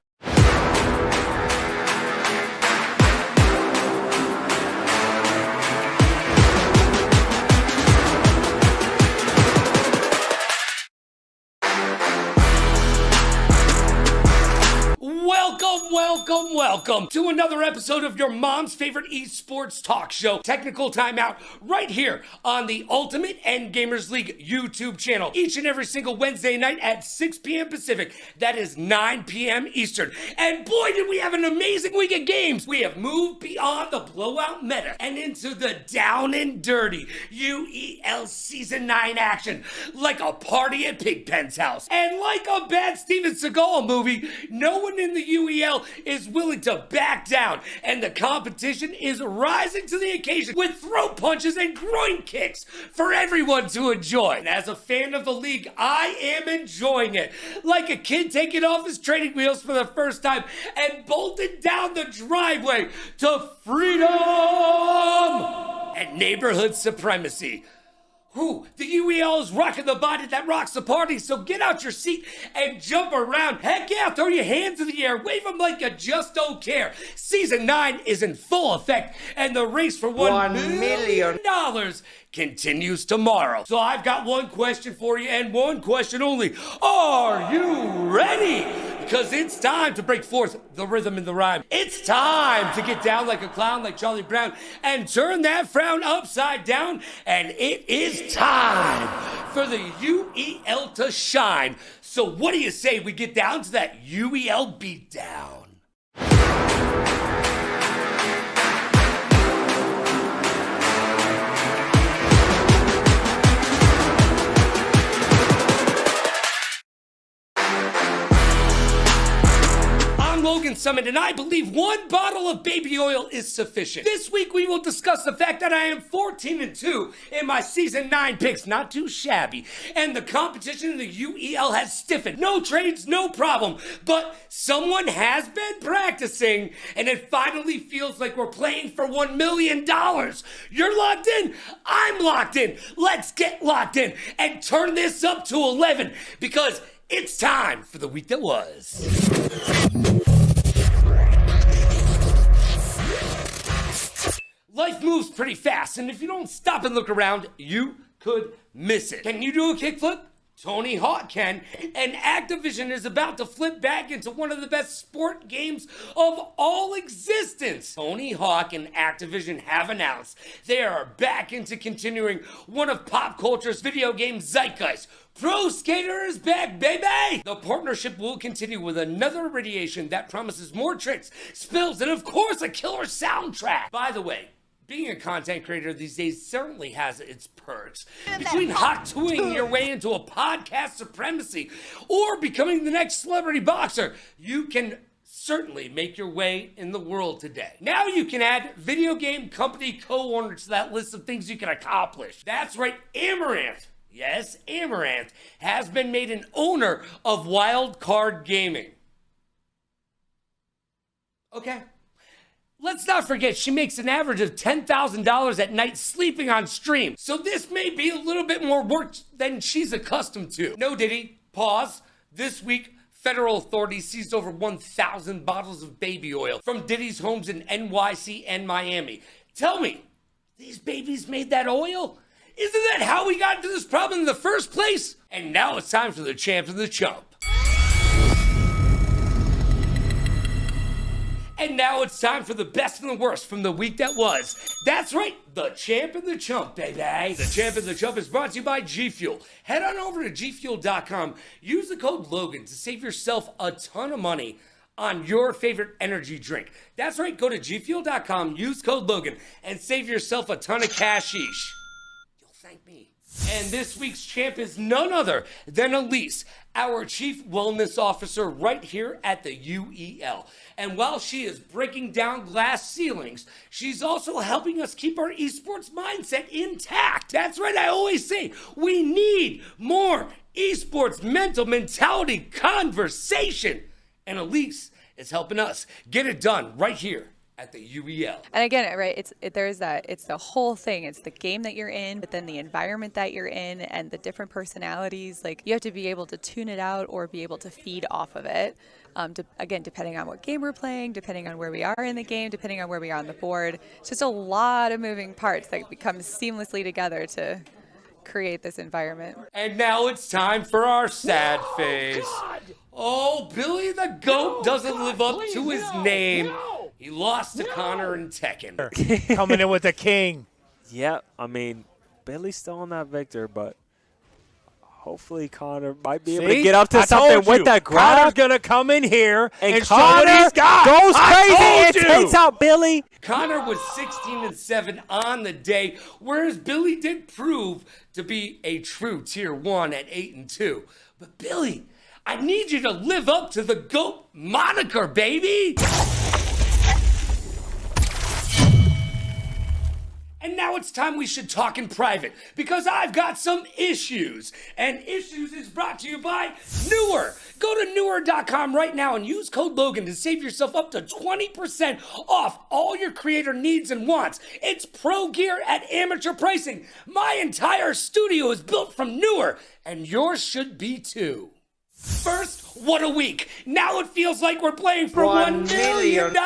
Welcome to another episode of your mom's favorite esports talk show, Technical Timeout, right here on the Ultimate Endgamers League YouTube channel. Each and every single Wednesday night at 6 p.m. Pacific, that is 9 p.m. Eastern. And boy, did we have an amazing week of games. We have moved beyond the blowout meta and into the down and dirty UEL Season 9 action, like a party at Pigpen's house. And like a bad Steven Seagal movie, no one in the UEL is willing to back down, and the competition is rising to the occasion with throat punches and groin kicks for everyone to enjoy. And as a fan of the league, I am enjoying it. Like a kid taking off his training wheels for the first time and bolted down the driveway to freedom and neighborhood supremacy. Ooh, the UEL is rocking the body that rocks the party, so get out your seat and jump around. Heck yeah, throw your hands in the air, wave them like you just don't care. Season 9 is in full effect, and the race for $1 million continues tomorrow. So I've got one question for you, and one question only. Are you ready? Because it's time to break forth the rhythm and the rhyme. It's time to get down like a clown, like Charlie Brown, and turn that frown upside down. And it is time for the UEL to shine. So what do you say we get down to that UEL beatdown? Logan Summit, and I believe one bottle of baby oil is sufficient. This week we will discuss the fact that I am 14-2 in my Season 9 picks, not too shabby, and the competition in the UEL has stiffened. No trades, no problem, but someone has been practicing, and it finally feels like we're playing for $1 million. You're locked in, I'm locked in. Let's get locked in and turn this up to 11, because it's time for the week that was. Life moves pretty fast, and if you don't stop and look around, you could miss it. Can you do a kickflip? Tony Hawk can, and Activision is about to flip back into one of the best sport games of all existence. Tony Hawk and Activision have announced they are back into continuing one of pop culture's video game zeitgeist. Pro Skater is back, baby! The partnership will continue with another radiation that promises more tricks, spills, and of course a killer soundtrack. By the way, being a content creator these days certainly has its perks. Between hot tooing your way into a podcast supremacy or becoming the next celebrity boxer, you can certainly make your way in the world today. Now you can add video game company co-owner to that list of things you can accomplish. That's right, Amaranth. Yes, Amaranth has been made an owner of Wild Card Gaming. Okay. Let's not forget, she makes an average of $10,000 at night sleeping on stream. So this may be a little bit more work than she's accustomed to. No, Diddy, pause. This week, federal authorities seized over 1,000 bottles of baby oil from Diddy's homes in NYC and Miami. Tell me, these babies made that oil? Isn't that how we got into this problem in the first place? And now it's time for the champ and the chump. And now it's time for the best and the worst from the week that was. That's right, the champ and the chump, baby. The champ and the chump is brought to you by G Fuel. Head on over to gfuel.com. Use the code Logan to save yourself a ton of money on your favorite energy drink. That's right, go to gfuel.com, use code Logan, and save yourself a ton of cashish. thank me. And this week's champ is none other than Elise, our Chief Wellness Officer right here at the UEL. And while she is breaking down glass ceilings, she's also helping us keep our esports mindset intact. That's right, I always say, we need more esports mental mentality conversation. And Elise is helping us get it done right here at the UEL. And again, right, it's the whole thing. It's the game that you're in, but then the environment that you're in and the different personalities. Like, you have to be able to tune it out or be able to feed off of it. Again, depending on what game we're playing, depending on where we are in the game, depending on where we are on the board. It's just a lot of moving parts that become seamlessly together to create this environment. And now it's time for our sad face. Oh, Billy the GOAT doesn't live up to his name. He lost to Connor and Tekken. Coming in with the king. Yeah, I mean, Billy's still on that victor, but hopefully Connor might be able to get up to something with that grab. Connor's going to come in here and show Connor what he's got. goes crazy and takes out Billy. Connor was 16-7 on the day, whereas Billy did prove to be a true tier 1 at 8-2. But Billy, I need you to live up to the GOAT moniker, baby! And now it's time we should talk in private, because I've got some issues. And Issues is brought to you by Newer. Go to newer.com right now and use code Logan to save yourself up to 20% off all your creator needs and wants. It's pro gear at amateur pricing. My entire studio is built from Newer, and yours should be too. First, what a week. Now it feels like we're playing for $1 million.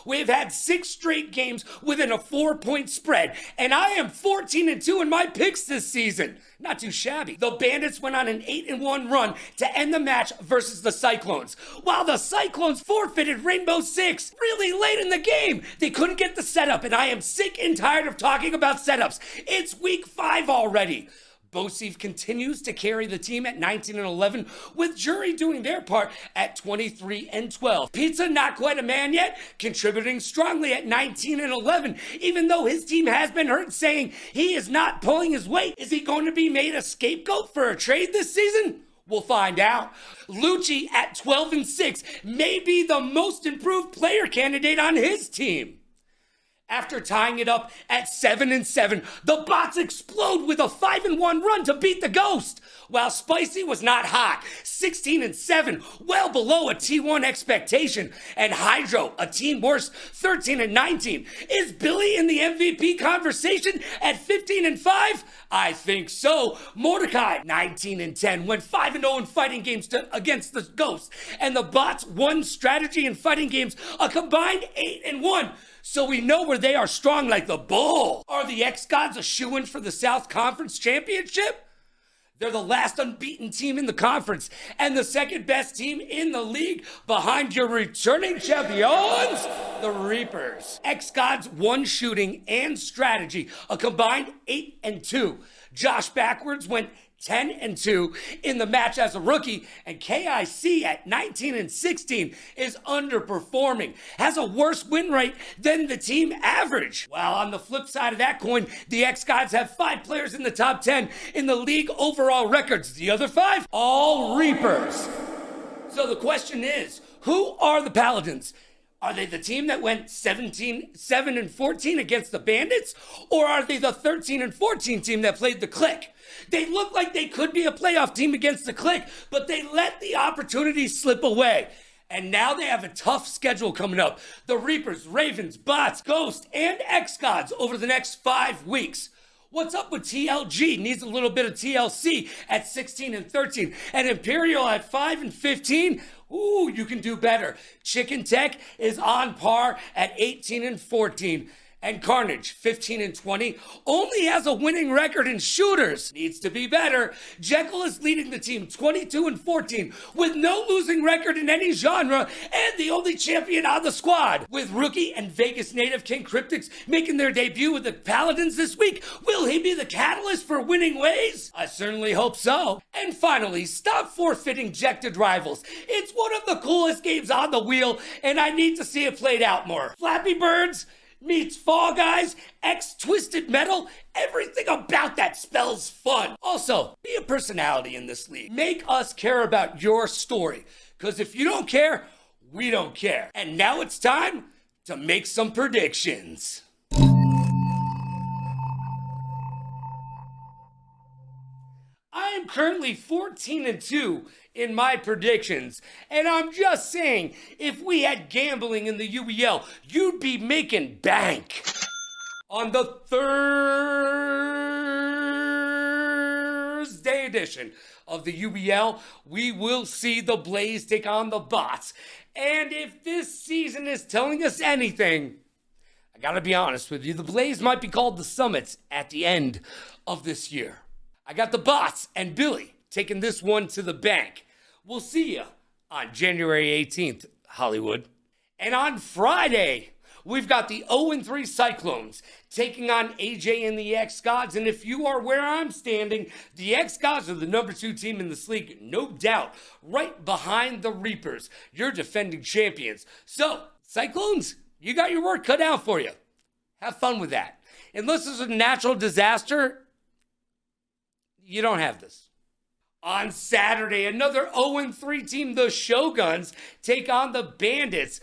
We've had 6 straight games within a 4-point spread, and I am 14-2 in my picks this season. Not too shabby. The Bandits went on an 8-1 run to end the match versus the Cyclones, while the Cyclones forfeited Rainbow Six really late in the game. They couldn't get the setup, and I am sick and tired of talking about setups. It's week 5 already. Bosif continues to carry the team at 19-11, with Jury doing their part at 23-12. Pizza, not quite a man yet, contributing strongly at 19-11, even though his team has been heard saying he is not pulling his weight. Is he going to be made a scapegoat for a trade this season? We'll find out. Lucci at 12-6 may be the most improved player candidate on his team. After tying it up at 7-7, the bots explode with a 5-1 run to beat the Ghost. While Spicy was not hot, 16-7, well below a T1 expectation, and Hydro, a team worse, 13-19. Is Billy in the MVP conversation at 15-5? I think so. Mordecai, 19-10, went 5-0 in fighting games against the Ghost, and the bots won strategy and fighting games a combined 8-1. So we know where they are strong like the bull. Are the X-Gods a shoo-in for the South Conference Championship? They're the last unbeaten team in the conference and the second best team in the league behind your returning champions, the Reapers. X-Gods won shooting and strategy, a combined 8-2. Josh Backwards went 10-2 in the match as a rookie, and KIC at 19-16 is underperforming, has a worse win rate than the team average. While on the flip side of that coin, the X-Gods have 5 players in the top 10 in the league overall records. The other 5, all Reapers. So the question is, who are the Paladins? Are they the team that went 7-14 against the Bandits? Or are they the 13-14 team that played the Click? They look like they could be a playoff team against the Click, but they let the opportunity slip away. And now they have a tough schedule coming up. The Reapers, Ravens, Bots, Ghost, and X-Gods over the next 5 weeks. What's up with TLG? Needs a little bit of TLC at 16-13. And Imperial at 5-15. Ooh, you can do better. Chicken Tech is on par at 18-14. And Carnage, 15-20, only has a winning record in shooters. Needs to be better. Jekyll is leading the team 22-14 with no losing record in any genre and the only champion on the squad. With rookie and Vegas native King Cryptics making their debut with the Paladins this week, will he be the catalyst for winning ways? I certainly hope so. And finally, stop forfeiting Jected Rivals. It's one of the coolest games on the wheel, and I need to see it played out more. Flappy Birds, meets Fall Guys X Twisted Metal. Everything about that spells fun. Also, be a personality in this league. Make us care about your story. Because if you don't care, we don't care. And now it's time to make some predictions. I am currently 14-2 in my predictions, and I'm just saying, if we had gambling in the UEL, you'd be making bank. On the Thursday edition of the UEL, we will see the Blaze take on the Bots. And if this season is telling us anything, I gotta be honest with you, the Blaze might be called the Summits at the end of this year. I got the Bots and Billy taking this one to the bank. We'll see you on January 18th, Hollywood. And on Friday, we've got the 0-3 Cyclones taking on AJ and the X-Gods. And if you are where I'm standing, the X-Gods are the number 2 team in this league, no doubt, right behind the Reapers, your defending champions. So, Cyclones, you got your work cut out for you. Have fun with that. Unless there's a natural disaster, you don't have this. On Saturday, another 0-3 team, the Shoguns, take on the Bandits.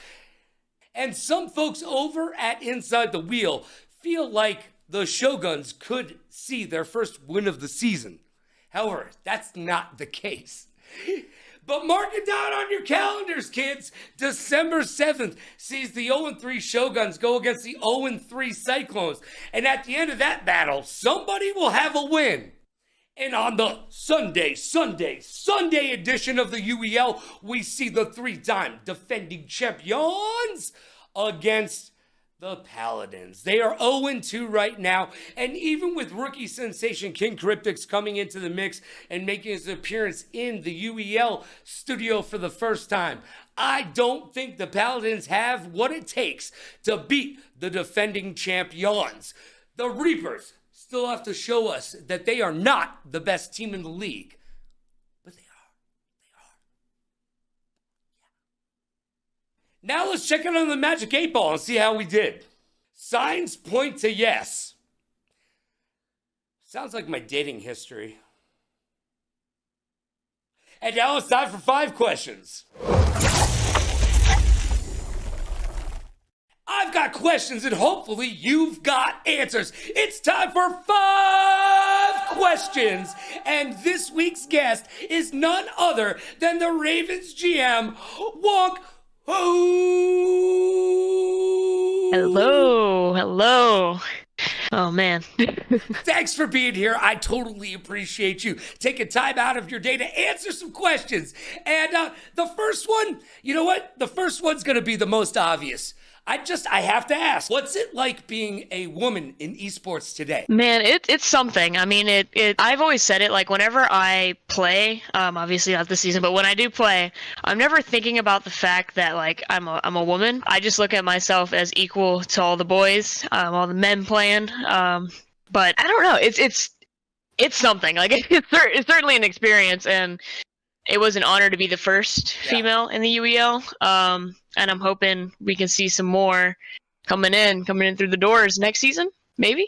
And some folks over at Inside the Wheel feel like the Shoguns could see their first win of the season. However, that's not the case. But mark it down on your calendars, kids. December 7th sees the 0-3 Shoguns go against the 0-3 Cyclones. And at the end of that battle, somebody will have a win. And on the Sunday edition of the UEL, we see the 3-time defending champions against the Paladins. They are 0-2 right now, and even with rookie sensation King Cryptix coming into the mix and making his appearance in the UEL studio for the first time, I don't think the Paladins have what it takes to beat the defending champions. The Reapers still have to show us that they are not the best team in the league. But they are. Now let's check in on the Magic 8 Ball and see how we did. Signs point to yes. Sounds like my dating history. And now it's time for 5 questions. I've got questions and hopefully you've got answers. It's time for 5 questions. And this week's guest is none other than the Ravens GM, Wonk Ho. Hello. Oh, man. Thanks for being here. I totally appreciate you taking time out of your day to answer some questions. And the first one, you know what? The first one's going to be the most obvious. I have to ask, what's it like being a woman in esports today? Man, it's something. I mean, I've always said it, like, whenever I play, obviously not this season, but when I do play, I'm never thinking about the fact that, like, I'm a woman. I just look at myself as equal to all the boys, all the men playing. But I don't know. It's something. Like, it's certainly an experience, and it was an honor to be the first female in the UEL. And I'm hoping we can see some more coming in through the doors next season, maybe.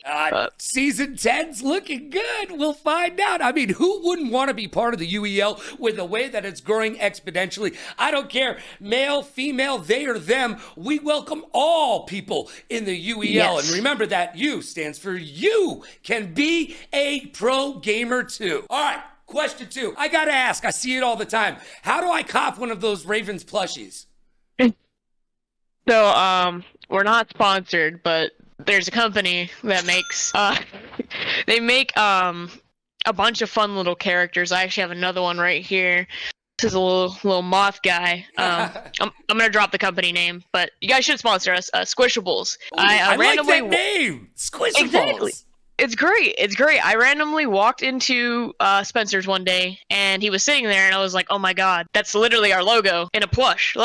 Season 10's looking good. We'll find out. I mean, who wouldn't want to be part of the UEL with the way that it's growing exponentially? I don't care, male, female, they or them. We welcome all people in the UEL. Yes. And remember that U stands for you can be a pro gamer too. All right, question 2. I got to ask, I see it all the time. How do I cop one of those Ravens plushies? So, we're not sponsored, but there's a company that makes, they make, a bunch of fun little characters. I actually have another one right here. This is a little moth guy. I'm gonna drop the company name, but you guys should sponsor us, Squishables. Ooh, I randomly like that name! Squishables! Exactly. It's great. I randomly walked into Spencer's one day, and he was sitting there, and I was like, oh my god, that's literally our logo in a plush.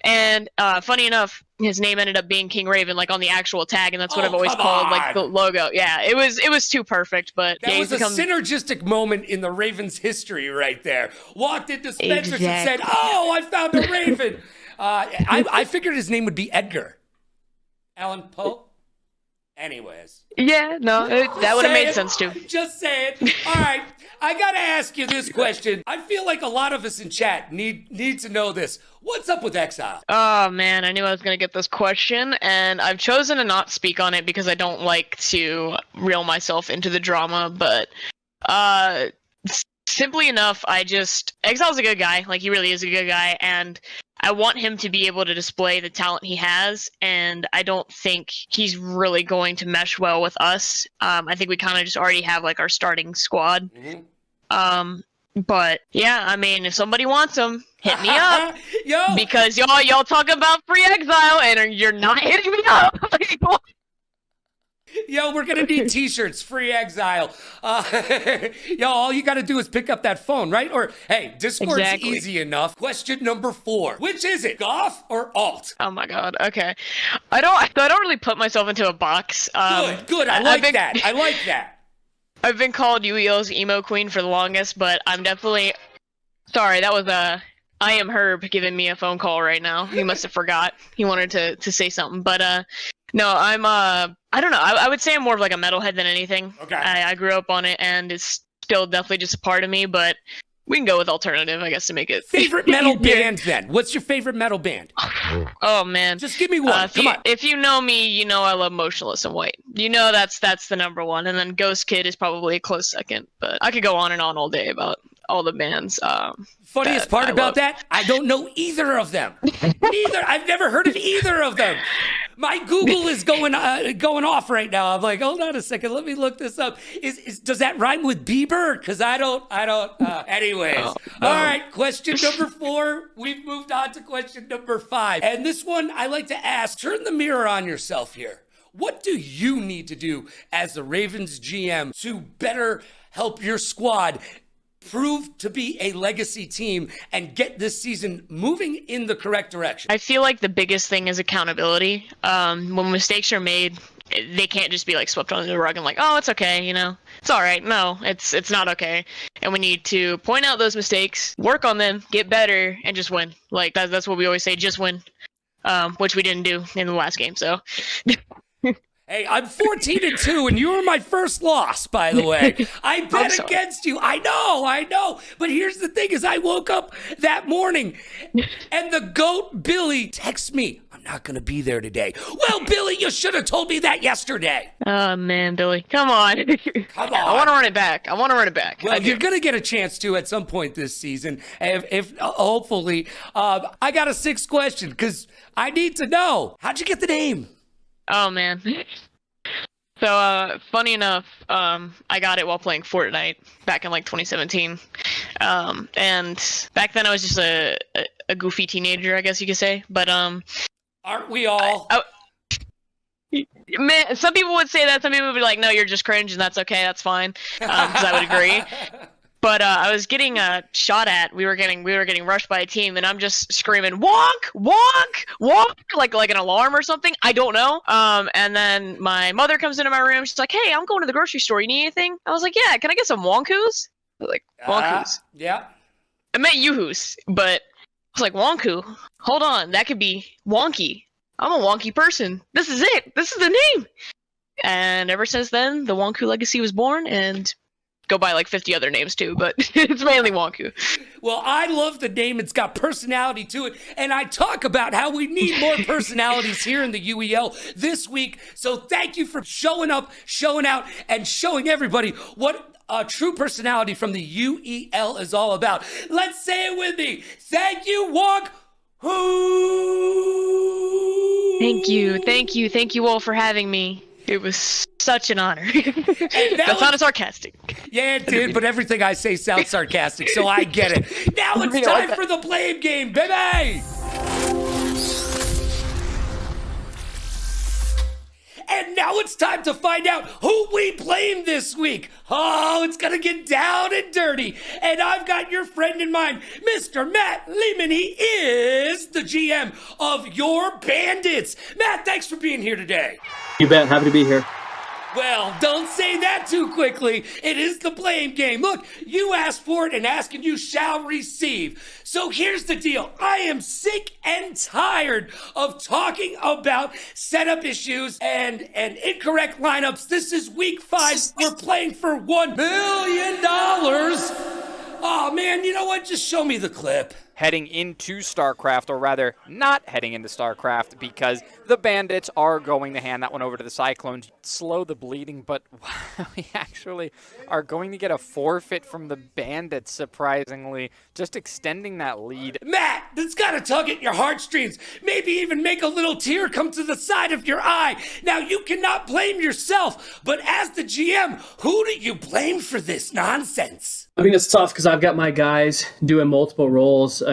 And funny enough, his name ended up being King Raven, like on the actual tag, and that's what I've always called like the logo. Yeah, it was too perfect, but that was a synergistic moment in the Ravens' history right there. Walked into Spencer's and said, "Oh, I found a Raven." I figured his name would be Edgar. Alan Poe? Anyways. Yeah, no, that would have made sense too. Just saying. All right, I gotta ask you this question. I feel like a lot of us in chat need to know this. What's up with Exile? Oh man, I knew I was gonna get this question, and I've chosen to not speak on it because I don't like to reel myself into the drama. But simply enough, Exile's a good guy. Like, he really is a good guy, and I want him to be able to display the talent he has, and I don't think he's really going to mesh well with us. I think we kind of just already have like our starting squad. But yeah, I mean, if somebody wants him, hit me up. Yo, because y'all talk about free Exile and you're not hitting me up. Yo, we're gonna need t-shirts, free Exile. Yo, all you gotta do is pick up that phone, right? Or, hey, Discord's easy enough. Question number 4. Which is it, Goth or Alt? Oh my god, okay. I don't really put myself into a box. Good, I like that. I like that. I've been called UEL's emo queen for the longest, but I'm definitely... Sorry, that was I am Herb giving me a phone call right now. He must have forgot. He wanted to say something, but no, I'm I don't know. I would say I'm more of like a metalhead than anything. Okay. I grew up on it, and it's still definitely just a part of me, but we can go with alternative, I guess, to make it. Favorite metal band, then? What's your favorite metal band? Oh, man. Just give me one. Come on. If you know me, you know I love Motionless in White. You know that's the number one, and then Ghost Kid is probably a close second, but I could go on and on all day about all the bands. Funniest part about that, I don't know either of them. Neither. I've never heard of either of them. My Google is going off right now. I'm like, hold on a second, let me look this up. Does that rhyme with Bieber? Because I don't. Anyways, all right. Question number 4. We've moved on to question number 5, and this one I like to ask. Turn the mirror on yourself here. What do you need to do as the Ravens GM to better help your squad prove to be a legacy team and get this season moving in the correct direction? I feel like the biggest thing is accountability. When mistakes are made, they can't just be like swept under the rug and like, oh, it's okay, it's all right. No, it's not okay. And we need to point out those mistakes, work on them, get better, and just win. Like that's what we always say, just win. Which we didn't do in the last game. So. Hey, I'm 14-2, and you were my first loss, by the way. I bet against you. I know. But here's the thing is I woke up that morning, and the GOAT Billy texts me, I'm not going to be there today. Well, Billy, you should have told me that yesterday. Oh, man, Billy. Come on. Come on. I want to run it back. Well, you're going to get a chance to at some point this season, if hopefully. I got a 6th question, because I need to know. How'd you get the name? Oh, man. So, funny enough, I got it while playing Fortnite back in, like, 2017. And back then I was just a goofy teenager, I guess you could say. But, aren't we all? Man, some people would say that. Some people would be like, no, you're just cringe, and that's okay. That's fine. Because I would agree. But I was getting shot at. We were getting rushed by a team, and I'm just screaming, "Wonk, wonk, wonk!" like an alarm or something. I don't know. And then my mother comes into my room. She's like, "Hey, I'm going to the grocery store. You need anything?" I was like, "Yeah. Can I get some wonkus?" I was like, "Wonkus." Yeah. I meant yoo-hoos, but I was like, "Wonku." Hold on, that could be wonky. I'm a wonky person. This is it. This is the name. And ever since then, the Wonku legacy was born, and go by like 50 other names too, but it's mainly Wonku. Well, I love the name. It's got personality to it. And I talk about how we need more personalities here in the UEL this week. So thank you for showing up, showing out, and showing everybody what a true personality from the UEL is all about. Let's say it with me. Thank you, Wonk. Thank you all for having me. It was such an honor. That sounded sarcastic. Yeah, it did, but everything I say sounds sarcastic, so I get it. Now it's time for the blame game, baby! And now it's time to find out who we blame this week. Oh, it's going to get down and dirty. And I've got your friend in mind, Mr. Matt Lehman. He is the GM of your Bandits. Matt, thanks for being here today. You bet. Happy to be here. Well, don't say that too quickly. It is the blame game. Look, you asked for it and ask and you shall receive. So here's the deal. I am sick and tired of talking about setup issues and incorrect lineups. This is week 5. We're playing for $1 million. Oh man, you know what? Just show me the clip. Heading into StarCraft, or rather not heading into StarCraft, because the Bandits are going to hand that one over to the Cyclones. Slow the bleeding, but we actually are going to get a forfeit from the Bandits, surprisingly, just extending that lead. Matt, that's got to tug at your heartstrings. Maybe even make a little tear come to the side of your eye. Now, you cannot blame yourself, but as the GM, who do you blame for this nonsense? I mean, it's tough because I've got my guys doing multiple roles. I'm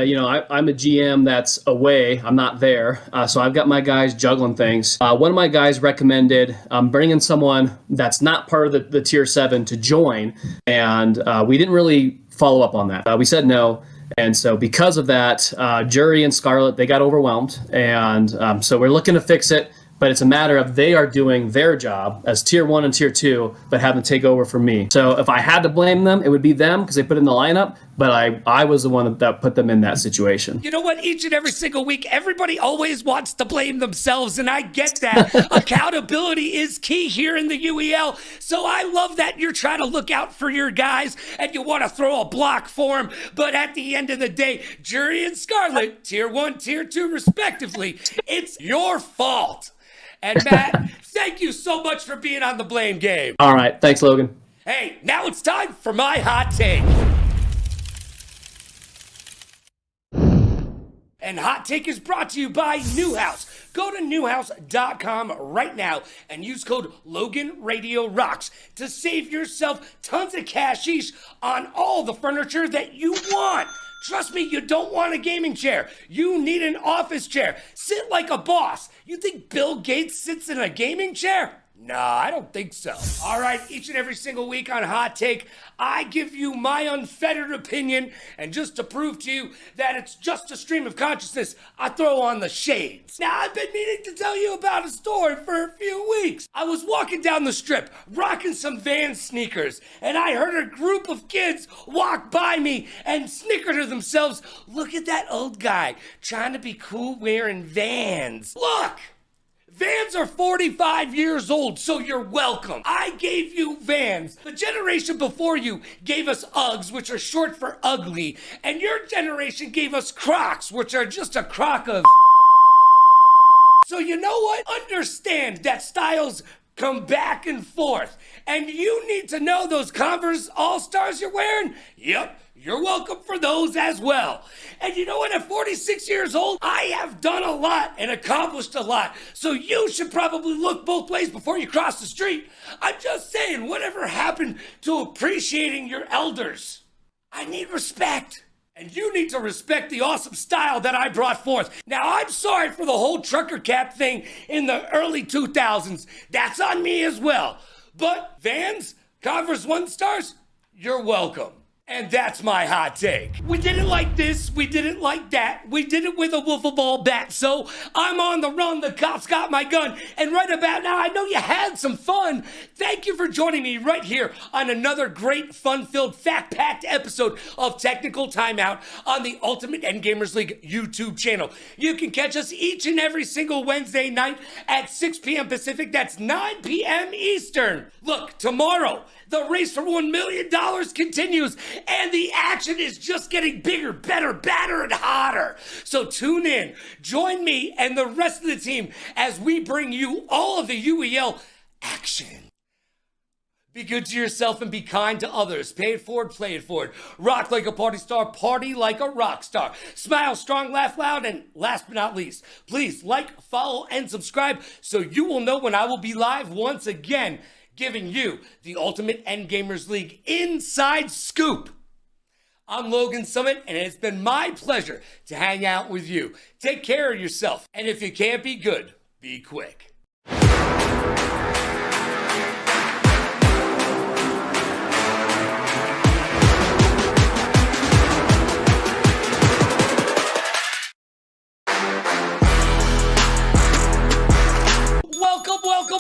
a GM that's away. I'm not there. So I've got my guys juggling things. One of my guys recommended bringing someone that's not part of the Tier 7 to join. And we didn't really follow up on that. We said no. And so because of that, Jury and Scarlet, they got overwhelmed. And so we're looking to fix it. But it's a matter of they are doing their job as Tier 1 and Tier 2, but having to take over for me. So if I had to blame them, it would be them because they put in the lineup, but I was the one that put them in that situation. You know what? Each and every single week, everybody always wants to blame themselves, and I get that. Accountability is key here in the UEL, so I love that you're trying to look out for your guys and you want to throw a block for them, but at the end of the day, Jury and Scarlet, Tier 1, Tier 2 respectively, it's your fault. And Matt, thank you so much for being on the blame game. All right. Thanks, Logan. Hey, now it's time for my hot take. And Hot Take is brought to you by Newhouse. Go to newhouse.com right now and use code LoganRadioRocks to save yourself tons of cashish on all the furniture that you want. Trust me, you don't want a gaming chair. You need an office chair. Sit like a boss. You think Bill Gates sits in a gaming chair? Nah, I don't think so. All right, each and every single week on Hot Take, I give you my unfettered opinion, and just to prove to you that it's just a stream of consciousness, I throw on the shades. Now, I've been meaning to tell you about a story for a few weeks. I was walking down the strip, rocking some Vans sneakers, and I heard a group of kids walk by me and snicker to themselves, look at that old guy trying to be cool wearing Vans. Look! Vans are 45 years old, so you're welcome. I gave you Vans. The generation before you gave us Uggs, which are short for ugly, and your generation gave us Crocs, which are just a crock of... So you know what? Understand that styles come back and forth, and you need to know those Converse All-Stars you're wearing? Yep. You're welcome for those as well. And you know what? At 46 years old, I have done a lot and accomplished a lot. So you should probably look both ways before you cross the street. I'm just saying, whatever happened to appreciating your elders? I need respect. And you need to respect the awesome style that I brought forth. Now, I'm sorry for the whole trucker cap thing in the early 2000s. That's on me as well. But Vans, Converse One Stars, you're welcome. And that's my hot take. We did it like this, we did it like that, we did it with a wiffle ball bat. So I'm on the run, the cops got my gun, and right about now, I know you had some fun. Thank you for joining me right here on another great, fun-filled, fact-packed episode of Technical Timeout on the Ultimate Endgamers League YouTube channel. You can catch us each and every single Wednesday night at 6 p.m. Pacific, that's 9 p.m. Eastern. Look, tomorrow, the race for $1 million continues, and the action is just getting bigger, better, badder, and hotter. So tune in, join me and the rest of the team as we bring you all of the UEL action. Be good to yourself and be kind to others. Pay it forward, play it forward. Rock like a party star, party like a rock star. Smile strong, laugh loud, and last but not least, please like, follow, and subscribe so you will know when I will be live once again, giving you the Ultimate Endgamers League inside scoop. I'm Logan Summit, and it's been my pleasure to hang out with you. Take care of yourself, and if you can't be good, be quick.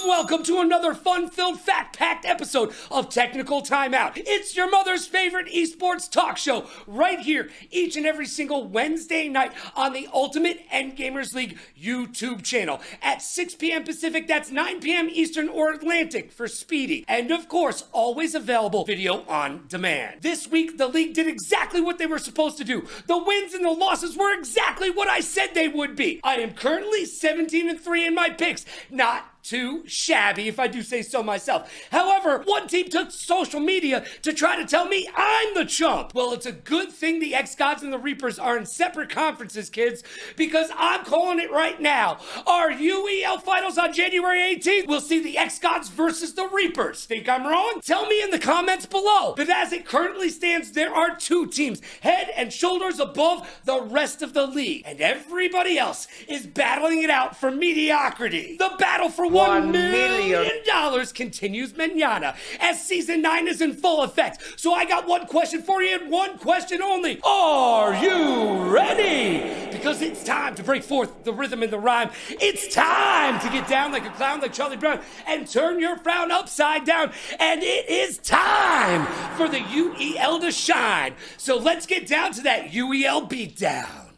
Welcome to another another fun-filled, fact-packed episode of Technical Timeout. It's your mother's favorite esports talk show right here each and every single Wednesday night on the Ultimate Endgamers League YouTube channel at 6 p.m. Pacific. That's 9 p.m. Eastern or Atlantic for Speedy. And of course, always available video on demand. This week, the league did exactly what they were supposed to do. The wins and the losses were exactly what I said they would be. I am currently 17-3 in my picks. Not too shabby, if I do say so myself. However, one team took social media to try to tell me I'm the chump. Well, it's a good thing the X-Gods and the Reapers are in separate conferences, kids, because I'm calling it right now. Our UEL finals on January 18th will see the X-Gods versus the Reapers. Think I'm wrong? Tell me in the comments below. But as it currently stands, there are two teams head and shoulders above the rest of the league, and everybody else is battling it out for mediocrity. The battle for $1 million continues mañana as Season 9 is in full effect. So I got one question for you and one question only. Are you ready? Because it's time to break forth the rhythm and the rhyme. It's time to get down like a clown like Charlie Brown and turn your frown upside down. And it is time for the UEL to shine. So let's get down to that UEL beatdown.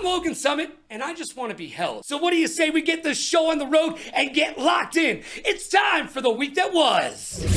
Logan Summit, and I just want to be held. So what do you say we get this show on the road and get locked in? It's time for the week that was.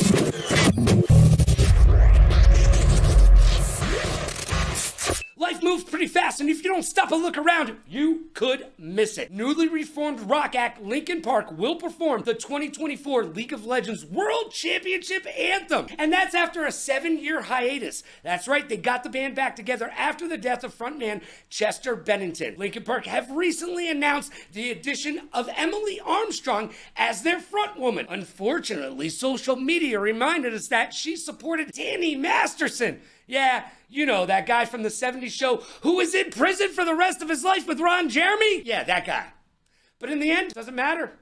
Life moves pretty fast, and if you don't stop and look around, you could miss it. Newly reformed rock act Linkin Park will perform the 2024 League of Legends World Championship Anthem, and that's after a 7-year hiatus. That's right, they got the band back together after the death of frontman Chester Bennington. Linkin Park have recently announced the addition of Emily Armstrong as their frontwoman. Unfortunately, social media reminded us that she supported Danny Masterson. Yeah, you know, that guy from the 70s show who was in prison for the rest of his life with Ron Jeremy? Yeah, that guy. But in the end, doesn't matter.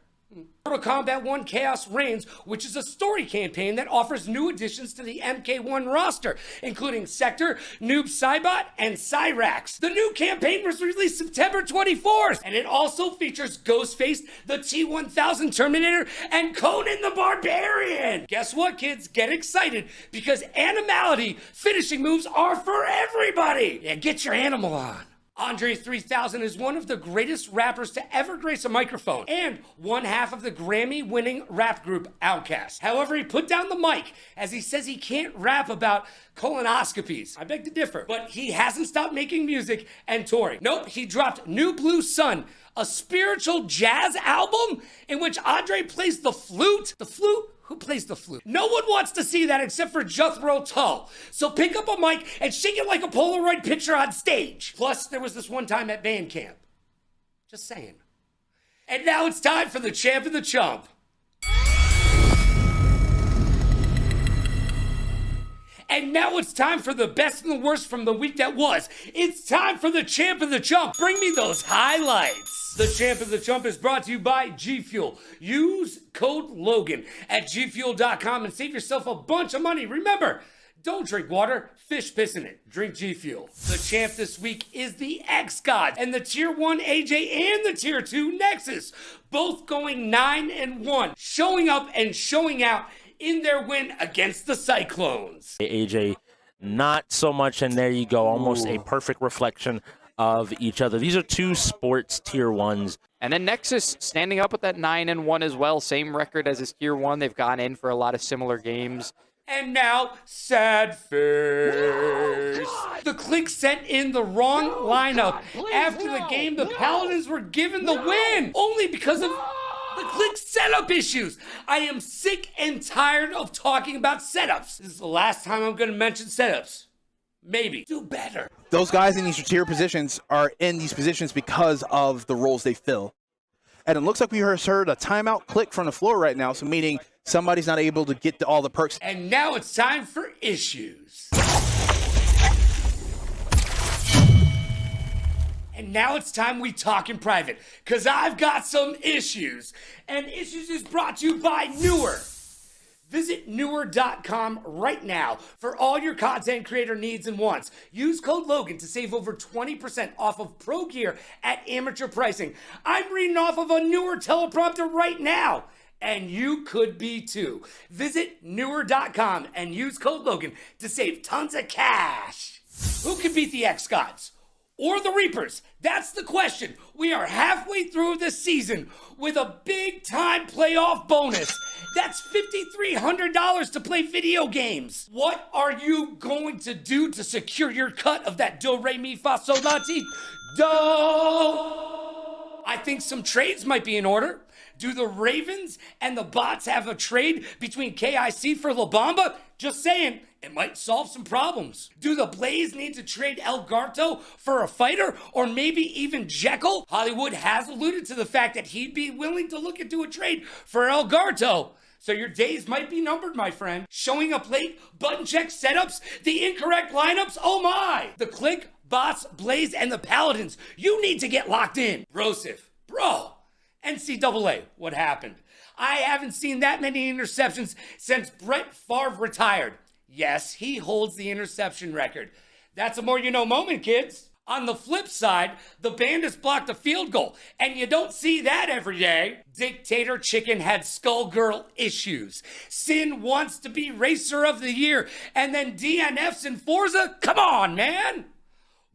Mortal Kombat 1 Chaos Reigns, which is a story campaign that offers new additions to the MK1 roster, including Sector, Noob Saibot, and Cyrax. The new campaign was released September 24th, and it also features Ghostface, the T-1000 Terminator, and Conan the Barbarian. Guess what, kids? Get excited, because animality finishing moves are for everybody. Yeah, get your animal on. Andre 3000 is one of the greatest rappers to ever grace a microphone and one half of the Grammy-winning rap group Outkast. However, he put down the mic as he says he can't rap about colonoscopies. I beg to differ, but he hasn't stopped making music and touring. Nope, he dropped New Blue Sun, a spiritual jazz album in which Andre plays the flute. The flute? Who plays the flute? No one wants to see that except for Jethro Tull. So pick up a mic and shake it like a Polaroid picture on stage. Plus, there was this one time at band camp. Just saying. And now it's time for the champ and the chump. And now it's time for the best and the worst from the week that was. It's time for the champ and the chump. Bring me those highlights. The Champ and the Chump is brought to you by G Fuel. Use code Logan at gfuel.com and save yourself a bunch of money. Remember, don't drink water, fish piss in it. Drink G Fuel. The champ this week is the X-God and the Tier 1 AJ and the Tier 2 Nexus, both going 9-1, showing up and showing out in their win against the Cyclones. AJ, not so much, and there you go, almost a perfect reflection of each other. These are two sports Tier 1s. And then Nexus standing up with that 9-1 as well. Same record as his Tier 1. They've gone in for a lot of similar games. And now, sad face. The Click sent in the wrong lineup. After the game, the Paladins were given the win, only because of the Click setup issues. I am sick and tired of talking about setups. This is the last time I'm going to mention setups. Maybe. Do better. Those guys in these tier positions are in these positions because of the roles they fill. And it looks like we heard a timeout click from the floor right now, so meaning somebody's not able to get to all the perks. And now it's time for issues. And now it's time we talk in private, because I've got some issues. And Issues is brought to you by Newer. Visit newer.com right now for all your content creator needs and wants. Use code Logan to save over 20% off of pro gear at amateur pricing. I'm reading off of a Newer teleprompter right now, and you could be too. Visit newer.com and use code Logan to save tons of cash. Who can beat the X-Gods? Or the Reapers? That's the question. We are halfway through the season with a big-time playoff bonus. That's $5,300 to play video games. What are you going to do to secure your cut of that do, re, mi, fa, sol, la, ti, do? I think some trades might be in order. Do the Ravens and the Bots have a trade between KIC for La Bamba? Just saying, it might solve some problems. Do the Blaze need to trade El Garto for a fighter or maybe even Jekyll? Hollywood has alluded to the fact that he'd be willing to look into a trade for El Garto. So your days might be numbered, my friend. Showing up late, button check setups, the incorrect lineups, oh my! The Click, Bots, Blaze, and the Paladins, you need to get locked in. Rosif, bro. NCAA, what happened? I haven't seen that many interceptions since Brett Favre retired. Yes, he holds the interception record. That's a more you know moment, kids. On the flip side, the Bandits blocked a field goal, and you don't see that every day. Dictator Chicken had Skullgirl issues. Sin wants to be Racer of the Year, and then DNFs in Forza? Come on, man!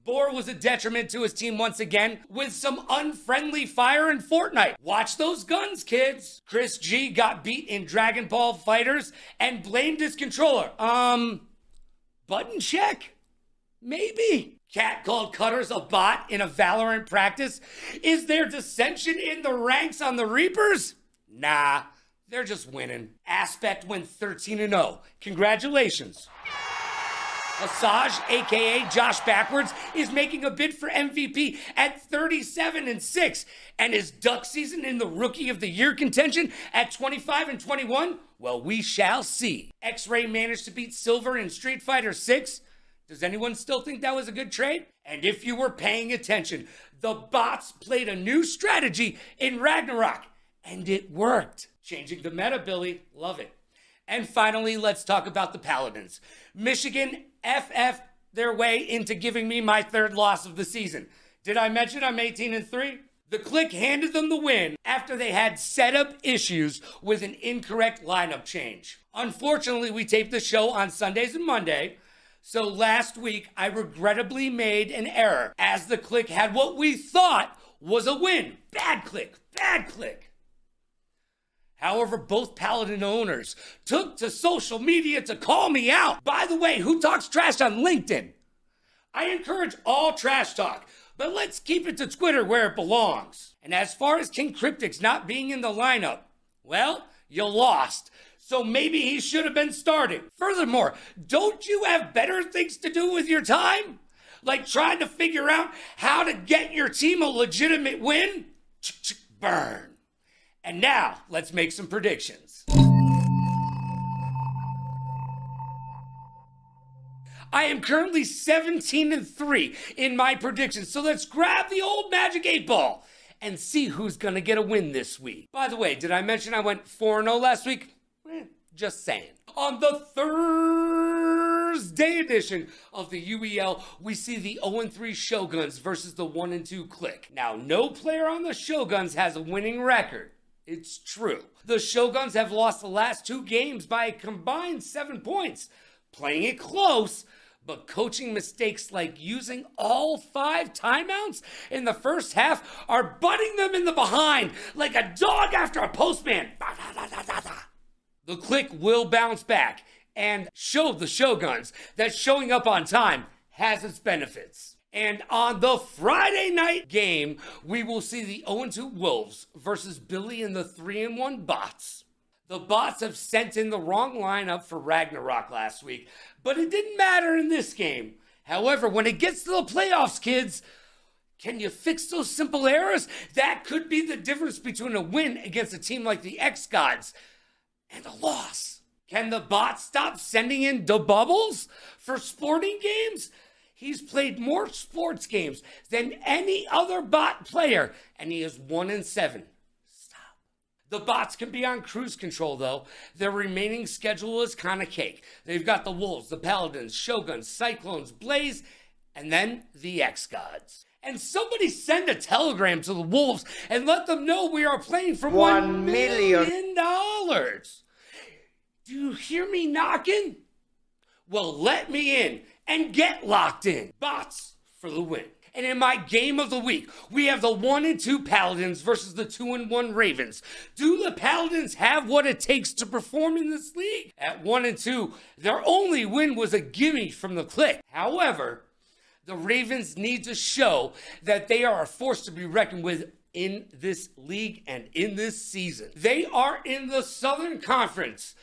Boar was a detriment to his team once again with some unfriendly fire in Fortnite. Watch those guns, kids. Chris G got beat in Dragon Ball Fighters and blamed his controller. Button check? Maybe. Cat called Cutters a bot in a Valorant practice. Is there dissension in the ranks on the Reapers? Nah, they're just winning. Aspect went 13-0. Congratulations. Asajj, aka Josh Backwards, is making a bid for MVP at 37-6, and his duck season in the Rookie of the Year contention at 25-21. Well, we shall see. X-Ray managed to beat Silver in Street Fighter 6. Does anyone still think that was a good trade? And if you were paying attention, the Bots played a new strategy in Ragnarok, and it worked. Changing the meta, Billy. Love it. And finally, let's talk about the Paladins. Michigan FF their way into giving me my third loss of the season. Did I mention I'm 18-3? The Click handed them the win after they had setup issues with an incorrect lineup change. Unfortunately, we taped the show on Sundays and Monday, so last week I regrettably made an error as the Click had what we thought was a win. Bad Click, bad Click. However, both Paladin owners took to social media to call me out. By the way, who talks trash on LinkedIn? I encourage all trash talk, but let's keep it to Twitter where it belongs. And as far as King Cryptic's not being in the lineup, well, you lost. So maybe he should have been starting. Furthermore, don't you have better things to do with your time? Like trying to figure out how to get your team a legitimate win? Burn. And now, let's make some predictions. I am currently 17-3 in my predictions, so let's grab the old Magic 8 Ball and see who's gonna get a win this week. By the way, did I mention I went 4-0 last week? Just saying. On the Thursday edition of the UEL, we see the 0-3 Shoguns versus the 1-2 Click. Now, no player on the Shoguns has a winning record. It's true. The Shoguns have lost the last 2 games by a combined 7 points, playing it close, but coaching mistakes like using all 5 timeouts in the first half are butting them in the behind like a dog after a postman. The Click will bounce back and show the Shoguns that showing up on time has its benefits. And on the Friday night game, we will see the 0-2 Wolves versus Billy and the 3-1 Bots. The Bots have sent in the wrong lineup for Ragnarok last week, but it didn't matter in this game. However, when it gets to the playoffs, kids, can you fix those simple errors? That could be the difference between a win against a team like the X-Gods and a loss. Can the Bots stop sending in the bubbles for sporting games? He's played more sports games than any other Bot player, and he is 1-7. Stop. The Bots can be on cruise control, though. Their remaining schedule is kind of cake. They've got the Wolves, the Paladins, Shoguns, Cyclones, Blaze, and then the X-Gods. And somebody send a telegram to the Wolves and let them know we are playing for $1 million. Do you hear me knocking? Well, let me in and get locked in. Bots for the win. And in my game of the week, we have the 1-2 Paladins versus the 2-1 Ravens. Do the Paladins have what it takes to perform in this league? At 1-2, their only win was a gimme from the click. However, the Ravens need to show that they are a force to be reckoned with in this league and in this season. They are in the Southern Conference,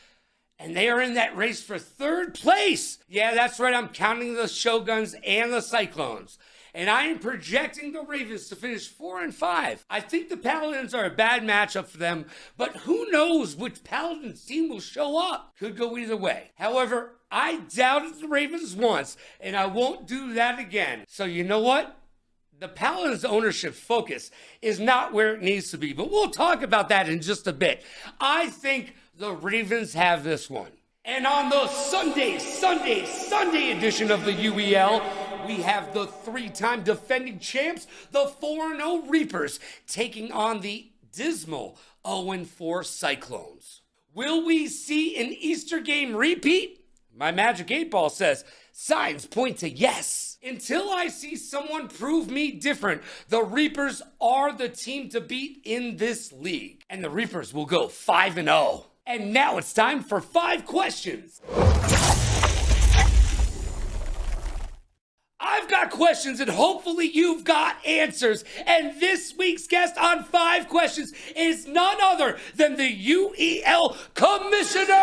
and they are in that race for third place. Yeah, that's right. I'm counting the Shoguns and the Cyclones. And I am projecting the Ravens to finish 4-5. I think the Paladins are a bad matchup for them, but who knows which Paladins team will show up. Could go either way. However, I doubted the Ravens once, and I won't do that again. So you know what? The Paladins' ownership focus is not where it needs to be, but we'll talk about that in just a bit. I think the Ravens have this one. And on the Sunday edition of the UEL, we have the 3-time defending champs, the 4-0 Reapers, taking on the dismal 0-4 Cyclones. Will we see an Easter game repeat? My Magic 8 Ball says, signs point to yes. Until I see someone prove me different, the Reapers are the team to beat in this league. And the Reapers will go 5-0. And now it's time for 5 questions. I've got questions and hopefully you've got answers. And this week's guest on 5 questions is none other than the UEL Commissioner.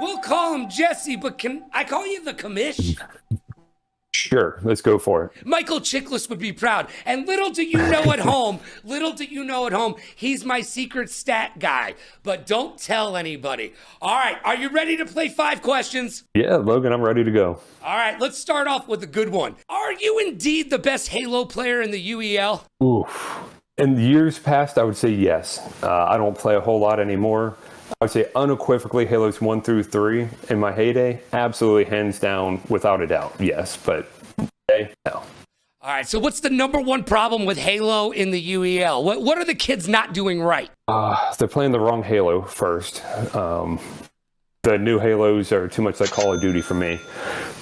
We'll call him Jesse, but can I call you the commish? Sure, let's go for it. Michael Chiklis would be proud. And little do you know at home, he's my secret stat guy. But don't tell anybody. All right, are you ready to play 5 questions? Yeah, Logan, I'm ready to go. All right, let's start off with a good one. Are you indeed the best Halo player in the UEL? Oof. In years past, I would say yes. I don't play a whole lot anymore. I would say unequivocally Halos 1 through 3 in my heyday, absolutely hands down, without a doubt, yes, but today, no. All right, so what's the number one problem with Halo in the UEL? What are the kids not doing right? They're playing the wrong Halo first. The new Halos are too much like Call of Duty for me.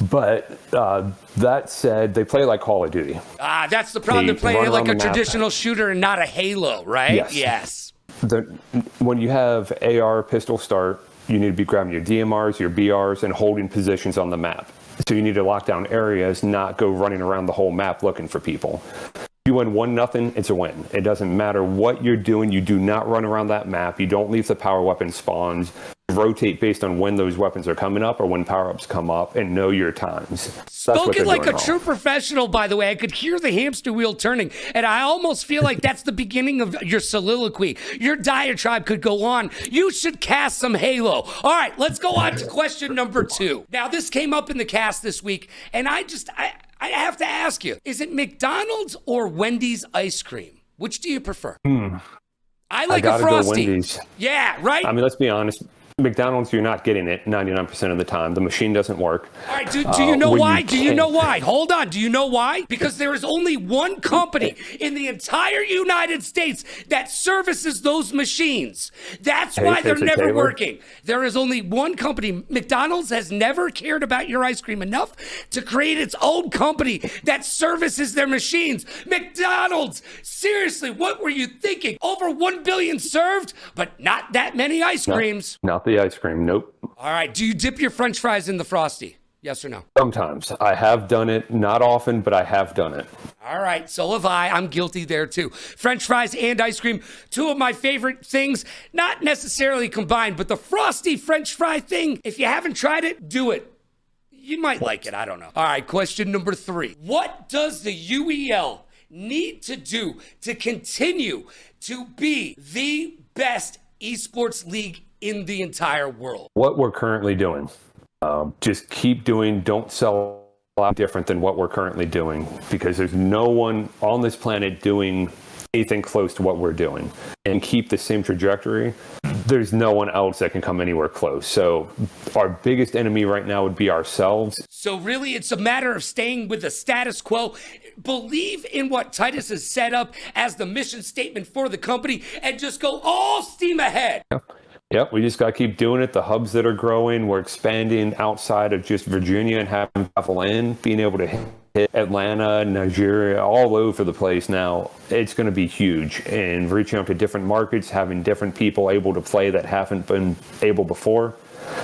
But that said, they play like Call of Duty. That's the problem. They're playing it like a traditional shooter and not a Halo, right? Yes. When you have AR pistol start, you need to be grabbing your DMRs, your BRs, and holding positions on the map. So you need to lock down areas, not go running around the whole map looking for people. If you win 1-0, it's a win. It doesn't matter what you're doing. You do not run around that map. You don't leave the power weapon spawns. Rotate based on when those weapons are coming up or when power-ups come up, and know your times. Spoken like a true professional, by the way. I could hear the hamster wheel turning, and I almost feel like that's the beginning of your soliloquy. Your diatribe could go on. You should cast some Halo. All right, let's go on to question number 2. Now, this came up in the cast this week, and I have to ask you, is it McDonald's or Wendy's ice cream? Which do you prefer? I like a Frosty. Go Wendy's. Yeah, right? I mean, let's be honest. McDonald's, you're not getting it 99% of the time. The machine doesn't work. All right, do you know why? Do you know why? Hold on. Do you know why? Because there is only one company in the entire United States that services those machines. That's why they're never working. There is only one company. McDonald's has never cared about your ice cream enough to create its own company that services their machines. McDonald's, seriously, what were you thinking? Over 1 billion served, but not that many ice creams. Not the ice cream, nope. All right, do you dip your French fries in the Frosty? Yes or no? Sometimes. I have done it. Not often, but I have done it. All right, so have I. I'm guilty there too. French fries and ice cream, 2 of my favorite things, not necessarily combined, but the Frosty French fry thing, if you haven't tried it, do it. You might like it, I don't know. All right, question number 3. What does the UEL need to do to continue to be the best esports league in the entire world? What we're currently doing. Just keep doing, don't sell a lot different than what we're currently doing, because there's no one on this planet doing anything close to what we're doing and keep the same trajectory, there's no one else that can come anywhere close. So our biggest enemy right now would be ourselves. So really, it's a matter of staying with the status quo. Believe in what Titus has set up as the mission statement for the company and just go all steam ahead. Yep, we just got to keep doing it. The hubs that are growing, we're expanding outside of just Virginia and having travel in, being able to hit Atlanta, Nigeria, all over the place now. It's going to be huge. And reaching out to different markets, having different people able to play that haven't been able before.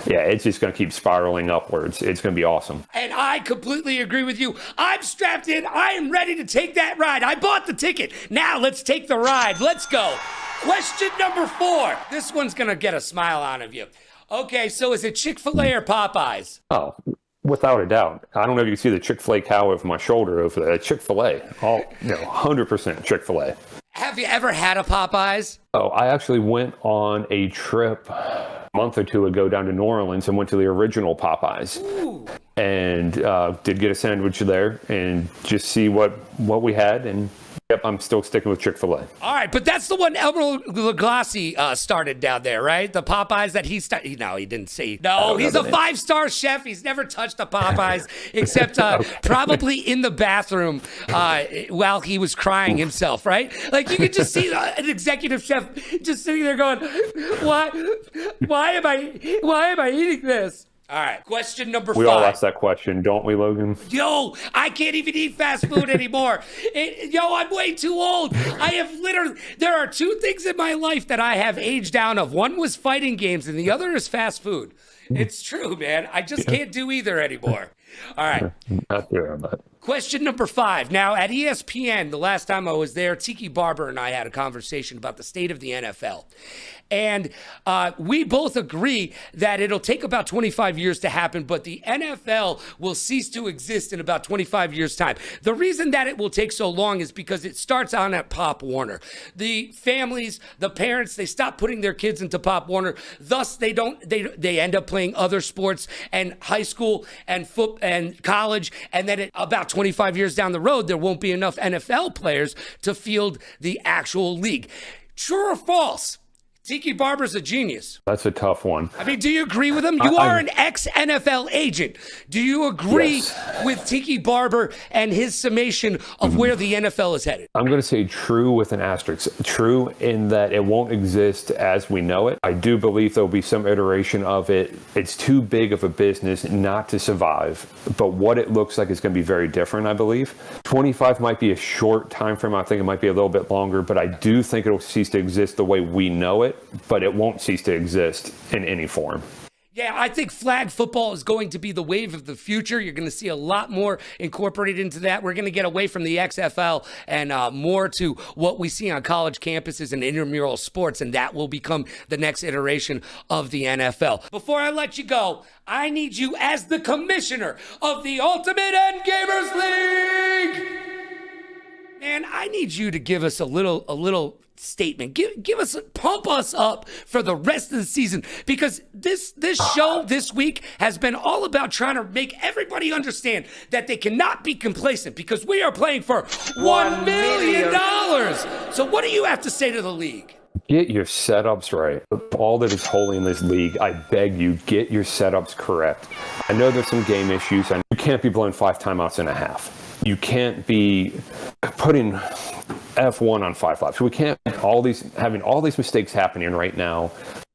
Yeah, it's just going to keep spiraling upwards. It's going to be awesome. And I completely agree with you. I'm strapped in. I am ready to take that ride. I bought the ticket. Now let's take the ride. Let's go. Question number 4. This one's going to get a smile out of you. Okay, so is it Chick-fil-A or Popeyes? Oh, without a doubt. I don't know if you can see the Chick-fil-A cow over my shoulder over there. Chick-fil-A. 100% Chick-fil-A. Have you ever had a Popeyes? Oh, I actually went on a trip a month or two ago down to New Orleans and went to the original Popeyes. Ooh. And did get a sandwich there and just see what we had. And yep, I'm still sticking with Chick-fil-A. All right, but that's the one Elmer Lagasse started down there, right? The Popeyes that he started. No, he didn't say. No, he's a 5-star chef. He's never touched a Popeyes except probably in the bathroom while he was crying himself, right? Like you could just see an executive chef just sitting there going, "Why am I eating this?" All right, question number 5. We all ask that question, don't we, Logan? Yo, I can't even eat fast food anymore. I'm way too old. There are 2 things in my life that I have aged down of. One was fighting games and the other is fast food. It's true, man. I just can't do either anymore. All right. Not there on that. Question number 5. Now, at ESPN, the last time I was there, Tiki Barber and I had a conversation about the state of the NFL. And we both agree that it'll take about 25 years to happen, but the NFL will cease to exist in about 25 years' time. The reason that it will take so long is because it starts on at Pop Warner. The families, the parents, they stop putting their kids into Pop Warner. Thus, they end up playing other sports and high school and football and college. And then about 25 years down the road, there won't be enough NFL players to field the actual league. True or false? Tiki Barber's a genius. That's a tough one. I mean, do you agree with him? You are an ex-NFL agent. Do you agree with Tiki Barber and his summation of where the NFL is headed? I'm going to say true with an asterisk. True in that it won't exist as we know it. I do believe there'll be some iteration of it. It's too big of a business not to survive. But what it looks like is going to be very different, I believe. 25 might be a short time frame. I think it might be a little bit longer. But I do think it'll cease to exist the way we know it. But it won't cease to exist in any form. Yeah, I think flag football is going to be the wave of the future. You're going to see a lot more incorporated into that. We're going to get away from the XFL and more to what we see on college campuses and intramural sports, and that will become the next iteration of the NFL. Before I let you go, I need you as the commissioner of the Ultimate End Gamers League. Man, I need you to give us a little statement. Pump us up for the rest of the season, because this show this week has been all about trying to make everybody understand that they cannot be complacent, because we are playing for $1 million. So what do you have to say to the league? Get your setups right. All that is holy in this league, I beg you, get your setups correct. I know there's some game issues, and you can't be blowing 5 timeouts and a half. You can't be putting F1 on 5 laps. We can't having all these mistakes happening right now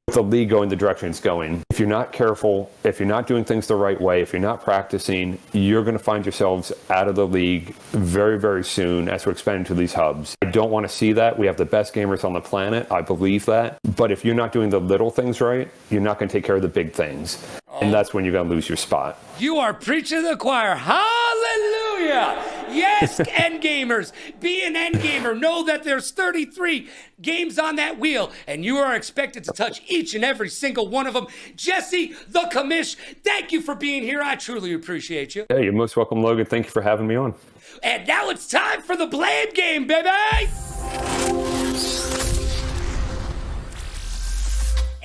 with the league going the direction it's going. If you're not careful, if you're not doing things the right way, if you're not practicing, you're going to find yourselves out of the league very, very soon as we're expanding to these hubs. I don't want to see that. We have the best gamers on the planet. I believe that. But if you're not doing the little things right, you're not going to take care of the big things. And that's when you're going to lose your spot. You are preaching to the choir. Hallelujah! Yes, end gamers, be an end gamer. Know that there's 33 games on that wheel, and you are expected to touch each and every single one of them. Jesse, the commish, thank you for being here. I truly appreciate you. Hey, you're most welcome, Logan. Thank you for having me on. And now it's time for the blame game, baby!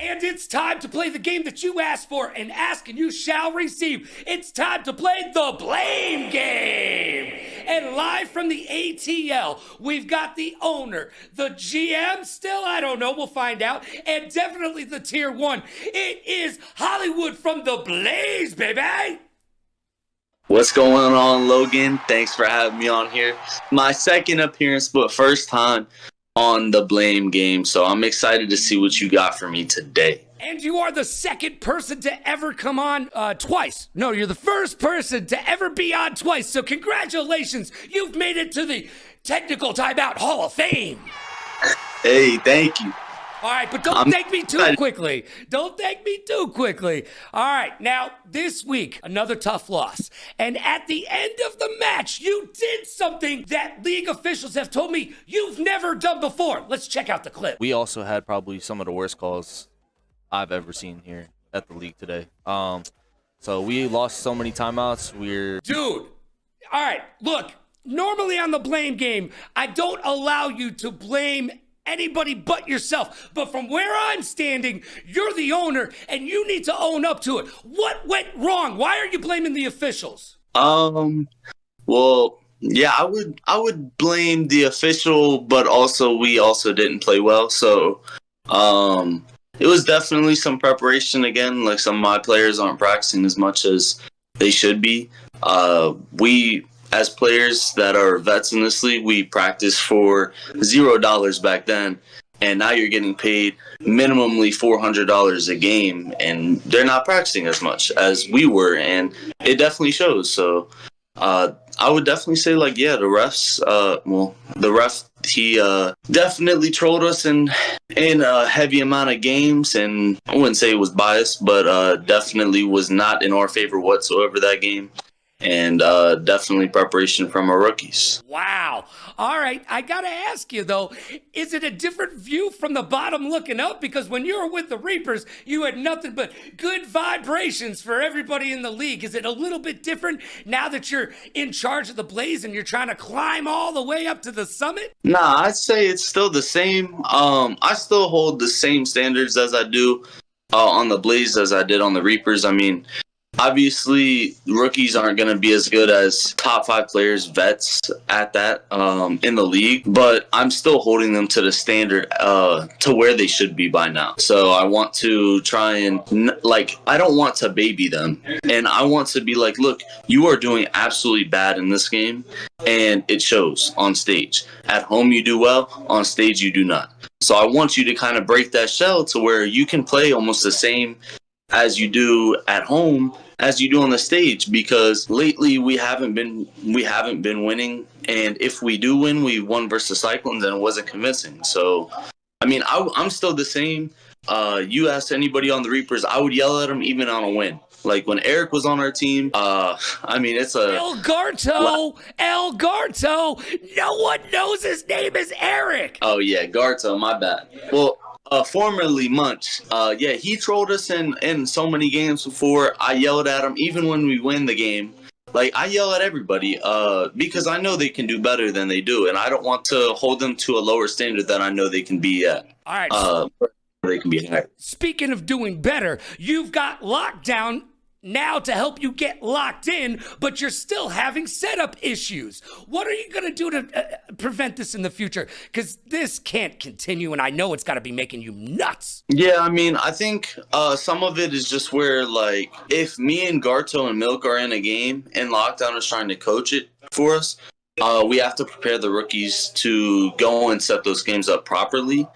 And it's time to play the game that you asked for, and ask and you shall receive. It's time to play the blame game. And live from the ATL, we've got the owner, the GM still, I don't know, we'll find out, and definitely the Tier 1. It is Hollywood from the Blaze, baby! What's going on, Logan? Thanks for having me on here. My second appearance, but first time on the Blame Game, so I'm excited to see what you got for me today. And you are the second person to ever come on twice. No, you're the first person to ever be on twice, so congratulations. You've made it to the Technical Timeout Hall of Fame. Hey, thank you. All right, but don't thank me too quickly. Don't thank me too quickly. All right, now, this week, another tough loss. And at the end of the match, you did something that league officials have told me you've never done before. Let's check out the clip. We also had probably some of the worst calls I've ever seen here at the league today. So we lost so many timeouts. Dude, all right, look, normally on the Blame Game, I don't allow you to blame anybody but yourself. But from where I'm standing, you're the owner, and you need to own up to it. What went wrong? Why are you blaming the officials? Well, yeah, I would blame the official, but also we also didn't play well. So, it was definitely some preparation again. Like, some of my players aren't practicing as much as they should be. We, as players that are vets in this league, we practiced for $0 back then, and now you're getting paid minimally $400 a game, and they're not practicing as much as we were, and it definitely shows. So I would definitely say, like, yeah, the refs, the ref, he definitely trolled us in a heavy amount of games, and I wouldn't say it was biased, but definitely was not in our favor whatsoever that game. And definitely preparation from our rookies. Wow. All right. I got to ask you, though, is it a different view from the bottom looking up? Because when you were with the Reapers, you had nothing but good vibrations for everybody in the league. Is it a little bit different now that you're in charge of the Blaze and you're trying to climb all the way up to the summit? Nah, I'd say it's still the same. I still hold the same standards as I do on the Blaze as I did on the Reapers. I mean, obviously, rookies aren't going to be as good as top 5 players, vets at that in the league, but I'm still holding them to the standard to where they should be by now. So I want to try and, I don't want to baby them. And I want to be like, look, you are doing absolutely bad in this game, and it shows on stage. At home, you do well. On stage, you do not. So I want you to kind of break that shell to where you can play almost the same as you do at home as you do on the stage, because lately we haven't been winning, and if we do win, we won versus Cyclones and it wasn't convincing. So I mean, I'm still the same. You ask anybody on the Reapers, I would yell at them even on a win. Like when Eric was on our team, I mean, it's a El Garto. No one knows his name is Eric. Oh yeah, Garto, my bad. Well, formerly Munch, yeah, he trolled us in so many games before. I yelled at him even when we win the game. Like, I yell at everybody because I know they can do better than they do, and I don't want to hold them to a lower standard that I know they can be at. All right. They can be higher. Speaking of doing better, you've got Lockdown now to help you get locked in, but you're still having setup issues. What are you going to do to prevent this in the future? Because this can't continue, and I know it's got to be making you nuts. Yeah, I mean, I think some of it is just where, like, if me and Garto and Milk are in a game and Lockdown is trying to coach it for us, we have to prepare the rookies to go and set those games up properly.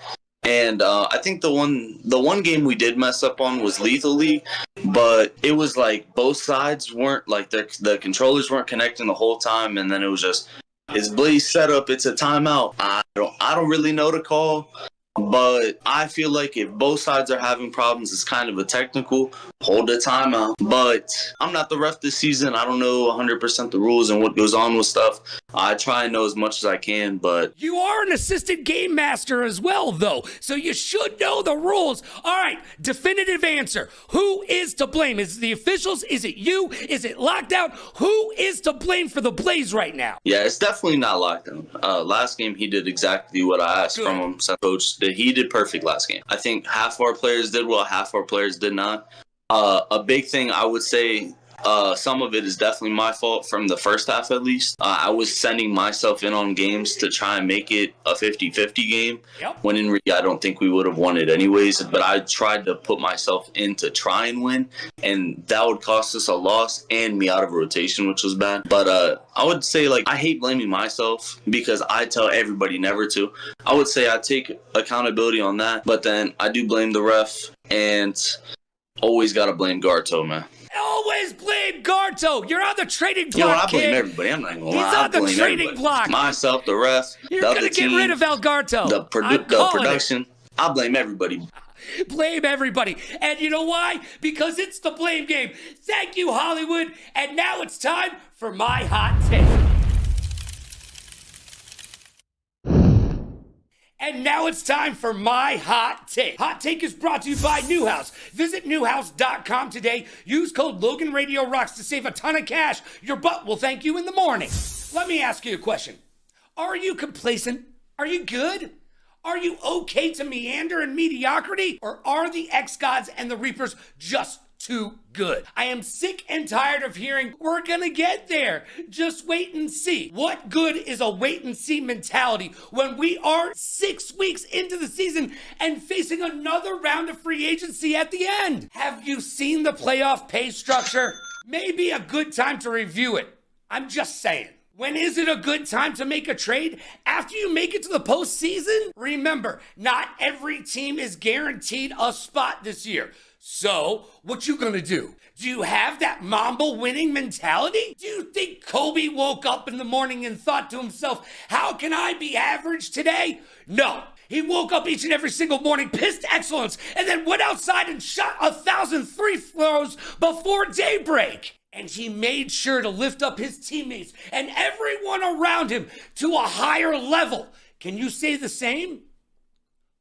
And I think the one game we did mess up on was Lethal League, but it was like both sides weren't, like, the controllers weren't connecting the whole time, and then it was just, it's Blaze setup, it's a timeout. I don't really know to call, but I feel like if both sides are having problems, it's kind of a technical, hold the timeout. But I'm not the ref this season. I don't know 100% the rules and what goes on with stuff. I try and know as much as I can, but... You are an assistant game master as well, though, so you should know the rules. All right, definitive answer. Who is to blame? Is it the officials? Is it you? Is it Lockdown? Who is to blame for the Blaze right now? Yeah, it's definitely not Lockdown. Last game, he did exactly what I asked from him. So coach, he did perfect last game. I think half our players did well, half our players did not. A big thing I would say Some of it is definitely my fault from the first half, at least. I was sending myself in on games to try and make it a 50-50 game, when in reality, I don't think we would have won it anyways. But I tried to put myself in to try and win, and that would cost us a loss and me out of rotation, which was bad. But I would say, like, I hate blaming myself because I tell everybody never to. I would say I take accountability on that, but then I do blame the ref, and always got to blame Garto, man. Always blame Garto. You're on the trading block, You know what? I blame kid. everybody. I'm not gonna lie. He's I on the blame trading everybody. block. Myself, the ref, You're the going other to get team, rid of El Garto. the production. I blame everybody. Blame everybody. And you know why? Because it's the blame game. Thank you, Hollywood. And now it's time for my hot take. And now it's time for my hot take. Hot take is brought to you by Newhouse. Visit newhouse.com today. Use code LoganRadioRocks to save a ton of cash. Your butt will thank you in the morning. Let me ask you a question. Are you complacent? Are you good? Are you okay to meander in mediocrity? Or are the X-Gods and the Reapers just too good? I am sick and tired of hearing, we're gonna get there. Just wait and see. What good is a wait and see mentality when we are 6 weeks into the season and facing another round of free agency at the end? Have you seen the playoff pay structure? Maybe a good time to review it. I'm just saying. When is it a good time to make a trade? After you make it to the postseason? Remember, not every team is guaranteed a spot this year. So, what you gonna do? Do you have that Mamba winning mentality? Do you think Kobe woke up in the morning and thought to himself, how can I be average today? No. He woke up each and every single morning, pissed excellence, and then went outside and shot 1,000 free throws before daybreak. And he made sure to lift up his teammates and everyone around him to a higher level. Can you say the same?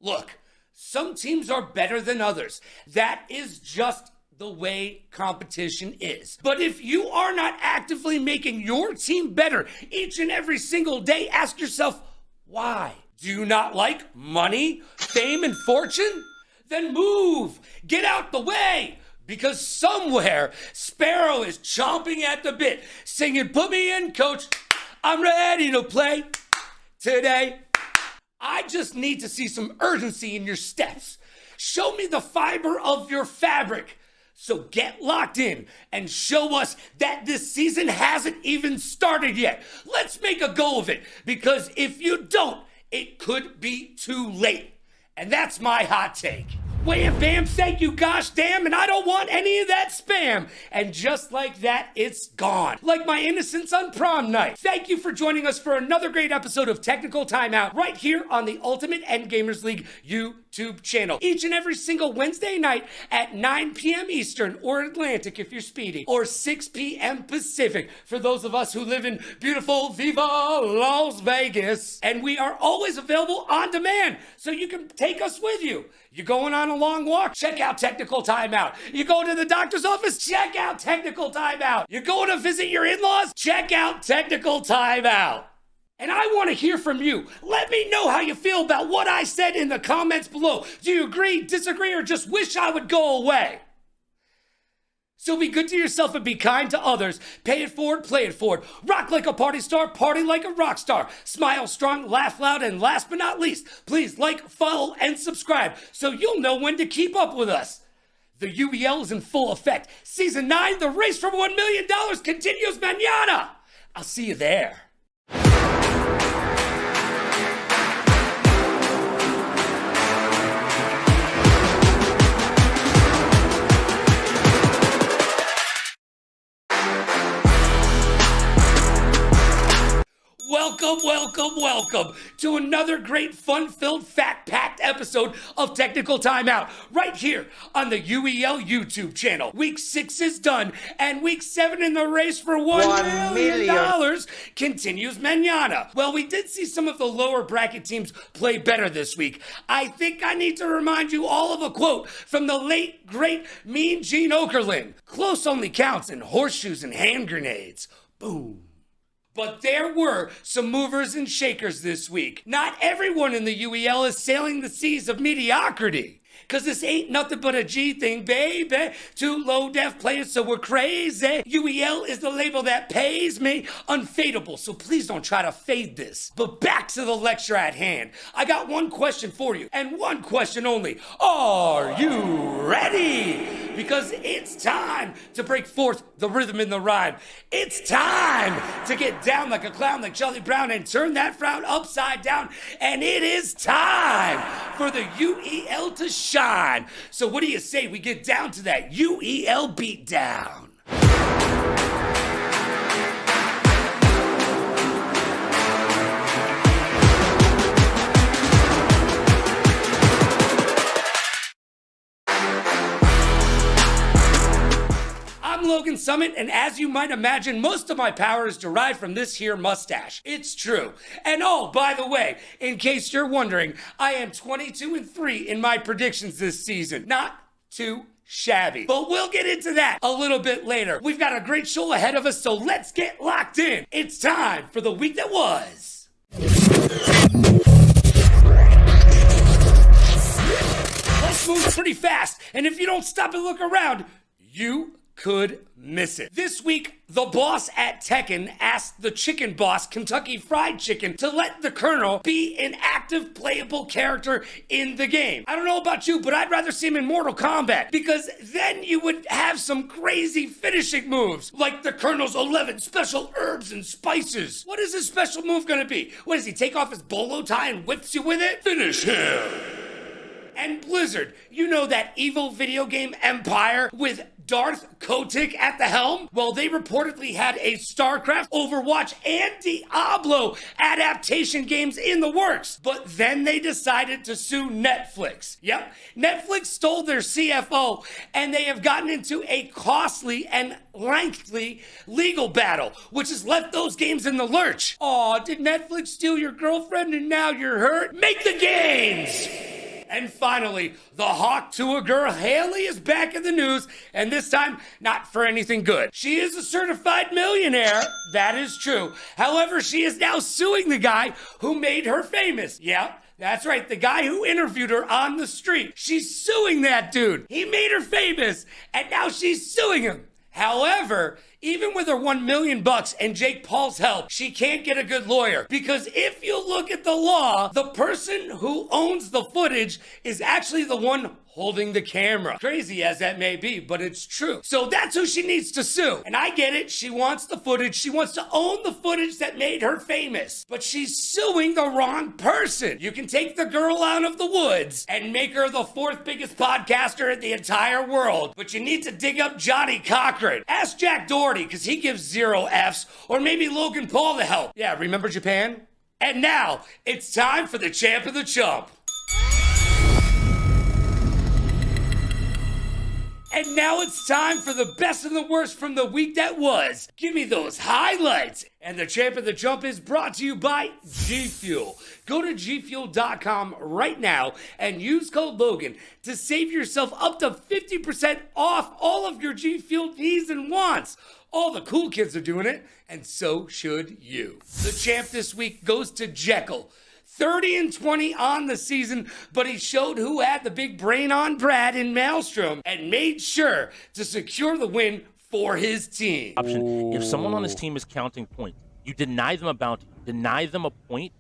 Look, some teams are better than others. That is just the way competition is. But if you are not actively making your team better each and every single day, ask yourself, why? Do you not like money, fame, and fortune? Then move. Get out the way. Because somewhere, Sparrow is chomping at the bit, singing, put me in, coach. I'm ready to play today. I just need to see some urgency in your steps. Show me the fiber of your fabric. So get locked in and show us that this season hasn't even started yet. Let's make a go of it, because if you don't, it could be too late. And that's my hot take. Wham, bam, thank you, gosh damn, and I don't want any of that spam. And just like that, it's gone. Like my innocence on prom night. Thank you for joining us for another great episode of Technical Timeout right here on the Ultimate Endgamers League YouTube channel. Each and every single Wednesday night at 9 p.m. Eastern or Atlantic if you're speedy, or 6 p.m. Pacific for those of us who live in beautiful Viva Las Vegas. And we are always available on demand, so you can take us with you. You going on a long walk? Check out Technical Timeout. You going to the doctor's office? Check out Technical Timeout. You going to visit your in-laws? Check out Technical Timeout. And I want to hear from you. Let me know how you feel about what I said in the comments below. Do you agree, disagree, or just wish I would go away? So be good to yourself and be kind to others. Pay it forward, play it forward. Rock like a party star, party like a rock star. Smile strong, laugh loud, and last but not least, please like, follow, and subscribe so you'll know when to keep up with us. The UEL is in full effect. Season 9, the race for $1 million continues mañana. I'll see you there. Welcome to another great fun-filled, fact-packed episode of Technical Timeout right here on the UEL YouTube channel. Week 6 is done, and Week 7 in the race for $1 million continues mañana. Well, we did see some of the lower bracket teams play better this week. I think I need to remind you all of a quote from the late, great, mean Gene Okerlund. Close only counts in horseshoes and hand grenades. Boom. But there were some movers and shakers this week. Not everyone in the UEL is sailing the seas of mediocrity. Cause this ain't nothing but a G thing, baby. Two low def players, so we're crazy. UEL is the label that pays me. Unfadable, so please don't try to fade this. But back to the lecture at hand. I got one question for you, and one question only. Are you ready? Because it's time to break forth the rhythm in the rhyme. It's time to get down like a clown like Charlie Brown and turn that frown upside down. And it is time for the UEL to shine. So what do you say we get down to that UEL beatdown? I'm Logan Summit, and as you might imagine, most of my power is derived from this here mustache. It's true. And oh, by the way, in case you're wondering, I am 22-3 in my predictions this season. Not too shabby. But we'll get into that a little bit later. We've got a great show ahead of us, so let's get locked in. It's time for the week that was. Life moves pretty fast, and if you don't stop and look around, you could miss it. This week, the boss at Tekken asked the chicken boss, Kentucky Fried Chicken, to let the Colonel be an active playable character in the game. I don't know about you, but I'd rather see him in Mortal Kombat, because then you would have some crazy finishing moves, like the Colonel's 11 special herbs and spices. What is his special move gonna be? What does he take off his bolo tie and whips you with it? Finish him! And Blizzard, you know that evil video game empire with Darth Kotick at the helm? Well, they reportedly had a StarCraft, Overwatch, and Diablo adaptation games in the works. But then they decided to sue Netflix. Yep, Netflix stole their CFO, and they have gotten into a costly and lengthy legal battle, which has left those games in the lurch. Aw, did Netflix steal your girlfriend and now you're hurt? Make the games! And finally, the hawk to a girl, Haley, is back in the news, and this time, not for anything good. She is a certified millionaire, that is true. However, she is now suing the guy who made her famous. Yeah, that's right, the guy who interviewed her on the street. She's suing that dude. He made her famous, and now she's suing him. However, even with her $1 million and Jake Paul's help, she can't get a good lawyer. Because if you look at the law, the person who owns the footage is actually the one holding the camera. Crazy as that may be, but it's true. So that's who she needs to sue. And I get it, she wants the footage. She wants to own the footage that made her famous. But she's suing the wrong person. You can take the girl out of the woods and make her the 4th biggest podcaster in the entire world. But you need to dig up Johnny Cochran. Ask Jack Doherty, because he gives 0 Fs. Or maybe Logan Paul to help. Yeah, remember Japan? And now, it's time for the champ of the chump. And now it's time for the best and the worst from the week that was. Give me those highlights. And the champ of the jump is brought to you by G Fuel. Go to gfuel.com right now and use code Logan to save yourself up to 50% off all of your G Fuel needs and wants. All the cool kids are doing it, and so should you. The champ this week goes to Jekyll. 30-20 on the season, but he showed who had the big brain on Brad in Maelstrom and made sure to secure the win for his team. If someone on his team is counting points, you deny them a bounty, deny them a point,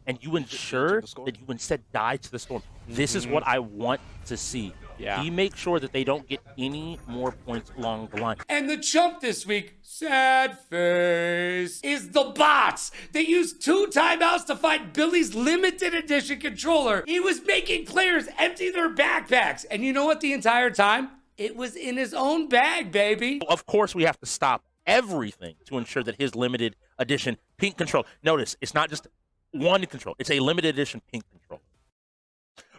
and you ensure that you instead die to the storm. This is what I want to see. Yeah. He makes sure that they don't get any more points along the line. And the chump this week, sad face, is the bots. They used 2 timeouts to fight Billy's limited edition controller. He was making players empty their backpacks. And you know what the entire time? It was in his own bag, baby. Of course, we have to stop everything to ensure that his limited edition pink control. Notice, it's not just one control. It's a limited edition pink control.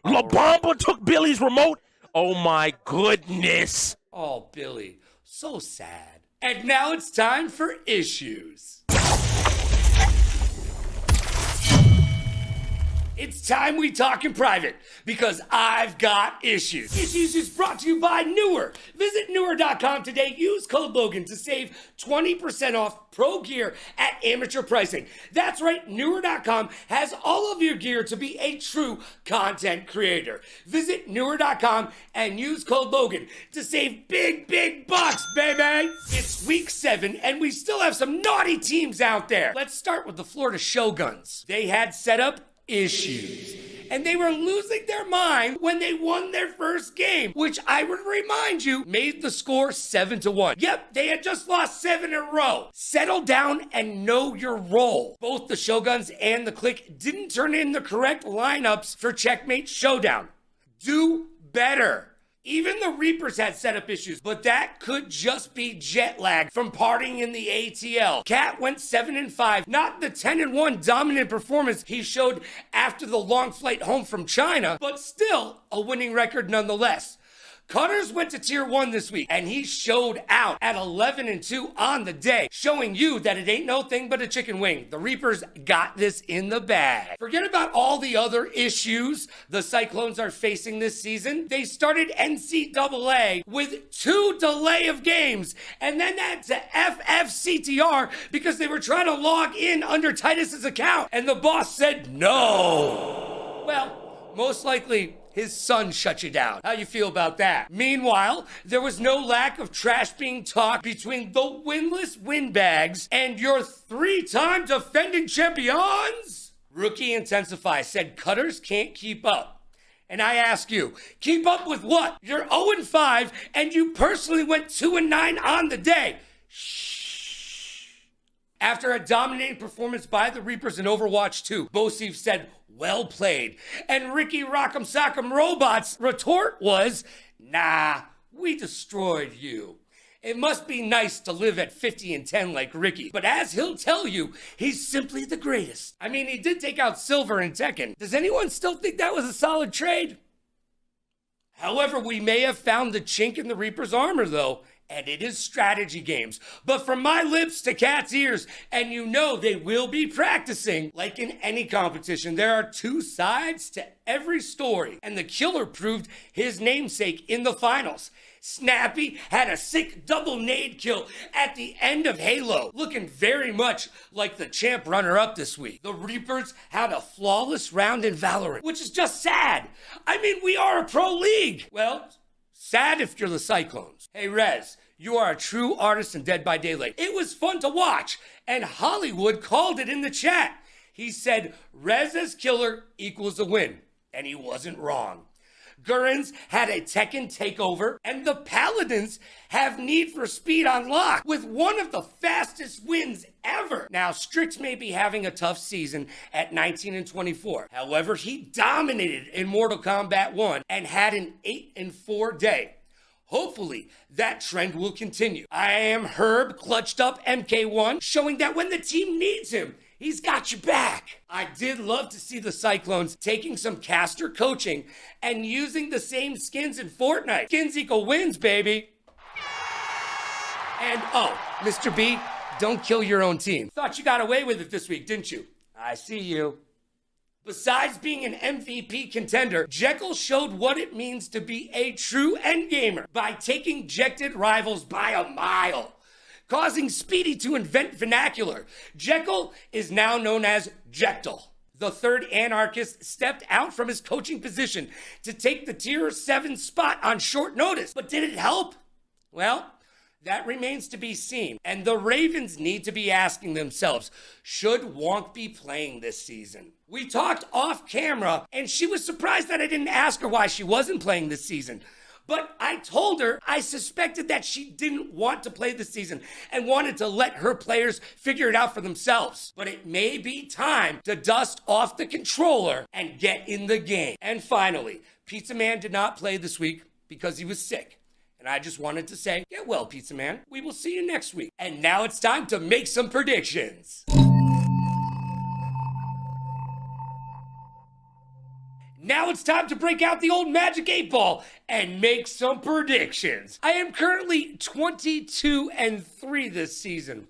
La Bamba took Billy's remote. Oh, my goodness. Oh, Billy, so sad. And now it's time for issues. It's time we talk in private because I've got issues. Issues is brought to you by Newer. Visit Newer.com today. Use code Logan to save 20% off pro gear at amateur pricing. That's right, Newer.com has all of your gear to be a true content creator. Visit Newer.com and use code Logan to save big bucks, baby. It's week 7 and we still have some naughty teams out there. Let's start with the Florida Shoguns. They had setup issues. And they were losing their mind when they won their first game, which I would remind you made the score 7-1. Yep, they had just lost 7 in a row. Settle down and know your role. Both the Shoguns and the Clique didn't turn in the correct lineups for Checkmate Showdown. Do better. Even the Reapers had setup issues, but that could just be jet lag from partying in the ATL. Cat went 7-5, not the 10-1 dominant performance he showed after the long flight home from China, but still a winning record nonetheless. Cutters went to Tier 1 this week, and he showed out at 11-2 on the day, showing you that it ain't no thing but a chicken wing. The Reapers got this in the bag. Forget about all the other issues the Cyclones are facing this season. They started NCAA with 2 delay of games, and then had to FFCTR because they were trying to log in under Titus's account, and the boss said no. Well, most likely his son shut you down. How you feel about that? Meanwhile, there was no lack of trash being talked between the winless windbags and your 3-time defending champions. Rookie Intensify said Cutters can't keep up. And I ask you, keep up with what? You're 0-5 and you personally went 2-9 on the day. Shh. After a dominating performance by the Reapers in Overwatch 2, Bosif said, well played. And Ricky Rock'em Sock'em Robot's retort was, nah, we destroyed you. It must be nice to live at 50-10 like Ricky, but as he'll tell you, he's simply the greatest. I mean, he did take out Silver in Tekken. Does anyone still think that was a solid trade? However, we may have found the chink in the Reaper's armor, though, and it is strategy games. But from my lips to Cat's ears, and you know they will be practicing. Like in any competition, there are 2 sides to every story, and the killer proved his namesake in the finals. Snappy had a sick double nade kill at the end of Halo, looking very much like the champ runner-up this week. The Reapers had a flawless round in Valorant, which is just sad. I mean, we are a pro league. Well, sad if you're the Cyclones. Hey, Rez, you are a true artist in Dead by Daylight. It was fun to watch, and Hollywood called it in the chat. He said, Rez as killer equals a win, and he wasn't wrong. Gurrens had a Tekken takeover, and the Paladins have Need for Speed on lock with one of the fastest wins ever. Now, Strix may be having a tough season at 19-24. However, he dominated in Mortal Kombat 1 and had an 8-4 day. Hopefully, that trend will continue. I am Herb, clutched up MK1, showing that when the team needs him, he's got your back. I did love to see the Cyclones taking some caster coaching and using the same skins in Fortnite. Skins equal wins, baby. And oh, Mr. B, don't kill your own team. Thought you got away with it this week, didn't you? I see you. Besides being an MVP contender, Jekyll showed what it means to be a true endgamer by taking Jected rivals by a mile, causing Speedy to invent vernacular. Jekyll is now known as Jectal. The 3rd anarchist stepped out from his coaching position to take the tier 7 spot on short notice. But did it help? Well, that remains to be seen. And the Ravens need to be asking themselves, should Wonk be playing this season? We talked off camera, and she was surprised that I didn't ask her why she wasn't playing this season. But I told her I suspected that she didn't want to play this season and wanted to let her players figure it out for themselves. But it may be time to dust off the controller and get in the game. And finally, Pizza Man did not play this week because he was sick. And I just wanted to say, get well, Pizza Man. We will see you next week. And now it's time to make some predictions. Now it's time to break out the old Magic 8 Ball and make some predictions. I am currently 22-3 this season.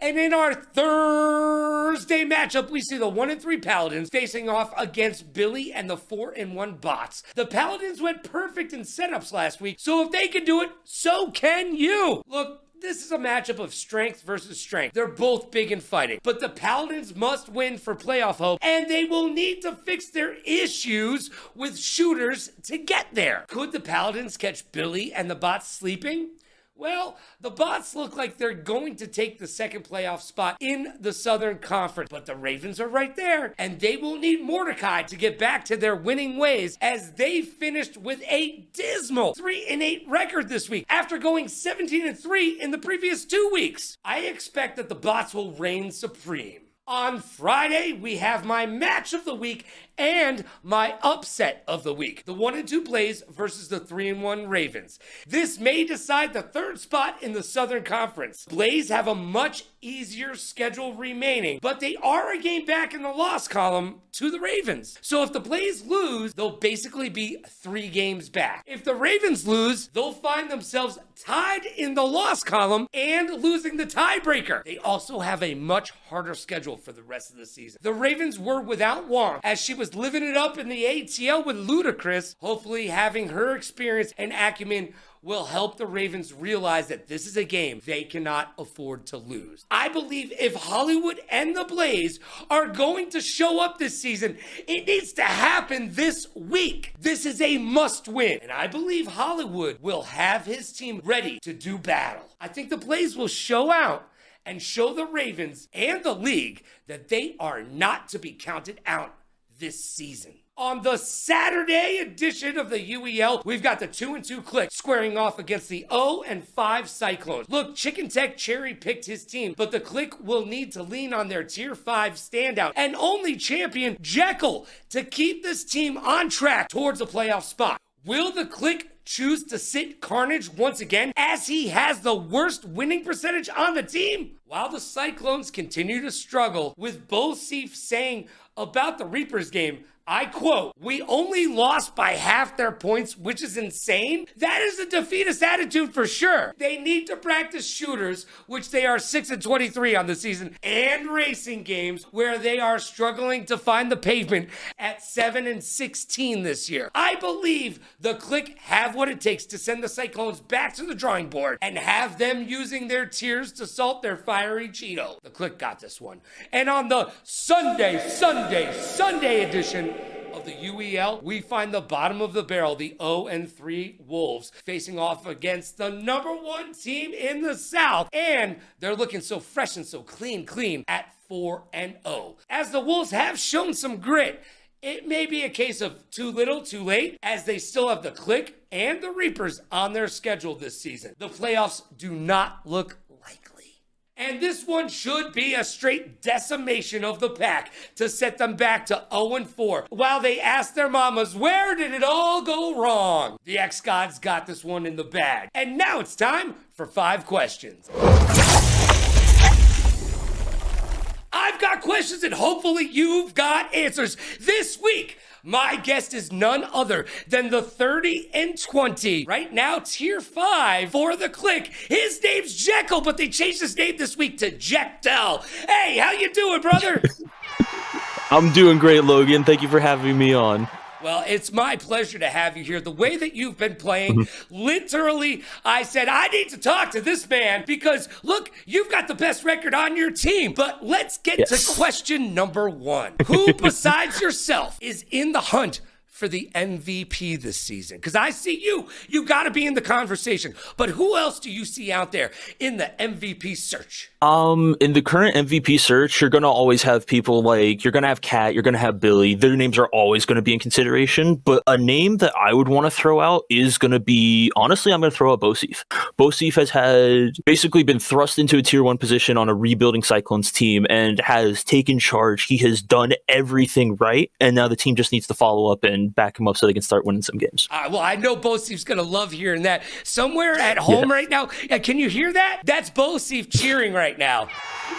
And in our Thursday matchup, we see the 1-3 Paladins facing off against Billy and the 4-1 Bots. The Paladins went perfect in setups last week, so if they can do it, so can you. Look, this is a matchup of strength versus strength. They're both big in fighting, but the Paladins must win for playoff hope, and they will need to fix their issues with shooters to get there. Could the Paladins catch Billy and the Bots sleeping? Well, the Bots look like they're going to take the second playoff spot in the Southern Conference, but the Ravens are right there, and they will need Mordecai to get back to their winning ways as they finished with a dismal 3-8 record this week after going 17-3 in the previous 2 weeks. I expect that the Bots will reign supreme. On Friday, we have my match of the week and my upset of the week. The 1-2 Blaze versus the 3-1 Ravens. This may decide the third spot in the Southern Conference. Blaze have a much easier schedule remaining, but they are a game back in the loss column to the Ravens. So if the Blaze lose, they'll basically be 3 games back. If the Ravens lose, they'll find themselves tied in the loss column and losing the tiebreaker. They also have a much harder schedule for the rest of the season. The Ravens were without Wong as she was living it up in the ATL with Ludacris. Hopefully having her experience and acumen will help the Ravens realize that this is a game they cannot afford to lose. I believe if Hollywood and the Blaze are going to show up this season, it needs to happen this week. This is a must win, and I believe Hollywood will have his team ready to do battle. I think the Blaze will show out and show the Ravens and the league that they are not to be counted out this season. On the Saturday edition of the UEL, we've got the 2-2 Click squaring off against the 0-5 Cyclones. Look, Chicken Tech cherry-picked his team, but the Click will need to lean on their Tier 5 standout and only champion Jekyll to keep this team on track towards a playoff spot. Will the Click choose to sit Carnage once again as he has the worst winning percentage on the team? While the Cyclones continue to struggle, with Bosif saying about the Reapers game, I quote, "We only lost by half their points, which is insane." That is a defeatist attitude for sure. They need to practice shooters, which they are 6-23 on the season, and racing games where they are struggling to find the pavement at 7-16 this year. I believe the Click have what it takes to send the Cyclones back to the drawing board and have them using their tiers to salt their fiery Cheeto. The Click got this one. And on the Sunday edition of the UEL, we find the bottom of the barrel, the 0-3 Wolves, facing off against the #1 team in the South. And they're looking so fresh and so clean at 4-0. As the Wolves have shown some grit, it may be a case of too little, too late, as they still have the Click and the Reapers on their schedule this season. The playoffs do not look likely. And this one should be a straight decimation of the pack to set them back to 0-4, while they ask their mamas, where did it all go wrong? The X-Gods got this one in the bag. And now it's time for 5 questions. I've got questions and hopefully you've got answers. This week, my guest is none other than the 30-20, right now Tier 5 for the Click. His name's Jekyll, but they changed his name this week to Jekyll. Hey, how you doing, brother? I'm doing great, Logan. Thank you for having me on. Well, it's my pleasure to have you here. The way that you've been playing, literally, I said, I need to talk to this man because, look, you've got the best record on your team. But let's get to question number 1. Who besides yourself is in the hunt for the MVP this season? Because I see you got to be in the conversation. But who else do you see out there in the MVP search? In the current MVP search, you're going to always have people like, you're going to have Kat, you're going to have Billy. Their names are always going to be in consideration. But a name that I would want to throw out is going to be, honestly, I'm going to throw out Bosif. Bosif has had basically been thrust into a Tier 1 position on a rebuilding Cyclones team and has taken charge. He has done everything right. And now the team just needs to follow up and back him up so they can start winning some games. Well, I know Bosif's going to love hearing that. Somewhere at home right now, can you hear that? That's Bosif cheering right now.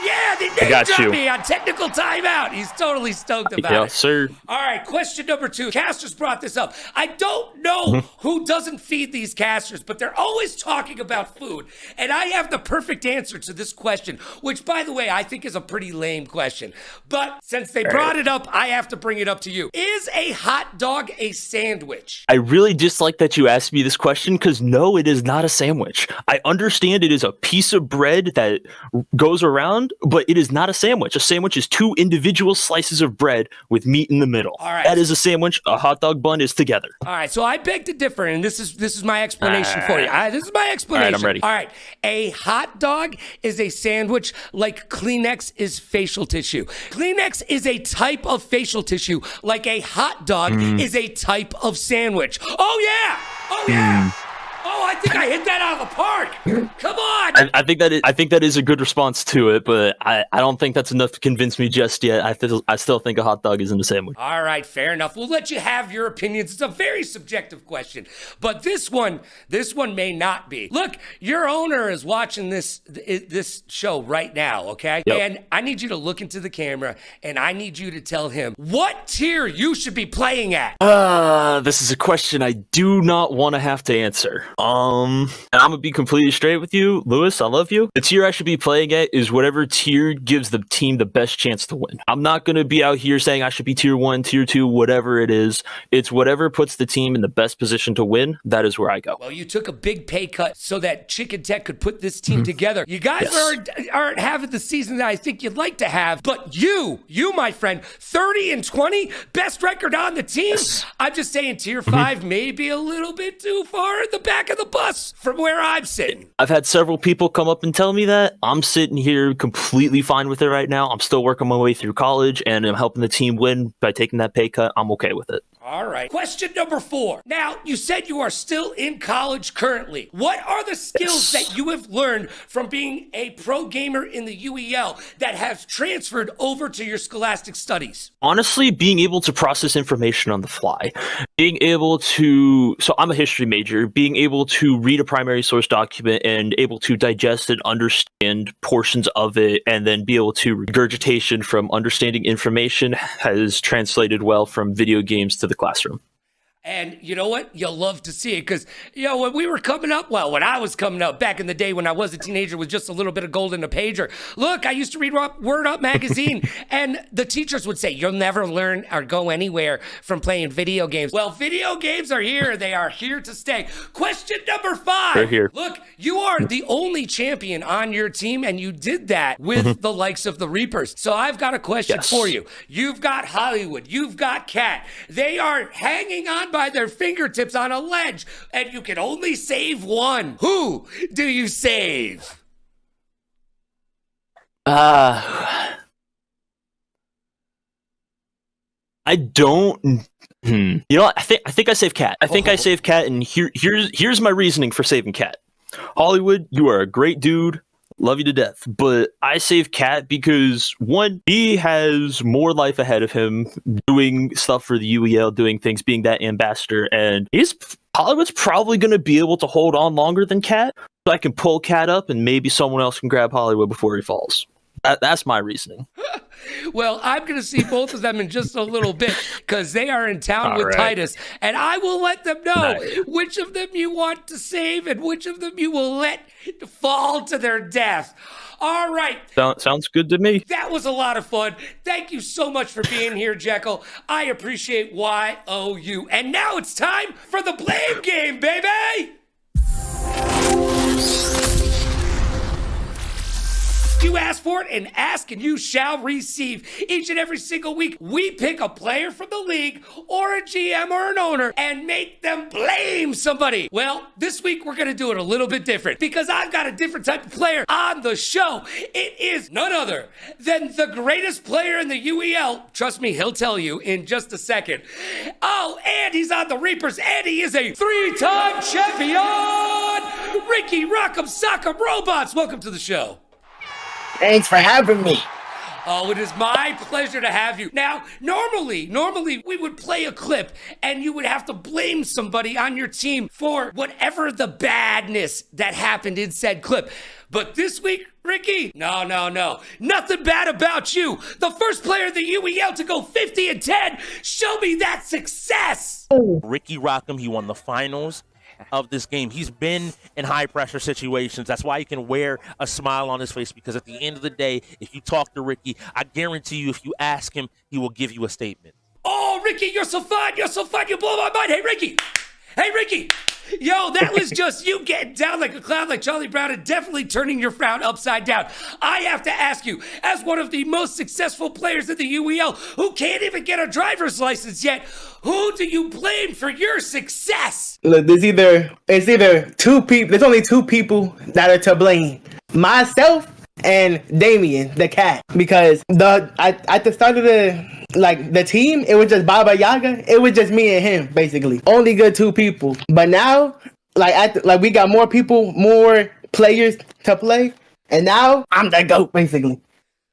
Yeah, they I got dropped you. me on technical timeout. He's totally stoked about Yeah, it. sir. All right, question number 2. Casters brought this up. I don't know who doesn't feed these casters, but they're always talking about food. And I have the perfect answer to this question, which, by the way, I think is a pretty lame question. But since they brought it up, I have to bring it up to you. Is a hot dog a sandwich? I really dislike that you asked me this question because no, it is not a sandwich. I understand it is a piece of bread that goes around, but it is not a sandwich. A sandwich is 2 individual slices of bread with meat in the middle. All right. That is a sandwich. A hot dog bun is together. All right, so I beg to differ, and this is my explanation for you. This is my explanation. All right, I'm ready. All right, a hot dog is a sandwich like Kleenex is facial tissue. Kleenex is a type of facial tissue like a hot dog is a type of sandwich. Oh, yeah! Oh, yeah! Oh, I think I hit that out of the park. Come on. I think that is a good response to it, but I don't think that's enough to convince me just yet. I still think a hot dog isn't a sandwich. All right, fair enough. We'll let you have your opinions. It's a very subjective question, but this one may not be. Look, your owner is watching this show right now, okay? Yep. And I need you to look into the camera, and I need you to tell him what tier you should be playing at. This is a question I do not want to have to answer. And I'm gonna be completely straight with you, Lewis. I love you. The tier I should be playing at is whatever tier gives the team the best chance to win. I'm not gonna be out here saying I should be tier 1, tier 2, whatever it is. It's whatever puts the team in the best position to win. That is where I go. Well, you took a big pay cut so that Chicken Tech could put this team together. You guys aren't having the season that I think you'd like to have, but you, my friend, 30-20, best record on the team. I'm just saying tier 5 may be a little bit too far in the back of the bus from where I'm sitting. I've had several people come up and tell me that. I'm sitting here completely fine with it right now. I'm still working my way through college, and I'm helping the team win by taking that pay cut. I'm okay with it. All right. Question number 4. Now, you said you are still in college currently. What are the skills that you have learned from being a pro gamer in the UEL that have transferred over to your scholastic studies? Honestly, being able to process information on the fly, being able to, so I'm a history major, being able to read a primary source document and able to digest and understand portions of it and then be able to regurgitation from understanding information has translated well from video games to the classroom. And you know what? You'll love to see it because, when we were coming up, when I was coming up back in the day when I was a teenager with just a little bit of gold in a pager, look, I used to read Word Up magazine and the teachers would say, you'll never learn or go anywhere from playing video games. Well, video games are here. They are here to stay. Question number 5. They're here. Look, you are the only champion on your team and you did that with the likes of the Reapers. So I've got a question for you. You've got Hollywood. You've got Cat. They are hanging on by their fingertips on a ledge, and you can only save one. Who do you save? I don't. You know what? I think I save Cat. I think I save Cat, and here's my reasoning for saving Cat. Hollywood, you are a great dude. Love you to death. But I save Cat because, one, he has more life ahead of him doing stuff for the UEL, doing things, being that ambassador, and Hollywood's probably going to be able to hold on longer than Cat, so I can pull Cat up and maybe someone else can grab Hollywood before he falls. That's my reasoning. Well, I'm going to see both of them in just a little bit because they are in town with Titus, and I will let them know which of them you want to save and which of them you will let fall to their death. All right. Sounds good to me. That was a lot of fun. Thank you so much for being here, Jekyll. I appreciate YOU. And now it's time for the blame game, baby! You ask for it, and ask and you shall receive. Each and every single week, we pick a player from the league or a GM or an owner and make them blame somebody. Well, this week we're going to do it a little bit different because I've got a different type of player on the show. It is none other than the greatest player in the UEL. Trust me, he'll tell you in just a second. Oh, and he's on the Reapers, and he is a 3-time champion. Ricky Rock'em Sock'em Robots, welcome to the show. Thanks for having me. Oh, it is my pleasure to have you. Now, normally we would play a clip and you would have to blame somebody on your team for whatever the badness that happened in said clip. But this week, Ricky? No. Nothing bad about you. The first player in the UEL to go 50-10. Show me that success. Ricky Rockham, he won the finals of this game. He's been in high pressure situations. That's why he can wear a smile on his face, because at the end of the day, if you talk to Ricky, I guarantee you, if you ask him, he will give you a statement. Oh, Ricky, you're so fun. You blow my mind. Hey, Ricky. Yo, that was just you getting down like a clown like Charlie Brown and definitely turning your frown upside down. I have to ask you, as one of the most successful players in the UEL who can't even get a driver's license yet, who do you blame for your success? Look, it's either two people. There's only two people that are to blame. Myself and Damien, the cat. Because at the start of the team, it was just Baba Yaga. It was just me and him, basically. Only good two people. But now, we got more people, more players to play. And now, I'm the GOAT, basically.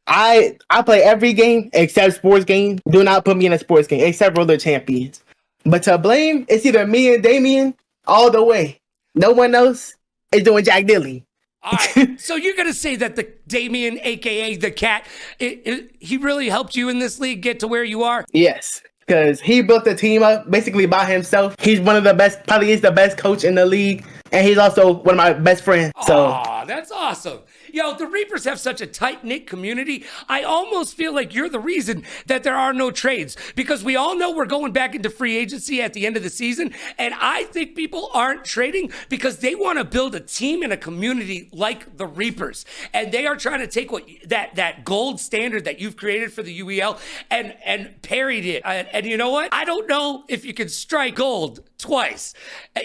I play every game except sports games. Do not put me in a sports game, except Roller Champions. But to blame, it's either me and Damien all the way. No one else is doing Jack Dilly. All right, so you're going to say that the Damien, a.k.a. the cat, he really helped you in this league get to where you are? Yes, because he built the team up basically by himself. He's one of the best, probably is the best coach in the league, and he's also one of my best friends. Aw, that's awesome. Yo, the Reapers have such a tight-knit community. I almost feel like you're the reason that there are no trades, because we all know we're going back into free agency at the end of the season, and I think people aren't trading because they want to build a team and a community like the Reapers, and they are trying to take what that gold standard that you've created for the UEL and parried it. And you know what? I don't know if you can strike gold twice.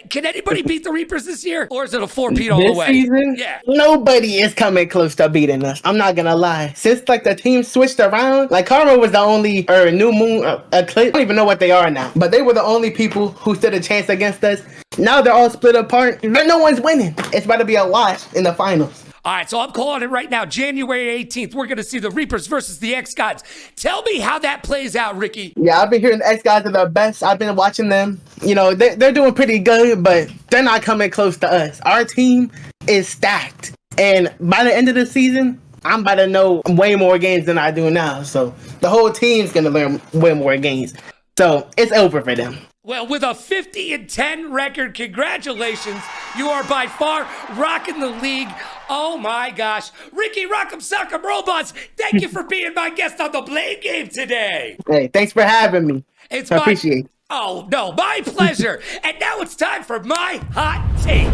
Can anybody beat the Reapers this year, or is it a 4-peat all the way? This season, yeah, nobody is coming close to beating us. I'm not gonna lie. Since the team switched around, Karma was the only New Moon Eclipse. I don't even know what they are now, but they were the only people who stood a chance against us. Now they're all split apart, but no one's winning. It's about to be a wash in the finals. All right, so I'm calling it right now. January 18th, we're going to see the Reapers versus the X-Gods. Tell me how that plays out, Ricky. Yeah, I've been hearing the X-Gods are the best. I've been watching them. You know, they're doing pretty good, but they're not coming close to us. Our team is stacked. And by the end of the season, I'm about to know way more games than I do now. So the whole team's going to learn way more games. So it's over for them. Well, with a 50-10 record, congratulations. You are by far rocking the league. Oh my gosh. Ricky Rock'em Sock'em Robots, thank you for being my guest on the Blame Game today. Hey, thanks for having me. I appreciate it. Oh, no, my pleasure. And now it's time for my hot take.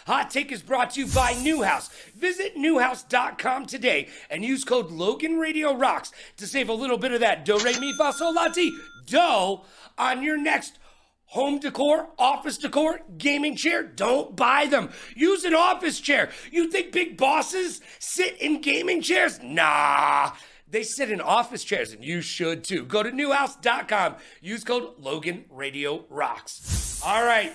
Hot Take is brought to you by Newhouse. Visit newhouse.com today and use code LoganRadioRocks to save a little bit of that do, re, mi, fa, sol, la, ti, do on your next home decor, office decor, gaming chair. Don't buy them. Use an office chair. You think big bosses sit in gaming chairs? Nah. They sit in office chairs, and you should too. Go to newhouse.com. Use code LoganRadioRocks. All right.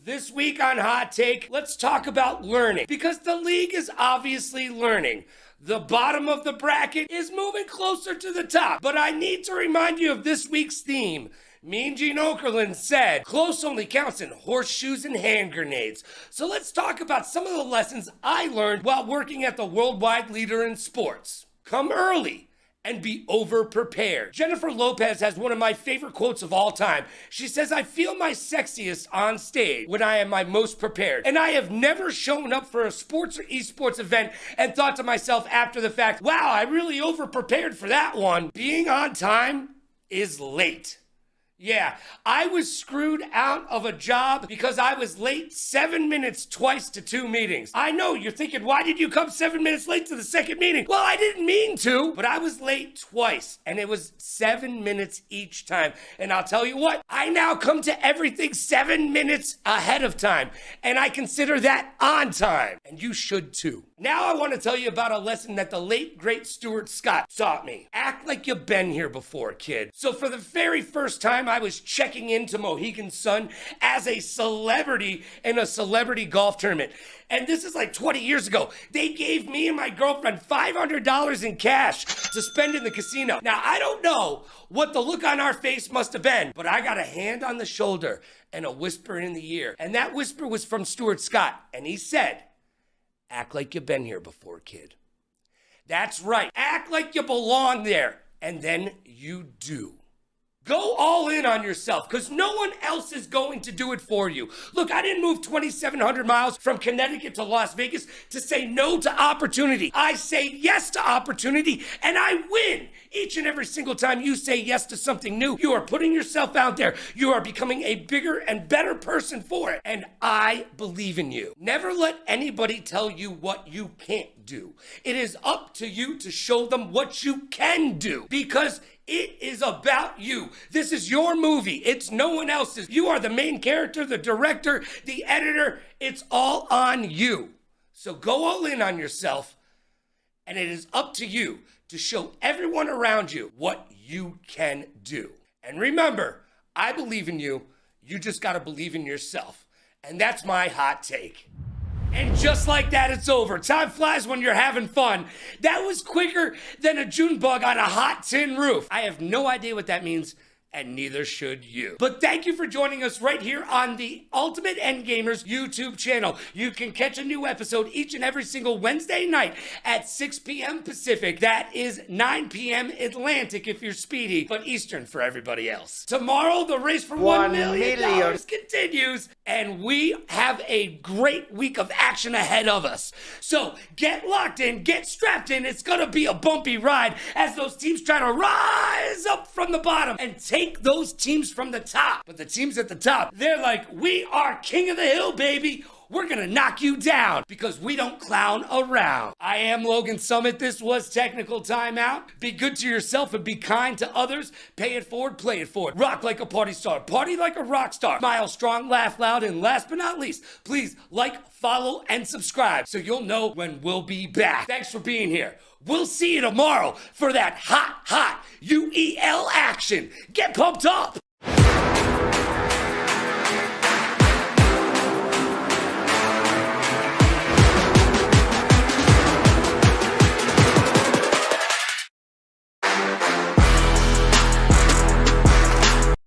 This week on Hot Take, let's talk about learning, because the league is obviously learning. The bottom of the bracket is moving closer to the top, but I need to remind you of this week's theme. Mean Gene Okerlund said, close only counts in horseshoes and hand grenades. So let's talk about some of the lessons I learned while working at the worldwide leader in sports. Come early and be over-prepared. Jennifer Lopez has one of my favorite quotes of all time. She says, I feel my sexiest on stage when I am my most prepared. And I have never shown up for a sports or esports event and thought to myself after the fact, wow, I really over-prepared for that one. Being on time is late. Yeah, I was screwed out of a job because I was late 7 minutes twice to 2 meetings. I know, you're thinking, why did you come 7 minutes late to the second meeting? Well, I didn't mean to, but I was late twice, and it was 7 minutes each time. And I'll tell you what, I now come to everything 7 minutes ahead of time, and I consider that on time, and you should too. Now I want to tell you about a lesson that the late, great Stuart Scott taught me. Act like you've been here before, kid. So for the very first time time I was checking into Mohegan Sun as a celebrity in a celebrity golf tournament. And this is like 20 years ago. They gave me and my girlfriend $500 in cash to spend in the casino. Now, I don't know what the look on our face must have been, but I got a hand on the shoulder and a whisper in the ear. And that whisper was from Stuart Scott. And he said, act like you've been here before, kid. That's right. Act like you belong there. And then you do. Go all in on yourself, because no one else is going to do it for you. Look, I didn't move 2,700 miles from Connecticut to Las Vegas to say no to opportunity. I say yes to opportunity, and I win. Each and every single time you say yes to something new, you are putting yourself out there. You are becoming a bigger and better person for it, and I believe in you. Never let anybody tell you what you can't do. It is up to you to show them what you can do, because it is about you. This is your movie. It's no one else's. You are the main character, the director, the editor. It's all on you. So go all in on yourself, and it is up to you to show everyone around you what you can do. And remember, I believe in you. You just got to believe in yourself. And that's my hot take. And just like that, it's over. Time flies when you're having fun. That was quicker than a June bug on a hot tin roof. I have no idea what that means, and neither should you. But thank you for joining us right here on the Ultimate Endgamers YouTube channel. You can catch a new episode each and every single Wednesday night at 6 p.m. Pacific. That is 9 p.m. Atlantic if you're speedy, but Eastern for everybody else. Tomorrow, the race for $1 million continues, and we have a great week of action ahead of us. So get locked in, get strapped in. It's gonna be a bumpy ride as those teams try to rise up from the bottom and take those teams from the top. But the teams at the top, they're like, we are king of the hill, baby. We're gonna knock you down because we don't clown around. I am Logan Summit. This was Technical Timeout. Be good to yourself and be kind to others. Pay it forward, play it forward. Rock like a party star, party like a rock star. Smile strong, laugh loud, and last but not least, please like, follow, and subscribe so you'll know when we'll be back. Thanks for being here. We'll see you tomorrow for that hot UEL action. Get pumped up.